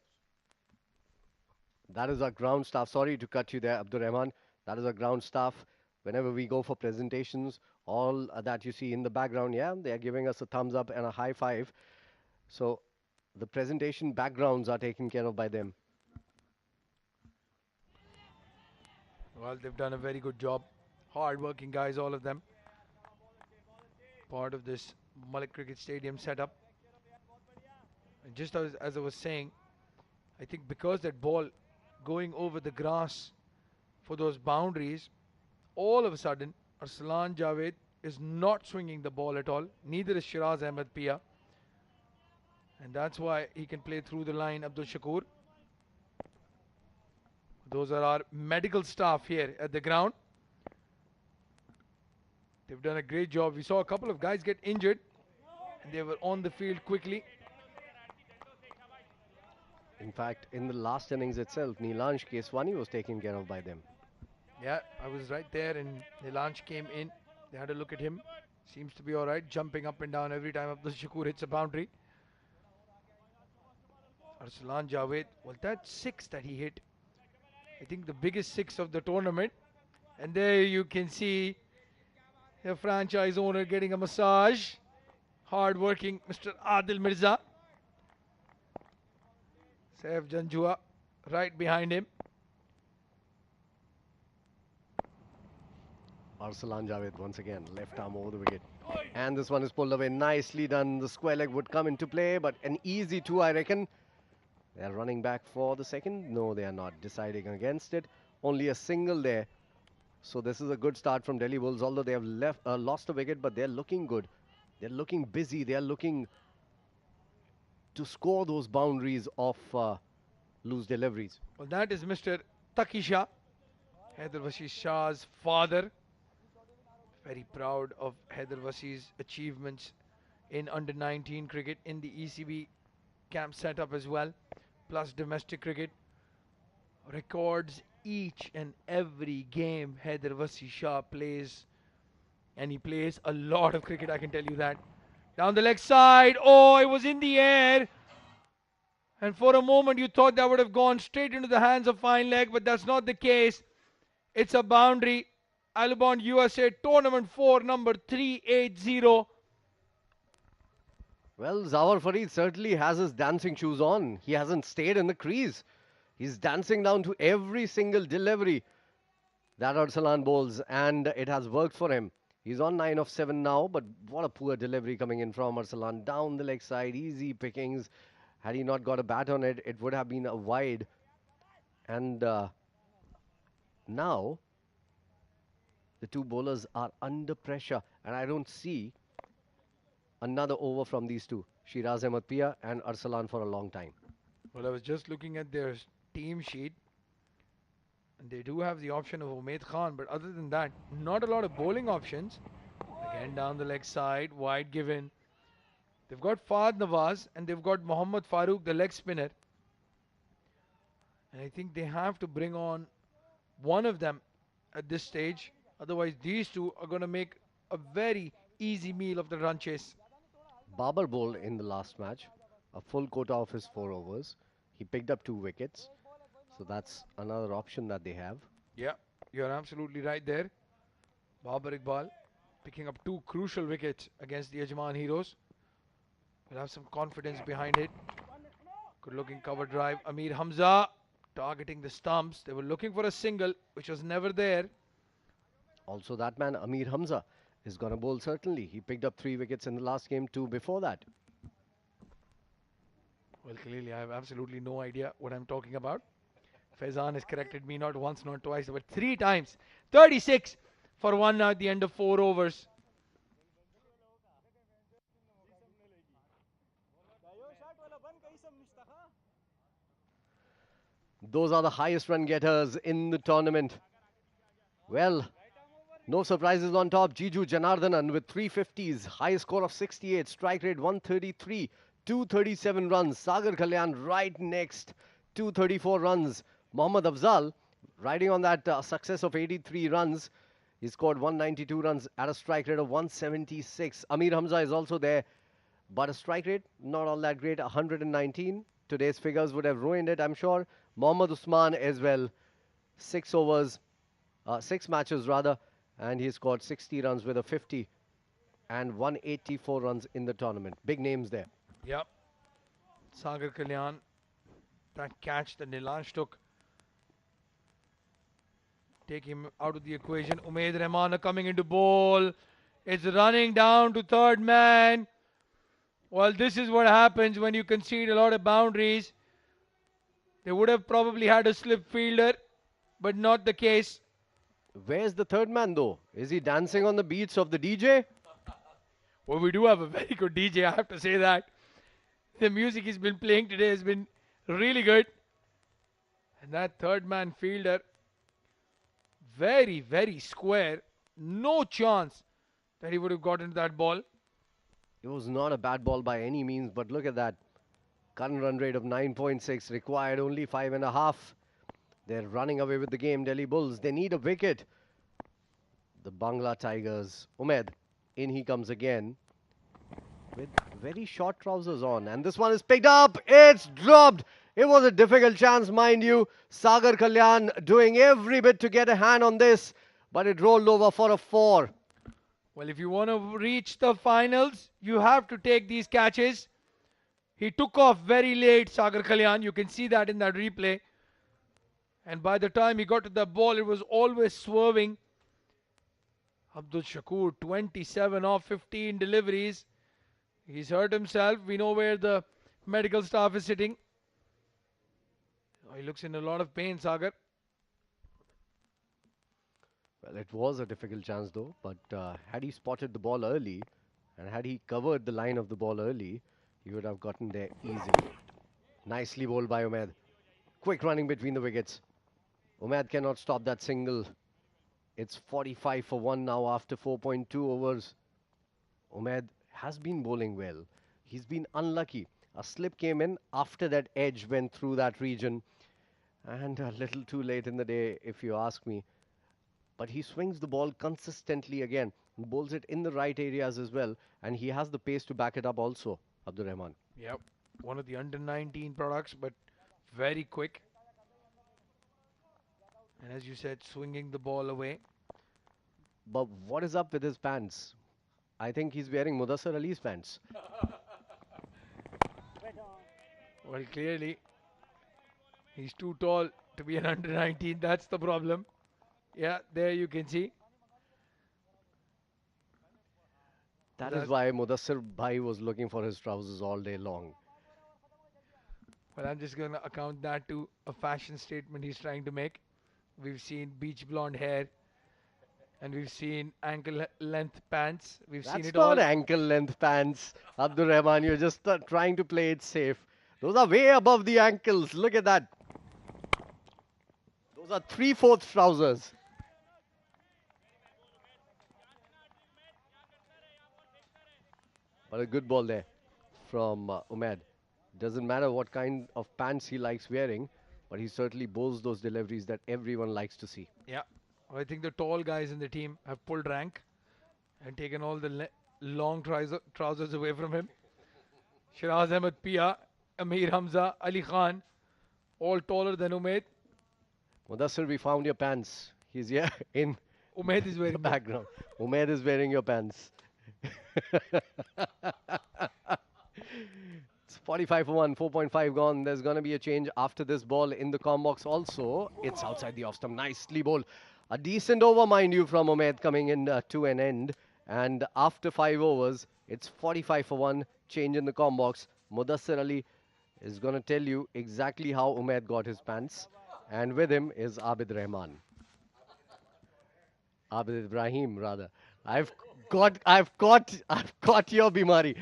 That is our ground staff. Sorry to cut you there, Abdur Rahman. That is our ground staff. Whenever we go for presentations, all that you see in the background, yeah, they are giving us a thumbs up and a high five. So the presentation backgrounds are taken care of by them. Well, they've done a very good job. Hard-working guys, all of them. Part of this Malik Cricket Stadium setup. And just as I was saying, I think because that ball going over the grass for those boundaries, all of a sudden, Arsalan Javed is not swinging the ball at all. Neither is Shiraz Ahmed Pia. And that's why he can play through the line, Abdul Shakoor. Those are our medical staff here at the ground. They've done a great job. We saw a couple of guys get injured, and they were on the field quickly. In fact, in the last innings itself, Nilansh Keshwani was taken care of by them. Yeah, I was right there, and Nilansh came in. They had a look at him. Seems to be all right, jumping up and down every time Abdul Shakoor hits a boundary. Arsalan Javed, well, that 6 that he hit, I think the biggest 6 of the tournament. And there you can see the franchise owner getting a massage. Hard-working Mr. Adil Mirza. Saif Janjua right behind him. Arsalan Javed once again, left arm over the wicket. And this one is pulled away. Nicely done. The square leg would come into play, but an easy 2, I reckon. They are running back for the second. No, they are not. Deciding against it. Only a single there. So this is a good start from Delhi Bulls, although they have lost a wicket, but they're looking good. They're looking busy. They're looking to score those boundaries of loose deliveries. Well, that is Mr. Takisha, Haider Wasi Shah's father. Very proud of Haider Wasi's achievements in under-19 cricket in the ECB camp setup as well, plus domestic cricket. Records each and every game Haider Wasi Shah plays, and he plays a lot of cricket, I can tell you that. Down the leg side, oh, it was in the air. And for a moment you thought that would have gone straight into the hands of fine leg, but that's not the case. It's a boundary. Alabond USA Tournament 4, number 380. Well, Zawar Farid certainly has his dancing shoes on. He hasn't stayed in the crease. He's dancing down to every single delivery that Arsalan bowls, and it has worked for him. He's on 9 of 7 now, but what a poor delivery coming in from Arsalan. Down the leg side, easy pickings. Had he not got a bat on it, it would have been a wide. And now, The two bowlers are under pressure, and I don't see another over from these two, Shiraz Ahmed Pia and Arsalan, for a long time. Well, I was just looking at their team sheet, and they do have the option of Umair Khan, but other than that, not a lot of bowling options. Again, down the leg side, wide given. They've got Fahd Nawaz and they've got Mohammed Farooq, the leg spinner. And I think they have to bring on one of them at this stage. Otherwise, these two are going to make a very easy meal of the run chase. Babar bowled in the last match, a full quota of his 4 overs. He picked up 2 wickets, so that's another option that they have. Yeah, you're absolutely right there. Babar Iqbal picking up 2 crucial wickets against the Ajman heroes. Will have some confidence behind it. Good looking cover drive. Amir Hamza targeting the stumps. They were looking for a single, which was never there. Also, that man, Amir Hamza, is going to bowl certainly. He picked up 3 wickets in the last game, 2 before that. Well, clearly, I have absolutely no idea what I'm talking about. Faizan has corrected me not once, not twice, but 3 times. 36 for 1 now at the end of 4 overs. Those are the highest run getters in the tournament. Well, no surprises on top. Jiju Janardhanan with 350s, highest score of 68, strike rate 133, 237 runs. Sagar Kalyan right next, 234 runs. Mohammad Afzal riding on that success of 83 runs. He scored 192 runs at a strike rate of 176. Amir Hamza is also there, but a strike rate not all that great, 119. Today's figures would have ruined it, I'm sure. Mohammad Usman as well, 6 overs, 6 matches rather, and he scored 60 runs with a 50 and 184 runs in the tournament. Big names there. Yep. Sagar Kalyan, that catch that Nilansh took, take him out of the equation. Umair Rahman coming into bowl. It's running down to third man. Well, this is what happens when you concede a lot of boundaries. They would have probably had a slip fielder, but not the case. Where's the third man though? Is he dancing on the beats of the DJ? Well, we do have a very good DJ, I have to say that. The music he's been playing today has been really good. And that third man fielder, very, very square. No chance that he would have gotten to that ball. It was not a bad ball by any means, but look at that. Current run rate of 9.6, required only 5.5. They're running away with the game, Delhi Bulls. They need a wicket. The Bangla Tigers. Umair, in he comes again with very short trousers on. And this one is picked up. It's dropped. It was a difficult chance, mind you. Sagar Kalyan doing every bit to get a hand on this, but it rolled over for a 4. Well, if you want to reach the finals, you have to take these catches. He took off very late, Sagar Kalyan. You can see that in that replay. And by the time he got to the ball, it was always swerving. Abdul Shakoor, 27 off 15 deliveries. He's hurt himself. We know where the medical staff is sitting. Oh, he looks in a lot of pain, Sagar. Well, it was a difficult chance though, but had he spotted the ball early and had he covered the line of the ball early, he would have gotten there easily. Nicely bowled by Umair. Quick running between the wickets. Umair cannot stop that single. It's 45 for 1 now after 4.2 overs. Umair has been bowling well. He's been unlucky. A slip came in after that edge went through that region. And a little too late in the day, if you ask me. But he swings the ball consistently again. Bowls it in the right areas as well. And he has the pace to back it up also, Abdur Rahman. Yep. One of the under 19 products, but very quick. And as you said, swinging the ball away. But what is up with his pants? I think he's wearing Mudassar Ali's pants. Well, clearly, he's too tall to be an under 19. That's the problem. Yeah, there you can see. That is why Mudassar Bhai was looking for his trousers all day long. Well, I'm just going to account that to a fashion statement he's trying to make. We've seen beach blonde hair And we've seen ankle length pants. We've seen That's it not all. ankle length pants, Abdul Rahman. You're just trying to play it safe. Those are way above the ankles. Look at that. Those are 3/4 trousers. But a good ball there from Umair. Doesn't matter what kind of pants he likes wearing, but he certainly bowls those deliveries that everyone likes to see. Yeah. I think the tall guys in the team have pulled rank and taken all the long trousers away from him. Shiraz Ahmed Pia, Amir Hamza, Ali Khan, all taller than Umaid. Mudassir, we found your pants. He's here in Umaid is the wearing them. background. Umair is wearing your pants. It's 45 for 1, 4.5 gone. There's going to be a change after this ball in the com box also. It's outside the off stump. Nicely bowled. A decent over, mind you, from Umair coming in to an end. And after 5 overs, it's 45 for 1. Change in the com box. Mudassir Ali is going to tell you exactly how Umair got his pants. And with him is Abid Rahman. Abid Ibrahim, rather. I've got your bimari.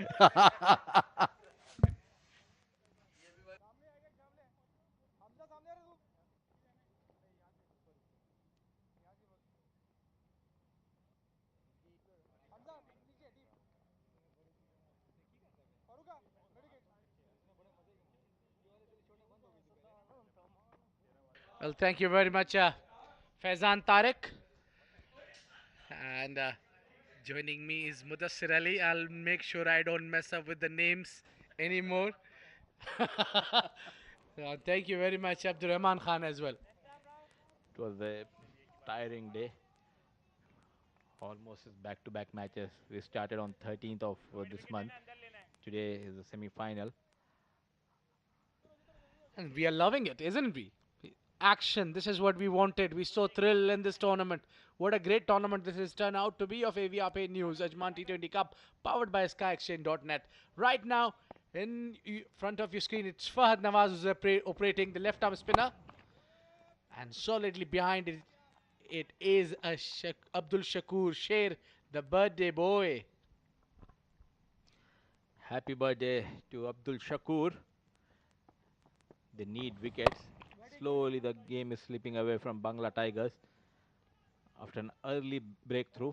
Well, thank you very much, Faizan Tariq. And joining me is Mudassir Ali. I'll make sure I don't mess up with the names anymore. Thank you very much, Abdurrahman Khan, as well. It was a tiring day. Almost back-to-back matches. We started on 13th of this month. Today is the semi-final. And we are loving it, isn't we? Action, this is what we wanted. We saw thrill in this tournament. What a great tournament this has turned out to be of AVRP News, Ajman T20 Cup, powered by SkyExchange.net. Right now, in front of your screen, it's Fahad Nawaz who's operating the left-arm spinner. And solidly behind it, it is a Abdul Shakoor Sher, the birthday boy. Happy birthday to Abdul Shakoor. They need wickets. Slowly the game is slipping away from Bangla Tigers. After an early breakthrough,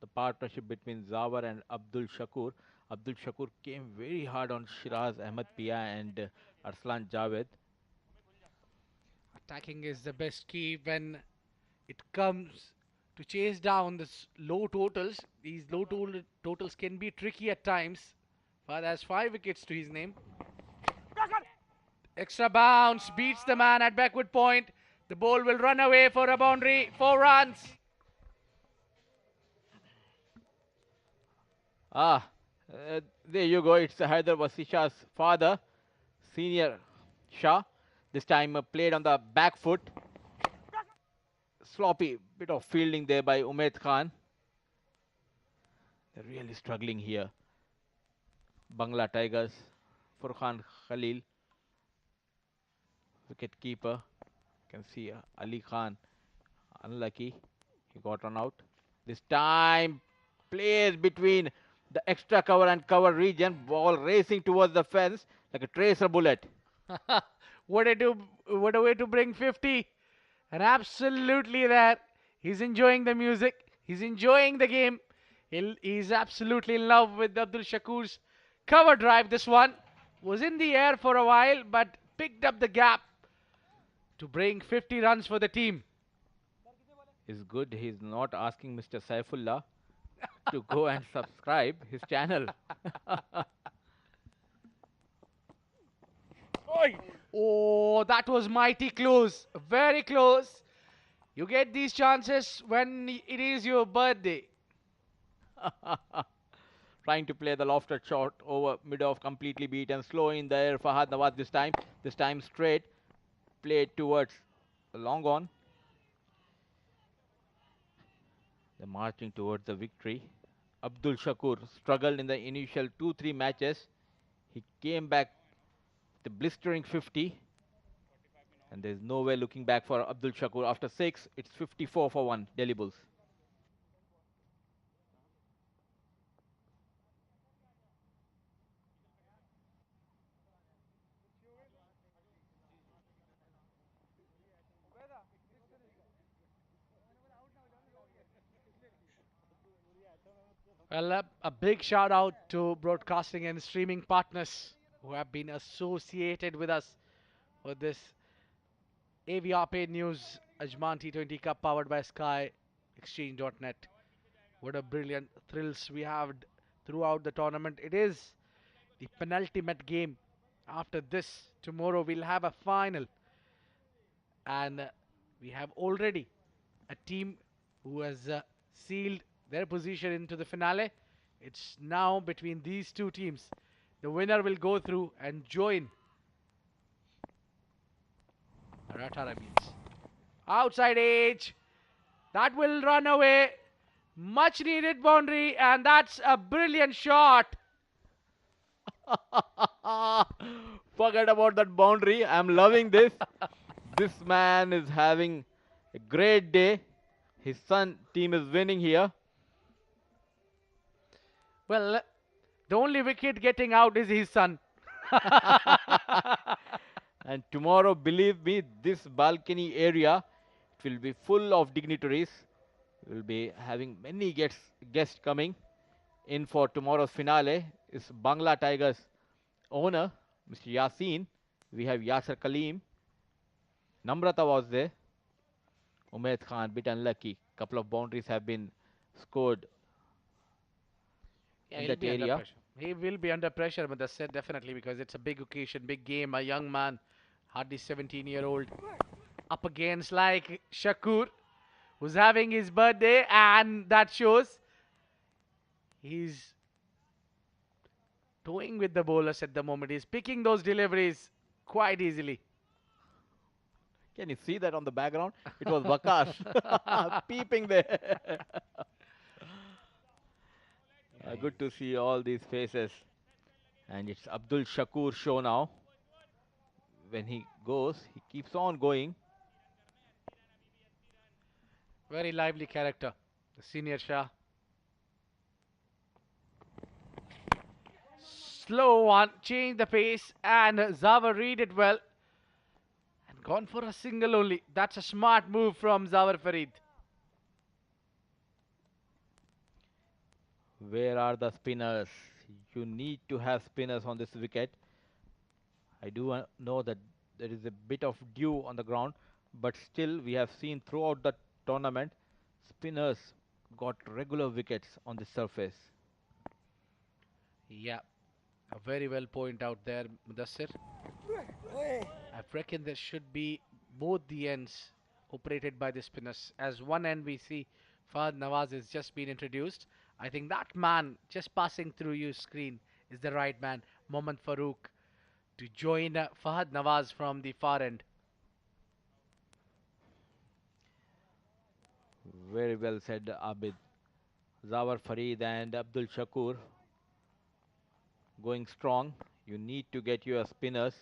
the partnership between Zawar and Abdul Shakoor. Abdul Shakoor came very hard on Shiraz Ahmed Pia and Arslan Javed. Attacking is the best key when it comes to chase down this low totals. These low totals can be tricky at times. Fahad has 5 wickets to his name. Extra bounce beats the man at backward point. The ball will run away for a boundary. 4 runs. There you go. It's Haider Wasisha's father, senior Shah. This time played on the back foot. Sloppy bit of fielding there by Umair Khan. They're really struggling here. Bangla Tigers, Furqan Khalil, wicket keeper. You can see Ali Khan, unlucky. He got run out. This time, plays between the extra cover and cover region. Ball racing towards the fence like a tracer bullet. What a way to bring 50. And absolutely there. He's enjoying the music. He's enjoying the game. He's absolutely in love with Abdul Shakoor's cover drive. This one was in the air for a while, but picked up the gap to bring 50 runs for the team. It's good he's not asking Mr. Saifullah to go and subscribe his channel. Oh, that was mighty close. Very close. You get these chances when it is your birthday. Trying to play the lofted shot over mid-off, completely beaten. Slow in the air. Fahad Nawaz this time. This time straight. Played towards the long on. They're marching towards the victory. Abdul Shakoor struggled in the initial 2-3 matches. He came back the blistering 50. And there's no way looking back for Abdul Shakoor. After 6, it's 54 for 1, Delhi Bulls. Well, a big shout out to broadcasting and streaming partners who have been associated with us for this AVR paid news Ajman T20 Cup powered by Sky Exchange.net. What a brilliant thrills we have throughout the tournament. It is the penultimate game. After this, tomorrow we'll have a final, and we have already a team who has sealed their position into the finale. It's now between these two teams. The winner will go through and join Ratara means. Outside edge. That will run away. Much needed boundary, and that's a brilliant shot. Forget about that boundary. I'm loving this. This man is having a great day. His son team is winning here. Well, the only wicket getting out is his son. And tomorrow, believe me, this balcony area it will be full of dignitaries. We'll be having many guests coming in for tomorrow's finale. Is Bangla Tigers owner, Mr. Yasin. We have Yasser Kaleem. Namrata was there. Umair Khan, bit unlucky. Couple of boundaries have been scored Yeah, in he'll that be under area. pressure. He will be under pressure, but that's said definitely because it's a big occasion, big game. A young man, hardly 17-year-old, up against like Shakoor, who's having his birthday, and that shows he's toying with the bowlers at the moment. He's picking those deliveries quite easily. Can you see that on the background? It was Vakas peeping there. Good to see all these faces. And it's Abdul Shakoor show now. When he goes, he keeps on going. Very lively character, the senior Shah. Slow one, change the pace, and Zawar read it well. And gone for a single only. That's a smart move from Zawar Farid. Where are the spinners? You need to have spinners on this wicket. I do know that there is a bit of dew on the ground, but still we have seen throughout the tournament, spinners got regular wickets on the surface. Yeah, a very well point out there, Mudassir. I reckon there should be both the ends operated by the spinners. As one end we see Fahad Nawaz has just been introduced. I think that man just passing through your screen is the right man, Mohammad Farooq, to join Fahad Nawaz from the far end. Very well said, Abid. Zawar Farid and Abdul Shakoor going strong. You need to get your spinners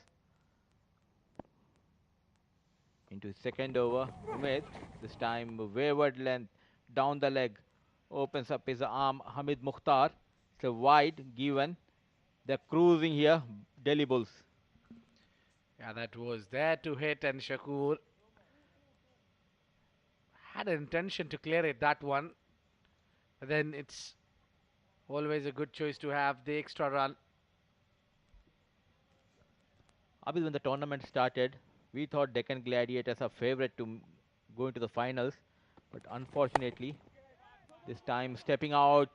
into second over. Umair, this time wayward length down the leg, opens up his arm. Hamid Mukhtar, it's a wide given. They're cruising here, Delhi Bulls. Yeah, that was there to hit, and Shakoor had an intention to clear it, that one. But then it's always a good choice to have the extra run. Abid, when the tournament started, we thought Deccan Gladiators are favorite to go into the finals, but unfortunately, this time stepping out,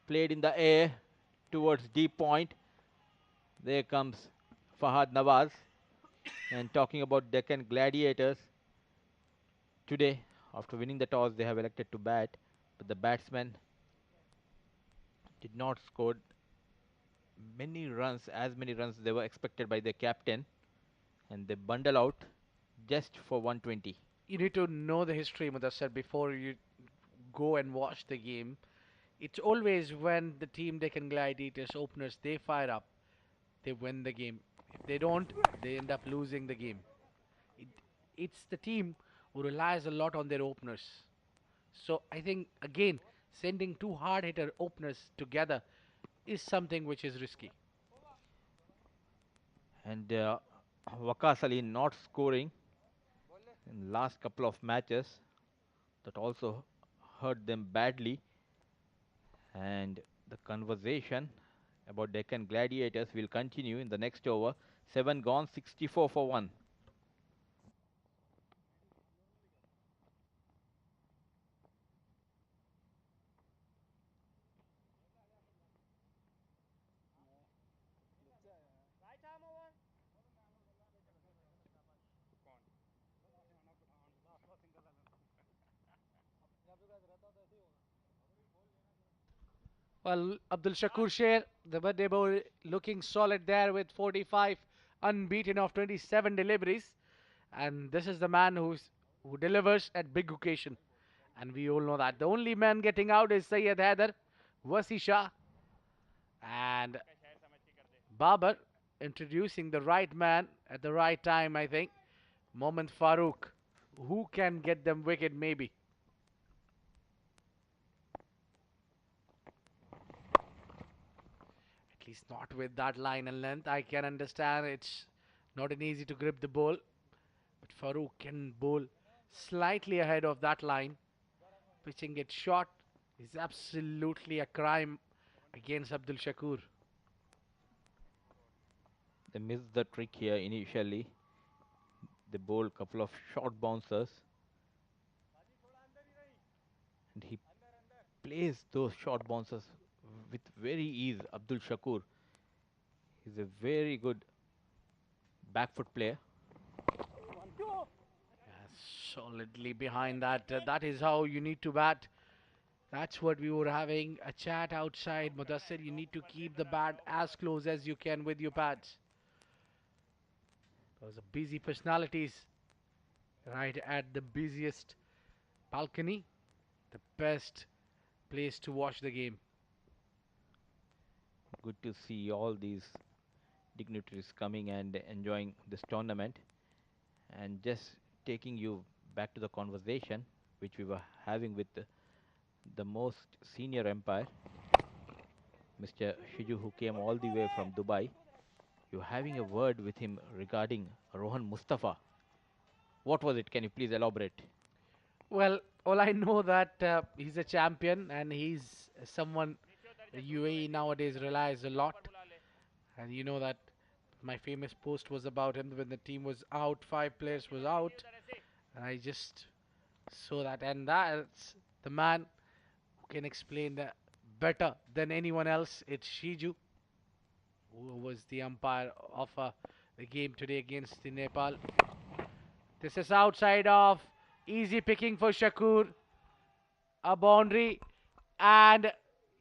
played in the air towards deep point. There comes Fahad Nawaz. And talking about Deccan Gladiators, today, after winning the toss, they have elected to bat, but the batsmen did not score as many runs they were expected by their captain, and they bundle out just for 120. You need to know the history, Mudassar, before you go and watch the game. It's always when the team Deccan Gladiators openers they fire up, they win the game. If they don't, they end up losing the game. It, it's the team who relies a lot on their openers. So I think again, sending two hard hitter openers together is something which is risky. And Waqas Ali not scoring in last couple of matches, that also hurt them badly. And the conversation about Deccan Gladiators will continue in the next over. 7 gone, 64 for 1. Well, Abdul Shakoor Sher, the birthday boy, looking solid there with 45 unbeaten of 27 deliveries. And this is the man who delivers at big occasion. And we all know that. The only man getting out is Syed Haider, Wasi Shah, and Babar introducing the right man at the right time, I think. Mohammed Farooq. Who can get them wicked, maybe? At least not with that line and length. I can understand it's not an easy to grip the ball. But Farooq can bowl slightly ahead of that line. Pitching it short is absolutely a crime against Abdul Shakoor. They missed the trick here initially. They bowled a couple of short bouncers. And he plays those short bouncers with very ease. Abdul Shakoor. He's a very good back foot player. Solidly behind that. That is how you need to bat. That's what we were having a chat outside. Mudassir, you need to keep the bat as close as you can with your pads. Those are busy personalities right at the busiest balcony. The best place to watch the game. Good to see all these dignitaries coming and enjoying this tournament. And just taking you back to the conversation which we were having with the most senior umpire, Mr. Shiju, who came all the way from Dubai. You're having a word with him regarding Rohan Mustafa. What was it? Can you please elaborate? Well, all I know that he's a champion and he's someone UAE nowadays relies a lot. And you know that my famous post was about him when the team was out, 5 players was out. And I just saw that. And that's the man who can explain that better than anyone else. It's Shiju, who was the umpire of the game today against the Nepal. This is outside of easy picking for Shakoor. A boundary. And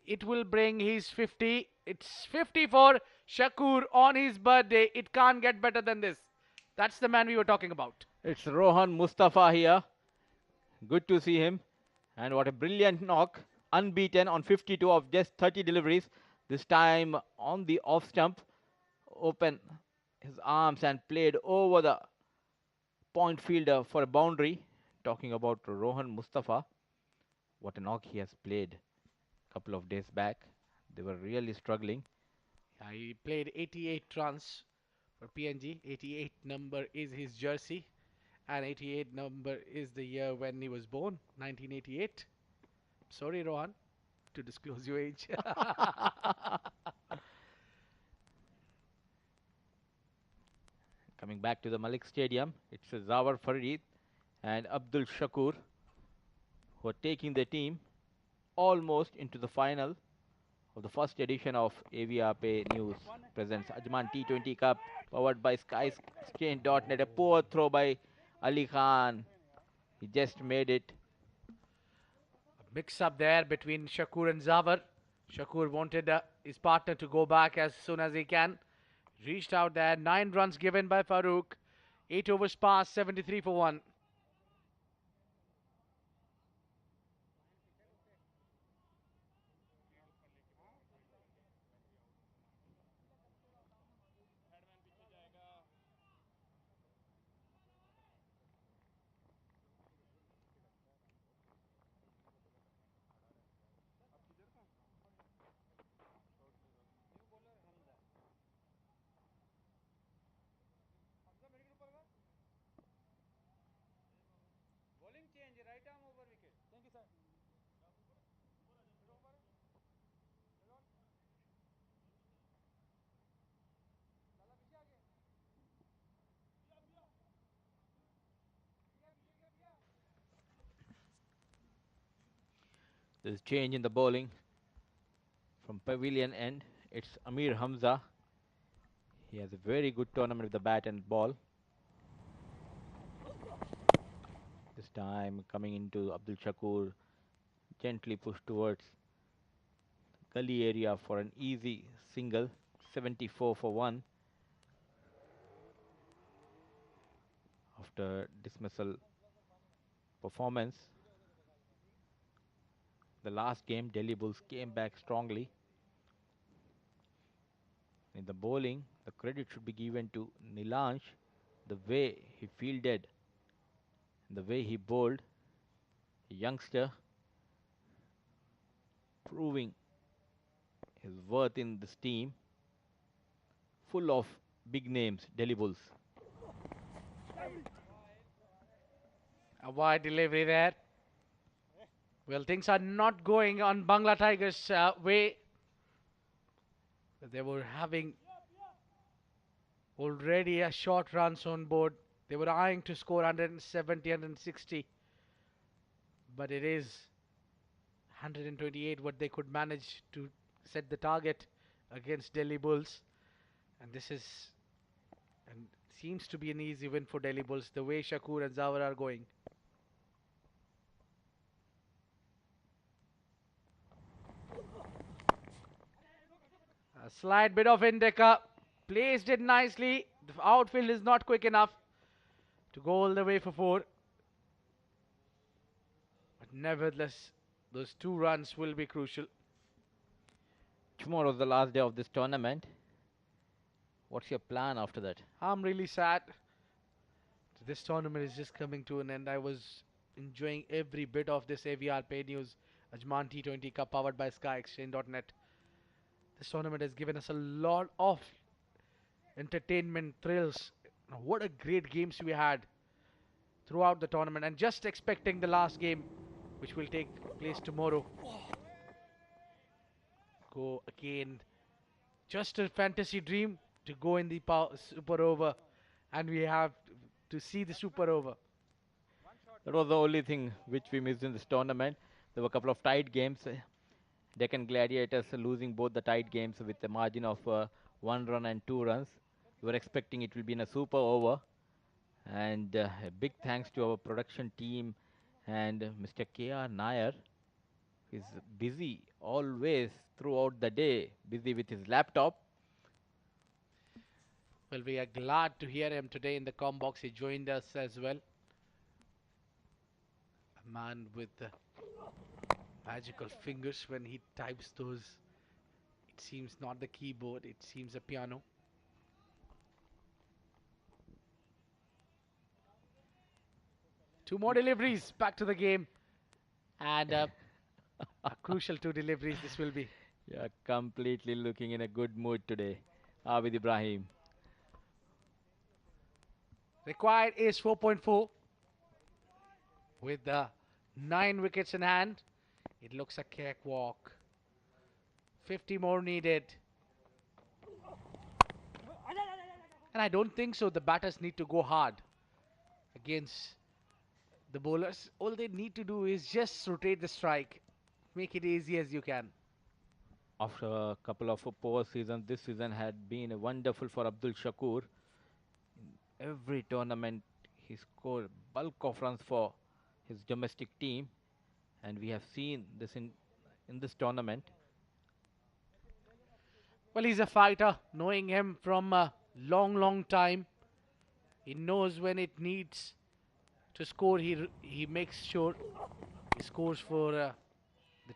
it will bring his 50. It's 50 for Shakoor on his birthday. It can't get better than this. That's the man we were talking about. It's Rohan Mustafa here. Good to see him. And what a brilliant knock. Unbeaten on 52 of just 30 deliveries. This time on the off stump. Open his arms and played over the point fielder for a boundary. Talking about Rohan Mustafa. What a knock he has played a couple of days back. They were really struggling. Yeah, he played 88 runs for PNG. 88 number is his jersey. And 88 number is the year when he was born, 1988. Sorry, Rohan, to disclose your age. Coming back to the Malik Stadium, it's Zawar, Farid and Abdul Shakoor who are taking the team almost into the final of the first edition of AVRP News presents Ajman T20 Cup powered by SkyScreen.net. A poor throw by Ali Khan. He just made it. Mix up there between Shakoor and Zawar. Shakoor wanted his partner to go back as soon as he can. Reached out there. 9 runs given by Farooq. 8 overs passed. 73 for 1. There's change in the bowling from pavilion end. It's Amir Hamza. He has a very good tournament with the bat and ball. This time coming into Abdul Shakoor, gently pushed towards gully area for an easy single, 74 for 1. After dismissal performance, the last game, Delhi Bulls came back strongly. In the bowling, the credit should be given to Nilansh, the way he fielded, the way he bowled, a youngster proving his worth in this team, full of big names, Delhi Bulls. A wide delivery there. Well, things are not going on Bangla Tigers' way. They were having already a short runs on board. They were eyeing to score 170, 160. But it is 128 what they could manage to set the target against Delhi Bulls. And this is, and seems to be an easy win for Delhi Bulls, the way Shakoor and Zawar are going. A slight bit of indica, placed it nicely. The outfield is not quick enough to go all the way for 4. But nevertheless, those 2 runs will be crucial. Tomorrow's the last day of this tournament. What's your plan after that? I'm really sad. This tournament is just coming to an end. I was enjoying every bit of this AVR Pay News Ajman T20 Cup powered by SkyExchange.net. This tournament has given us a lot of entertainment, thrills. What a great games we had throughout the tournament, and just expecting the last game, which will take place tomorrow. Go again. Just a fantasy dream to go in the super over, and we have to see the super over. That was the only thing which we missed in this tournament. There were a couple of tight games. Deccan Gladiators losing both the tight games with a margin of 1 run and 2 runs. We were expecting it will be in a super over. And a big thanks to our production team and Mr. K.R. Nair. He's busy always throughout the day, busy with his laptop. Well, we are glad to hear him today in the com box. He joined us as well. A man with magical fingers when he types those. It seems not the keyboard, it seems a piano. Two more deliveries back to the game. And a crucial 2 deliveries this will be. Yeah, completely looking in a good mood today. Abid Ibrahim. Required is 4.4. With the 9 wickets in hand, it looks a cakewalk. 50 more needed. And I don't think so. The batters need to go hard against the bowlers. All they need to do is just rotate the strike. Make it easy as you can. After a couple of poor seasons, this season had been wonderful for Abdul Shakoor. In every tournament, he scored bulk of runs for his domestic team, and we have seen this in this tournament. Well, he's a fighter. Knowing him from a long time, he knows when it needs to score. He makes sure he scores for the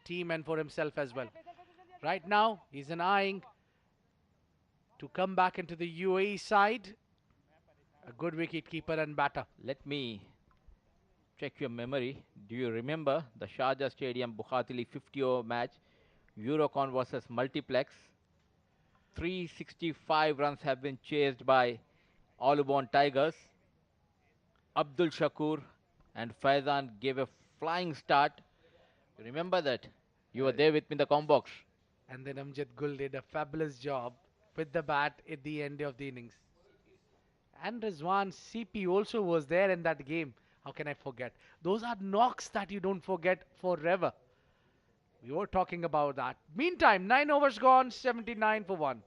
team and for himself as well. Right now, he's eyeing to come back into the UAE side. A good wicket keeper and batter. Let me check your memory. Do you remember the Sharjah Stadium Bukhatili 50-over match, Eurocon versus Multiplex? 365 runs have been chased by Auluborn Tigers. Abdul Shakoor and Faizan gave a flying start. You remember that? You were there with me in the com box. And then Amjad Gul did a fabulous job with the bat at the end of the innings. And Rizwan CP also was there in that game. How can I forget? Those are knocks that you don't forget forever. We were talking about that. Meantime, 9 overs gone, 79 for 1.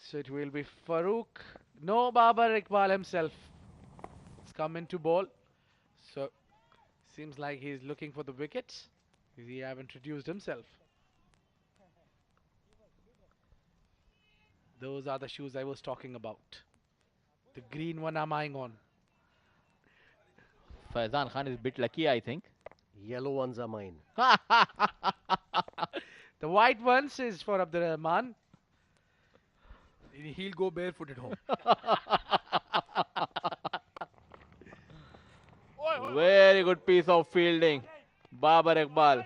So it will be Farouk. No, Babar Iqbal himself. It's come into ball. So seems like he's looking for the wickets. He have introduced himself. Those are the shoes I was talking about. The green one I'm eyeing on. Faizan Khan is a bit lucky, I think. Yellow ones are mine. The white ones is for Abdul Rahman. He'll go barefoot at home. Very good piece of fielding. Babar Iqbal.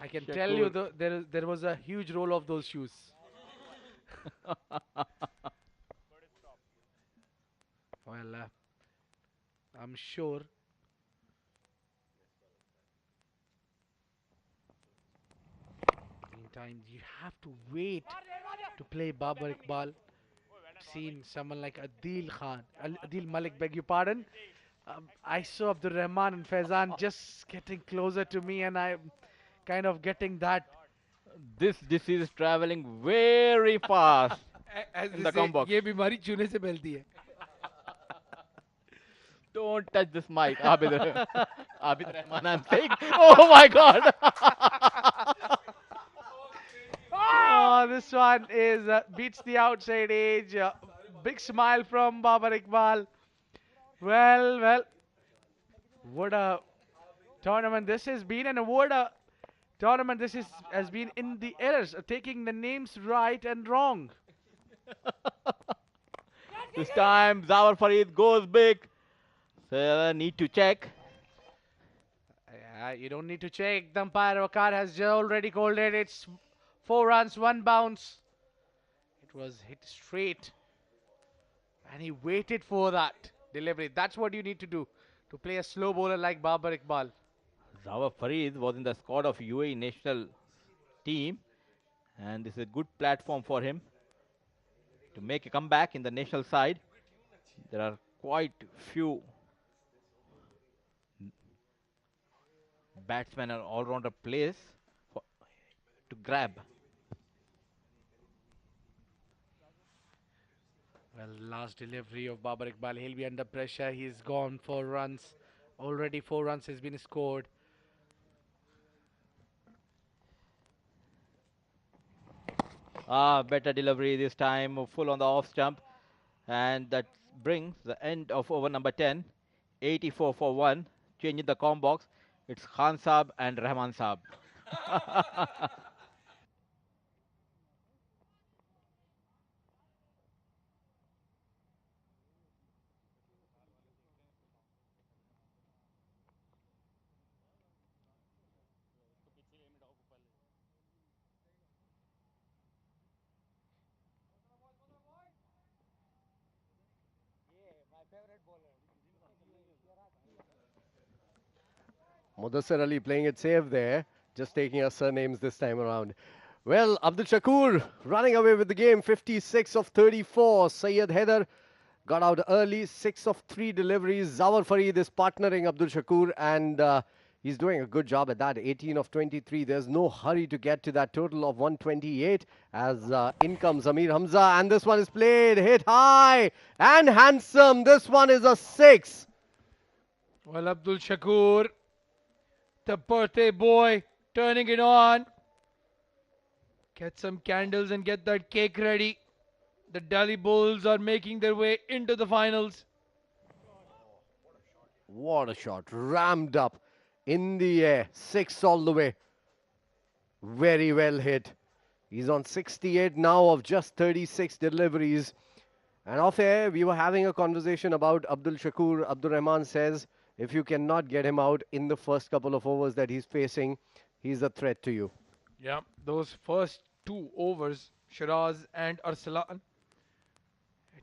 I can tell you there was a huge roll of those shoes. Well, I'm sure. Meantime, you have to wait to play Babar Iqbal. Seen someone like Adil Malik, beg your pardon. I saw Abdul Rahman and Faizan just getting closer to me, and I'm kind of getting that. This disease is traveling very fast As in they the say, combox. ये बीमारी चूने से फैलती है. Don't touch this mic, Abid. Abid Rahman, I'm saying. Oh my God! Oh, this one is beats the outside edge. Big smile from Babar Iqbal. Well, what a tournament this has been, and what a tournament this has been in the errors, taking the names right and wrong. This time, Zawar Farid goes big. So, need to check. You don't need to check. The umpire Wakar has already called it. It's 4 runs, 1 bounce. It was hit straight, and he waited for that delivery. That's what you need to do to play a slow bowler like Babar Iqbal. Zawar Farid was in the squad of UAE national team, and this is a good platform for him to make a comeback in the national side. There are quite few batsmen and all-rounder players to grab. Well, last delivery of Babar Iqbal. He'll be under pressure. He's gone for runs. Already 4 runs has been scored. Better delivery this time, full on the off stump. And that brings the end of over number 10. 84 for 1. Changing the com box. It's Khan Saab and Rahman Saab. Mudassir Ali playing it safe there, just taking our surnames this time around. Well, Abdul Shakoor running away with the game, 56 of 34. Syed Haider got out early, 6 of 3 deliveries. Zawar Farid is partnering Abdul Shakoor, and he's doing a good job at that, 18 of 23. There's no hurry to get to that total of 128 as in comes Amir Hamza, and this one is played, hit high and handsome. This one is a 6. Well, Abdul Shakoor, the birthday boy, turning it on. Get some candles and get that cake ready. The Delhi Bulls are making their way into the finals. What a shot, rammed up in the air, 6 all the way. Very well hit. He's on 68 now of just 36 deliveries. And off air, we were having a conversation about Abdul Shakoor. Abdul Rahman says, if you cannot get him out in the first couple of overs that he's facing, he's a threat to you. Yeah, those first 2 overs, Shiraz and Arsalan,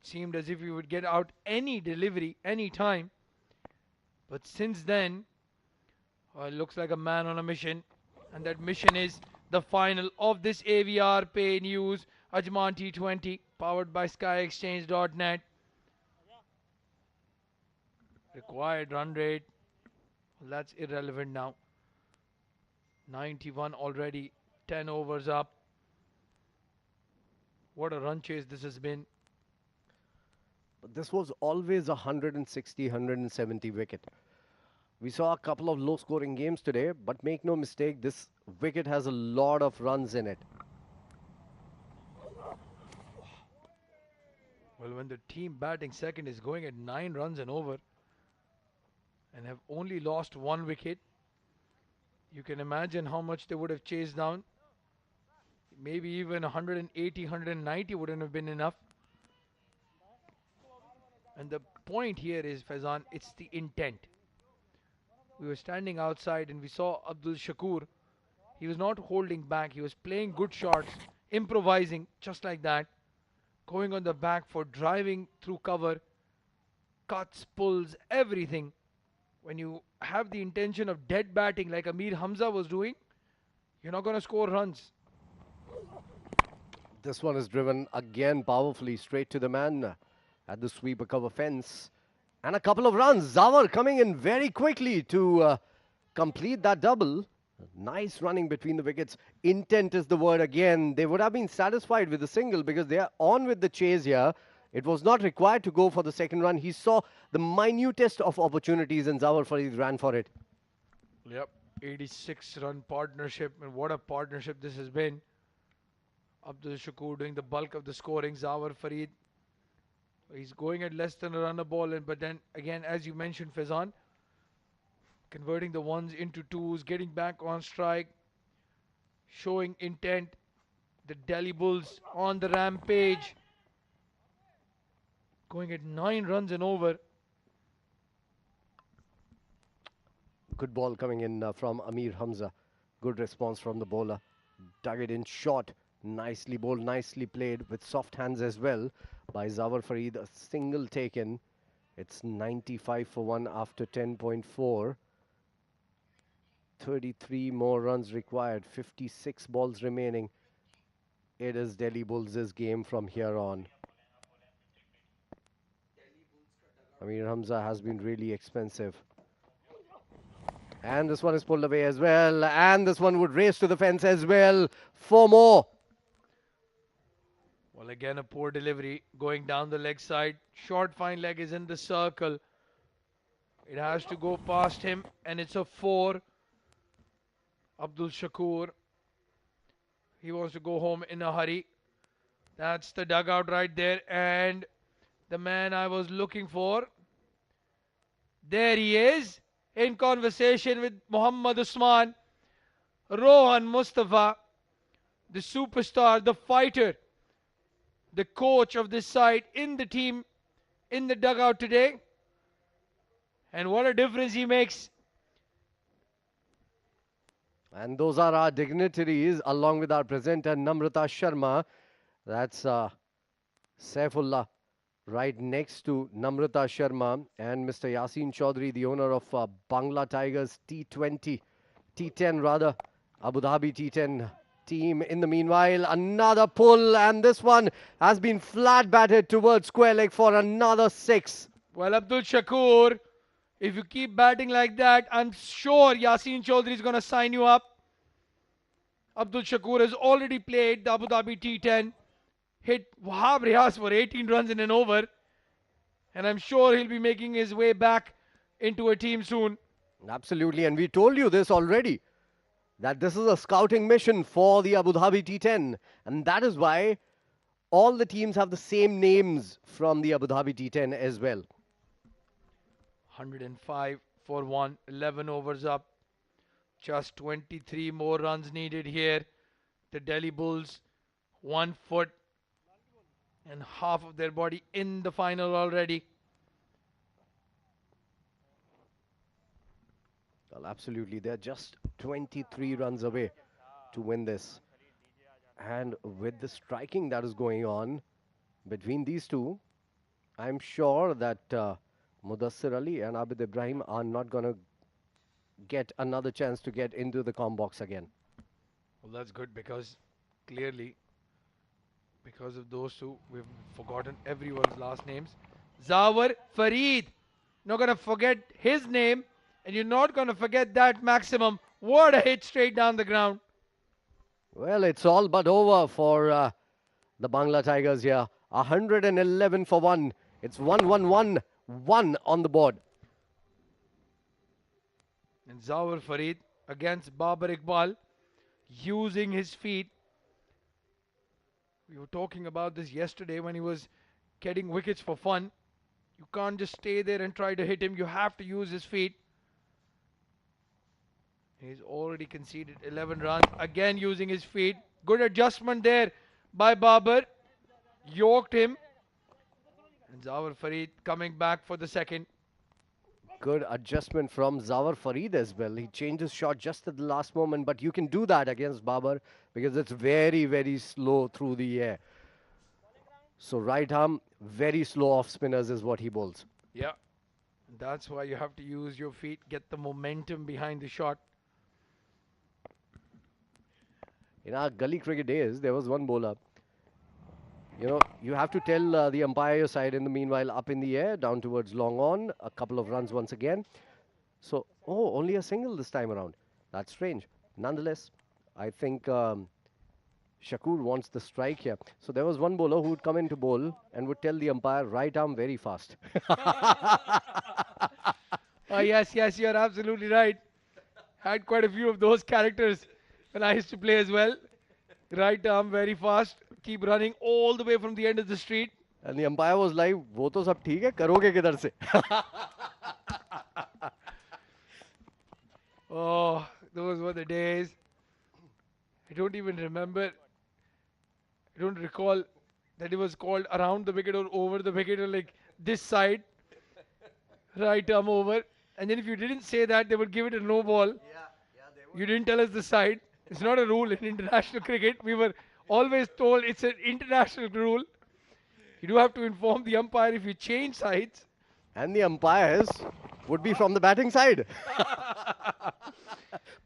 It seemed as if he would get out any delivery, any time. But since then, it looks like a man on a mission. And that mission is the final of this AVR Pay News Ajman T20, powered by SkyExchange.net. Required run rate, well, that's irrelevant now. 91 already, 10 overs up. What a run chase this has been. But this was always a 160, 170 wicket. We saw a couple of low-scoring games today, but make no mistake, this wicket has a lot of runs in it. Well, when the team batting second is going at 9 runs and over and have only lost 1 wicket, you can imagine how much they would have chased down. Maybe even 180, 190 wouldn't have been enough. And the point here is, Faizan, it's the intent. We were standing outside and we saw Abdul Shakoor. He was not holding back. He was playing good shots, improvising just like that, going on the back for driving through cover, cuts, pulls, everything. When you have the intention of dead batting like Amir Hamza was doing, you're not going to score runs. This one is driven again powerfully straight to the man at the sweeper cover fence. And a couple of runs. Zawar coming in very quickly to complete that double. Nice running between the wickets. Intent is the word again. They would have been satisfied with the single because they are on with the chase here. It was not required to go for the second run. He saw the minutest of opportunities and Zawar Farid ran for it. Yep, 86-run partnership, and what a partnership this has been. Abdul Shakoor doing the bulk of the scoring. Zawar Farid, he's going at less than a run a ball, but then again, as you mentioned, Faizan, converting the ones into twos, getting back on strike, showing intent. The Delhi Bulls on the rampage, going at 9 runs and over. Good ball coming in from Amir Hamza. Good response from the bowler. Dug it in short. Nicely bowled, nicely played with soft hands as well by Zawar Farid. A single taken. It's 95 for 1 after 10.4. 33 more runs required. 56 balls remaining. It is Delhi Bulls' game from here on. Amir Hamza has been really expensive. And this one is pulled away as well. And this one would race to the fence as well. 4 more. Well, again, a poor delivery going down the leg side. Short fine leg is in the circle. It has to go past him, and it's a 4. Abdul Shakoor, he wants to go home in a hurry. That's the dugout right there, and the man I was looking for, there he is, in conversation with Mohammed Usman. Rohan Mustafa, the superstar, the fighter, the coach of this side in the team, in the dugout today. And what a difference he makes. And those are our dignitaries along with our presenter Namrata Sharma. That's Saifullah right next to Namrata Sharma and Mr. Yasin Chaudhry, the owner of Bangla Tigers T20, T10 rather, Abu Dhabi T10 team. In the meanwhile, another pull, and this one has been flat batted towards square leg for another 6. Well, Abdul Shakoor, if you keep batting like that, I'm sure Yasin Chaudhry is going to sign you up. Abdul Shakoor has already played the Abu Dhabi T10, hit Wahab Riyaz for 18 runs in an over, and I'm sure he'll be making his way back into a team soon. Absolutely, and we told you this already, that this is a scouting mission for the Abu Dhabi T10, and that is why all the teams have the same names from the Abu Dhabi T10 as well. 105 for 1, 11 overs up. Just 23 more runs needed here. The Delhi Bulls, 1 foot and half of their body in the final already. Well, absolutely. They're just 23 runs away to win this. And with the striking that is going on between these two, I'm sure that Mudassir Ali and Abid Ibrahim are not going to get another chance to get into the com box again. Well, that's good because clearly, because of those two, we've forgotten everyone's last names. Zawar, Farid. Not gonna forget his name, and you're not gonna forget that maximum. What a hit straight down the ground. Well, it's all but over for the Bangla Tigers here. 111 for 1. It's 1-1-1-1 on the board. And Zawar Farid against Babar Iqbal using his feet. We were talking about this yesterday when he was getting wickets for fun. You can't just stay there and try to hit him. You have to use his feet. He's already conceded 11 runs. Again using his feet. Good adjustment there by Babar. Yoked him. And Zawar Farid coming back for the second. Good adjustment from Zawar Farid as well. He changed his shot just at the last moment, but you can do that against Babar because it's very, very slow through the air. So right arm, very slow off spinners is what he bowls. Yeah. That's why you have to use your feet, get the momentum behind the shot. In our gully cricket days, there was one bowler. You know, you have to tell the umpire side in the meanwhile up in the air, down towards long on, a couple of runs once again. So, oh, only a single this time around. That's strange. Nonetheless, I think Shakoor wants the strike here. So there was one bowler who would come in to bowl and would tell the umpire, right arm very fast. Oh, yes, you're absolutely right. Had quite a few of those characters when I used to play as well. Right arm very fast. Keep running all the way from the end of the street. And the umpire was like, वो तो सब ठीक है, करोगे किधर से? Oh, those were the days. I don't even remember. I don't recall that it was called around the wicket or over the wicket or like this side. Right arm over. And then if you didn't say that, they would give it a no ball. You didn't tell us the side. It's not a rule in international cricket. We were always told it's an international rule. You do have to inform the umpire if you change sides. And the umpires would be from the batting side.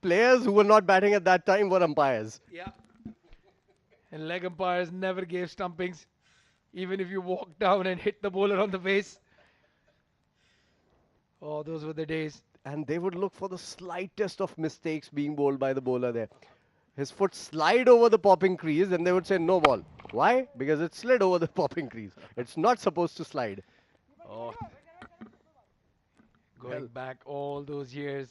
Players who were not batting at that time were umpires. Yeah. And leg umpires never gave stumpings, even if you walked down and hit the bowler on the face. Oh, those were the days. And they would look for the slightest of mistakes being bowled by the bowler there. His foot slide over the popping crease and they would say no ball. Why? Because it slid over the popping crease. It's not supposed to slide. Oh. Going back all those years.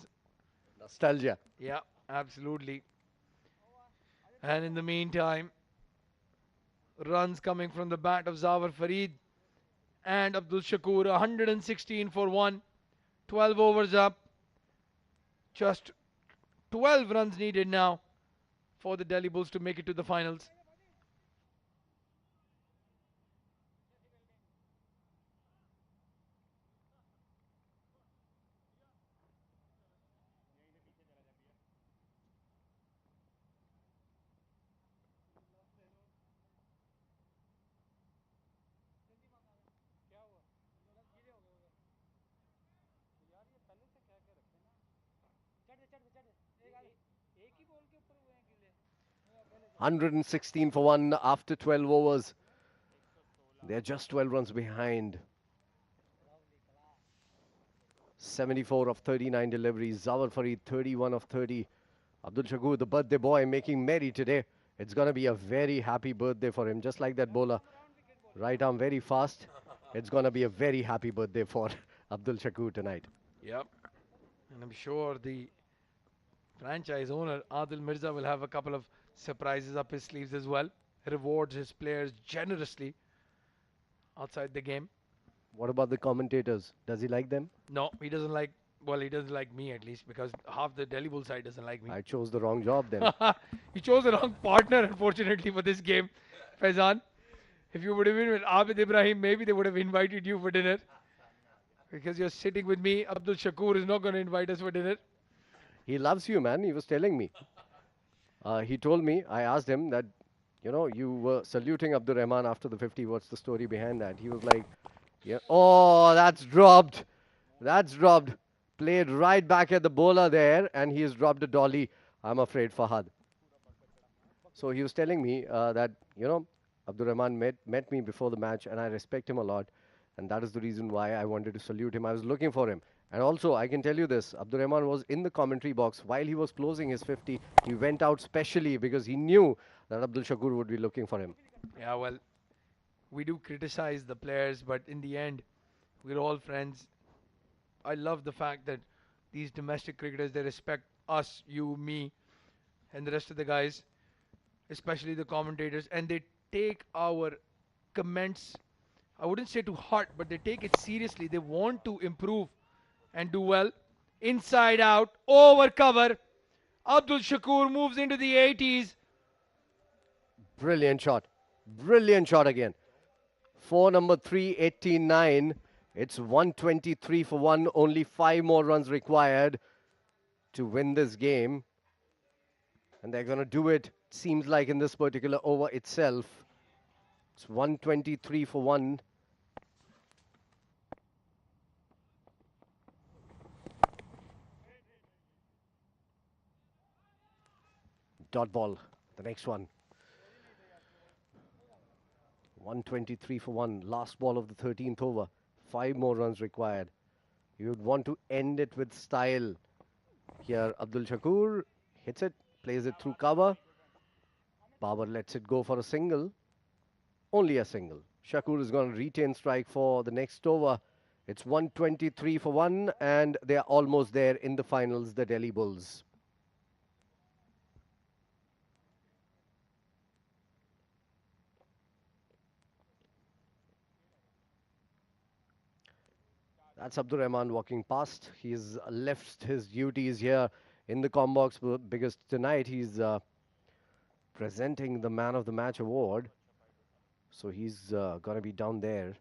Nostalgia. Yeah, absolutely. And in the meantime, runs coming from the bat of Zawar Farid and Abdul Shakoor, 116 for 1. 12 overs up. Just 12 runs needed now for the Delhi Bulls to make it to the finals. एक ही ball के ऊपर हुए हैं गिले 116 for 1 after 12 overs. They're just 12 runs behind. 74 of 39 deliveries. Zawar Farid, 31 of 30. Abdul Shakoor, the birthday boy, making merry today. It's going to be a very happy birthday for him, just like that bowler. Right arm very fast. It's going to be a very happy birthday for Abdul Shakoor tonight. Yep. And I'm sure the franchise owner, Adil Mirza, will have a couple of surprises up his sleeves as well. Rewards his players generously outside the game. What about the commentators? Does he like them? No, he doesn't like, well, he doesn't like me at least, because half the Delhi Bull side doesn't like me. I chose the wrong job then. You chose the wrong partner, unfortunately, for this game, Faizan. If you would have been with Abid Ibrahim, maybe they would have invited you for dinner. Because you're sitting with me, Abdul Shakoor is not going to invite us for dinner. He loves you, man. He was telling me. He told me, I asked him that, you know, you were saluting Abdur Rahman after the 50. What's the story behind that? He was like, Yeah. Oh, that's dropped. That's dropped. Played right back at the bowler there, and he has dropped a dolly, I'm afraid, Fahad. So he was telling me that, Abdur Rahman met me before the match, and I respect him a lot. And that is the reason why I wanted to salute him. I was looking for him. And also, I can tell you this, Abdur Rahman was in the commentary box while he was closing his 50. He went out specially because he knew that Abdul Shakoor would be looking for him. Yeah, well, we do criticize the players, but in the end, we're all friends. I love the fact that these domestic cricketers, they respect us, you, me, and the rest of the guys, especially the commentators, and they take our comments, I wouldn't say to heart, but they take it seriously. They want to improve and do well. Inside out, over cover. Abdul Shakoor moves into the 80s. Brilliant shot. Brilliant shot again. For number 389. It's 123 for 1. Only 5 more runs required to win this game. And they're going to do it, seems like, in this particular over itself. It's 123 for 1. Dot ball, the next one. 123 for 1. Last ball of the 13th over. 5 more runs required. You would want to end it with style. Here, Abdul Shakoor hits it, plays it through cover. Babar lets it go for a single. Only a single. Shakoor is going to retain strike for the next over. It's 123 for 1, and they are almost there in the finals, the Delhi Bulls. That's Abdur Rahman walking past. He's left his duties here in the combox because tonight he's presenting the Man of the Match award. So he's going to be down there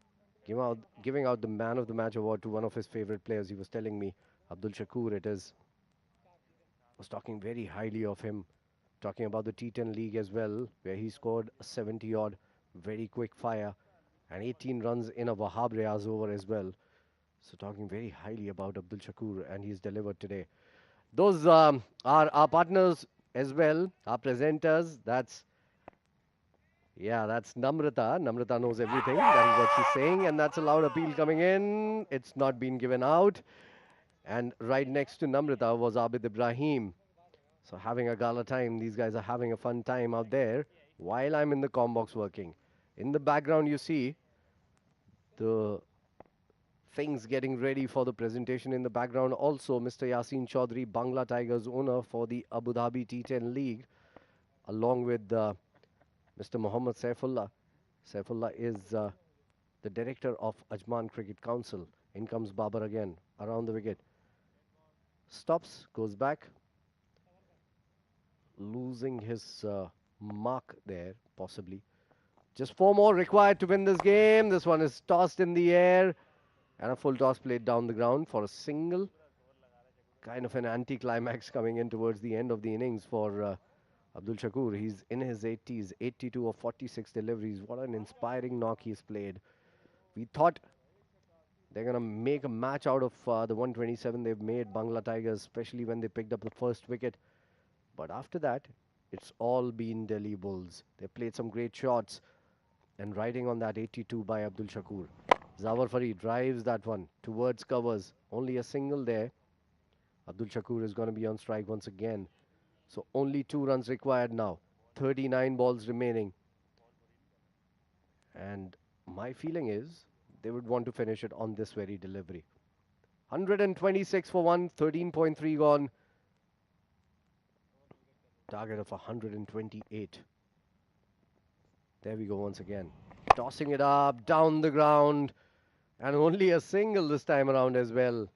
giving out the Man of the Match award to one of his favorite players. He was telling me, Abdul Shakoor it is. Was talking very highly of him, talking about the T10 league as well, where he scored a 70 odd, very quick fire, and 18 runs in a Wahab Riaz over as well. So talking very highly about Abdul Shakoor, and he's delivered today. Those are our partners as well, our presenters. That's Namrata. Namrata knows everything. That is what she's saying, and that's a loud appeal coming in. It's not been given out. And right next to Namrata was Abid Ibrahim. So having a gala time. These guys are having a fun time out there while I'm in the combox working. In the background, you see the things getting ready for the presentation. In the background also Mr. Yasin Chaudhry, Bangla Tigers owner for the Abu Dhabi T10 League, along with Mr. Mohammed Saifullah. Saifullah is the director of Ajman Cricket Council. In comes Babar again, around the wicket. Stops, goes back, losing his mark there, possibly. Just 4 more required to win this game. This one is tossed in the air. And a full toss played down the ground for a single. Kind of an anti-climax coming in towards the end of the innings for Abdul Shakoor. He's in his 80s, 82 of 46 deliveries. What an inspiring knock he's played. We thought they're going to make a match out of the 127 they've made, Bangla Tigers, especially when they picked up the first wicket. But after that, it's all been Delhi Bulls. They played some great shots, and riding on that 82 by Abdul Shakoor. Zawar Farid drives that one towards covers. Only a single there. Abdul Shakoor is going to be on strike once again. So only 2 runs required now. 39 balls remaining. And my feeling is they would want to finish it on this very delivery. 126 for 1, 13.3 gone. Target of 128. There we go once again. Tossing it up, down the ground. And only a single this time around as well.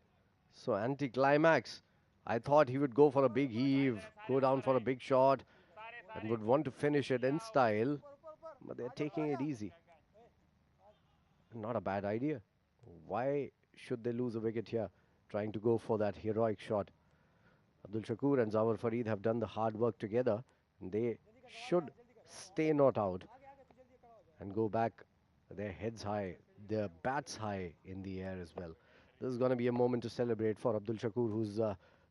So anti-climax. I thought he would go for a big heave, go down for a big shot, and would want to finish it in style. But they're taking it easy. Not a bad idea. Why should they lose a wicket here, trying to go for that heroic shot? Abdul Shakoor and Zawar Farid have done the hard work together. And they should stay not out and go back their heads high. their bats high in the air as well. This is going to be a moment to celebrate for Abdul Shakoor, who's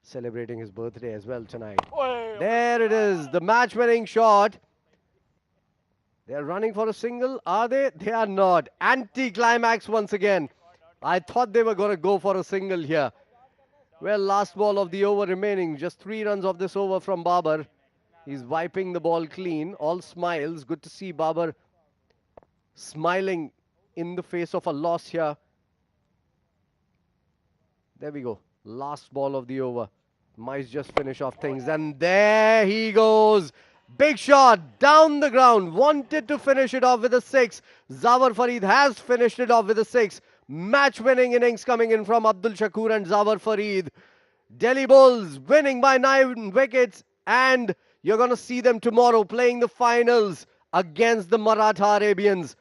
celebrating his birthday as well tonight. There it is, the match-winning shot. They're running for a single, are they? They are not. Anti-climax once again. I thought they were going to go for a single here. Well, last ball of the over remaining. Just 3 runs of this over from Babar. He's wiping the ball clean. All smiles. Good to see Babar smiling in the face of a loss here. There we go. Last ball of the over. Might just finish off things. And there he goes. Big shot down the ground. Wanted to finish it off with a 6. Zawar Farid has finished it off with a 6. Match-winning innings coming in from Abdul Shakoor and Zawar Farid. Delhi Bulls winning by 9 wickets. And you're going to see them tomorrow playing the finals against the Maratha Arabians.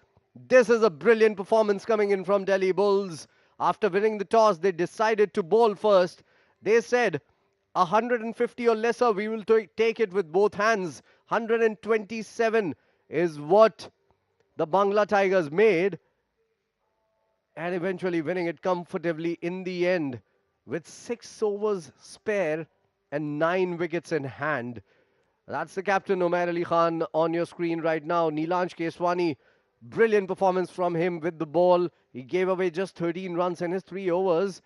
This is a brilliant performance coming in from Delhi Bulls. After winning the toss, they decided to bowl first. They said, 150 or lesser, we will take it with both hands. 127 is what the Bangla Tigers made. And eventually winning it comfortably in the end with 6 overs spare and 9 wickets in hand. That's the captain, Umair Ali Khan, on your screen right now. Nilansh Keshwani, brilliant performance from him with the ball. He gave away just 13 runs in his 3 overs.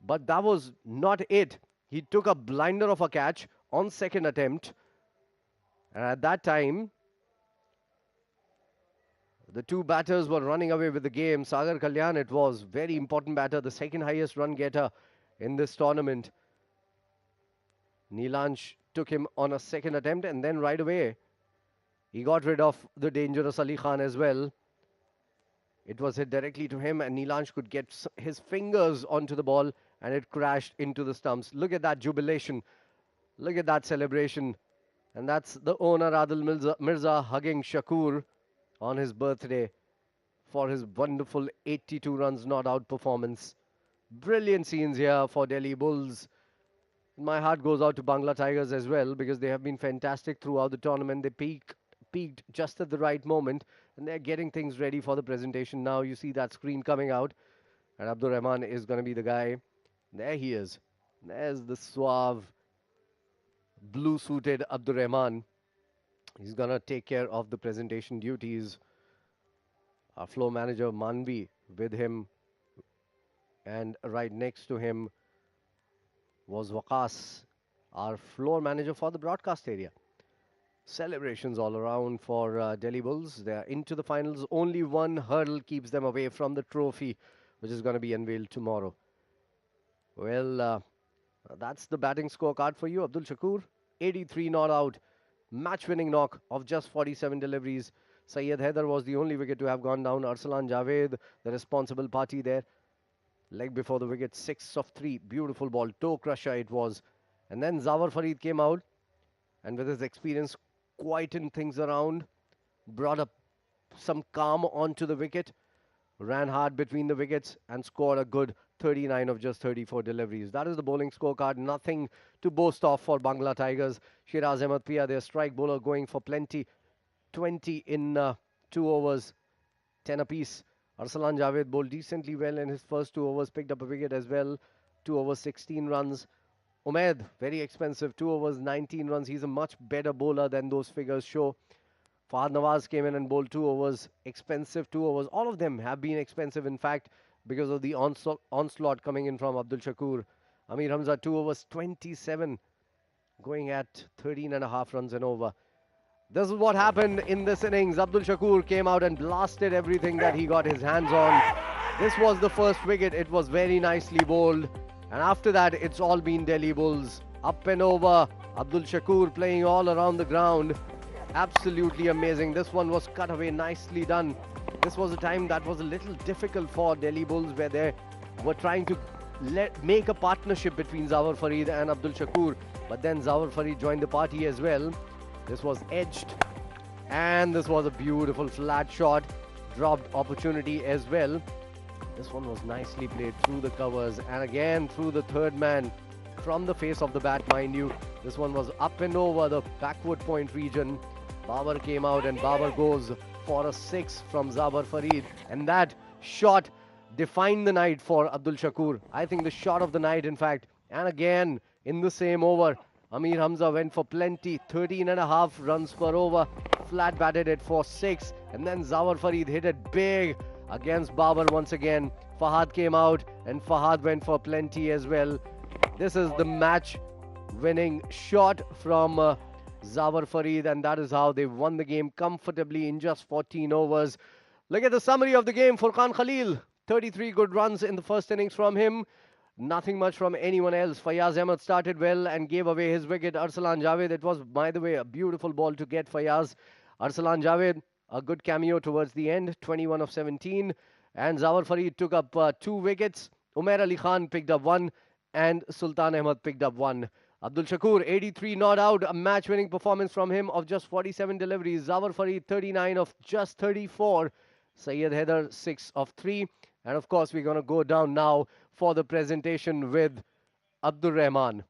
But that was not it. He took a blinder of a catch on second attempt. And at that time, the 2 batters were running away with the game. Sagar Kalyan, it was very important batter, the second highest run getter in this tournament. Nilansh took him on a second attempt, and then right away, he got rid of the dangerous Ali Khan as well. It was hit directly to him, and Nilansh could get his fingers onto the ball, and it crashed into the stumps. Look at that jubilation. Look at that celebration. And that's the owner, Adil Mirza, hugging Shakoor on his birthday for his wonderful 82 runs not out performance. Brilliant scenes here for Delhi Bulls. My heart goes out to Bangla Tigers as well, because they have been fantastic throughout the tournament. They peaked just at the right moment, and they're getting things ready for the presentation now. You see that screen coming out, and Abdur Rahman is going to be the guy. There he is. There's the suave, blue-suited Abdur Rahman. He's going to take care of the presentation duties. Our floor manager, Manvi, with him. And right next to him was Waqas, our floor manager for the broadcast area. Celebrations all around for Delhi Bulls. They are into the finals. Only one hurdle keeps them away from the trophy, which is going to be unveiled tomorrow. Well, that's the batting scorecard for you. Abdul Shakoor, 83 not out. Match-winning knock of just 47 deliveries. Syed Haider was the only wicket to have gone down. Arsalan Javed, the responsible party there. Leg before the wicket, 6 of 3. Beautiful ball, toe crusher it was. And then Zawar Farid came out, and with his experience, quietened things around. Brought up some calm onto the wicket. Ran hard between the wickets and scored a good 39 of just 34 deliveries. That is the bowling scorecard. Nothing to boast of for Bangla Tigers. Shiraz Ahmed Pia, their strike bowler, going for plenty. 20 in 2 overs, 10 apiece. Arsalan Javed bowled decently well in his first 2 overs, picked up a wicket as well. 2 overs, 16 runs. Umair, very expensive, 2 overs, 19 runs. He's a much better bowler than those figures show. Fahad Nawaz came in and bowled 2 overs, expensive 2 overs. All of them have been expensive, in fact, because of the onslaught coming in from Abdul Shakoor. Amir Hamza, 2 overs, 27, going at 13.5 runs and over. This is what happened in this innings. Abdul Shakoor came out and blasted everything that he got his hands on. This was the first wicket. It was very nicely bowled. And after that, it's all been Delhi Bulls. Up and over. Abdul Shakoor playing all around the ground. Absolutely amazing. This one was cut away, nicely done. This was a time that was a little difficult for Delhi Bulls, where they were trying to make a partnership between Zawar Farid and Abdul Shakoor. But then Zawar Farid joined the party as well. This was edged, and this was a beautiful flat shot. Dropped opportunity as well. This one was nicely played through the covers, and again through the third man from the face of the bat, mind you. This one was up and over the backward point region. Babar came out, and Babar goes for a 6 from Zawar Farid, and that shot defined the night for Abdul Shakoor. I think the shot of the night, in fact. And again, in the same over, Amir Hamza went for plenty, 13.5 runs per over, flat batted it for 6, and then Zawar Farid hit it big against Babar once again. Fahad came out, and Fahad went for plenty as well. This is the match winning shot from Zawar Farid, and that is how they won the game comfortably in just 14 overs. Look at the summary of the game. Furqan Khalil, 33 good runs in the first innings from him. Nothing much from anyone else. Fayaz Ahmed started well and gave away his wicket. Arsalan Javed, it was, by the way, a beautiful ball to get Fayaz. Arsalan Javed, a good cameo towards the end, 21 of 17. And Zawar Farid took up 2 wickets. Umair Ali Khan picked up 1 and Sultan Ahmed picked up 1. Abdul Shakoor, 83 not out. A match-winning performance from him of just 47 deliveries. Zawar Farid, 39 of just 34. Syed Haider, 6 of 3. And of course, we're going to go down now for the presentation with Abdur Rahman.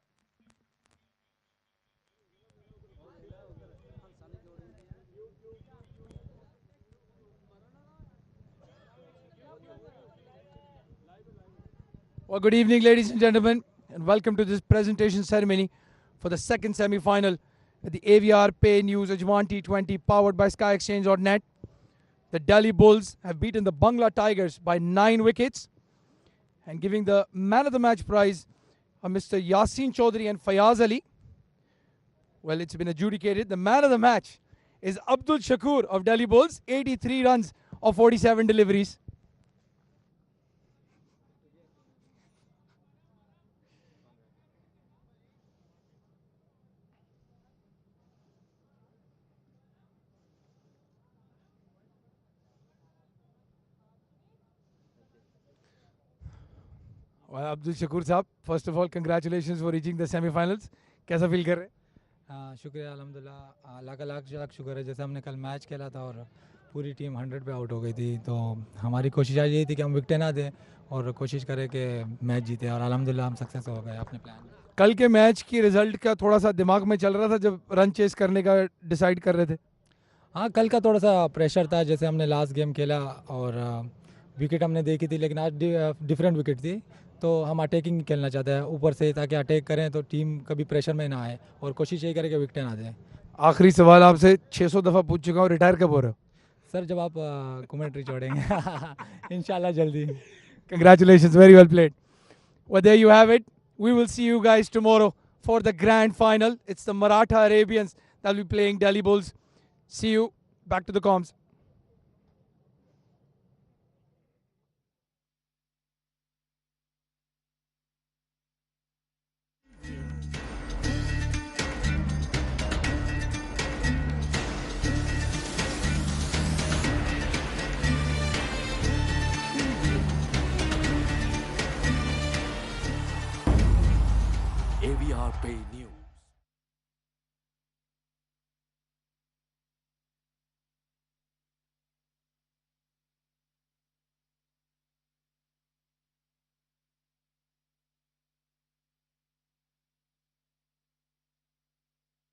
Well, good evening, ladies and gentlemen, and welcome to this presentation ceremony for the second semi-final at the AVR Pay News Ajman T20 powered by Sky Exchange.net. The Delhi Bulls have beaten the Bangla Tigers by 9 wickets and giving the man of the match prize of Mr. Yasin Chaudhary and Fayaz Ali. Well, it's been adjudicated. The man of the match is Abdul Shakoor of Delhi Bulls, 83 runs of 47 deliveries. Well, Abdul Shakoor साहब, first of all, congratulations for reaching the semi-finals. कैसा feel कर रहे हैं? हाँ शुक्रिया अल्हम्दुलिल्लाह लाख लाख लाख शुक्र है जैसे हमने कल मैच खेला था और पूरी टीम 100 पे आउट हो गई थी तो हमारी कोशिश आज यही थी कि हम विकेटें ना दें और कोशिश करें कि मैच जीते और अल्हम्दुलिल्लाह हम सक्सेस हो गए अपने प्लान में। कल के मैच की रिजल्ट का थोड़ा सा दिमाग में चल रहा था जब रन चेस करने का डिसाइड कर रहे थे? हाँ कल का थोड़ा सा प्रेशर था जैसे हमने लास्ट गेम खेला और विकेट हमने देखी थी लेकिन आज डिफरेंट विकेट थी तो हम अटैकिंग खेलना चाहते हैं ऊपर से ताकि अटैक करें तो टीम कभी प्रेशर में ना आए और कोशिश यही करें कि विकेटें ना दें। आखिरी सवाल आपसे 600 दफ़ा पूछ चुका हूँ, रिटायर कब हो रहे हो? सर जब आप कमेंट्री छोड़ेंगे इंशाल्लाह जल्दी। Congratulations, very well played. Well, there you have it. We will see you guys tomorrow for the grand final. It's the Maratha Arabians that will be playing Delhi Bulls. See you. Back to the comms. AVR Pay News.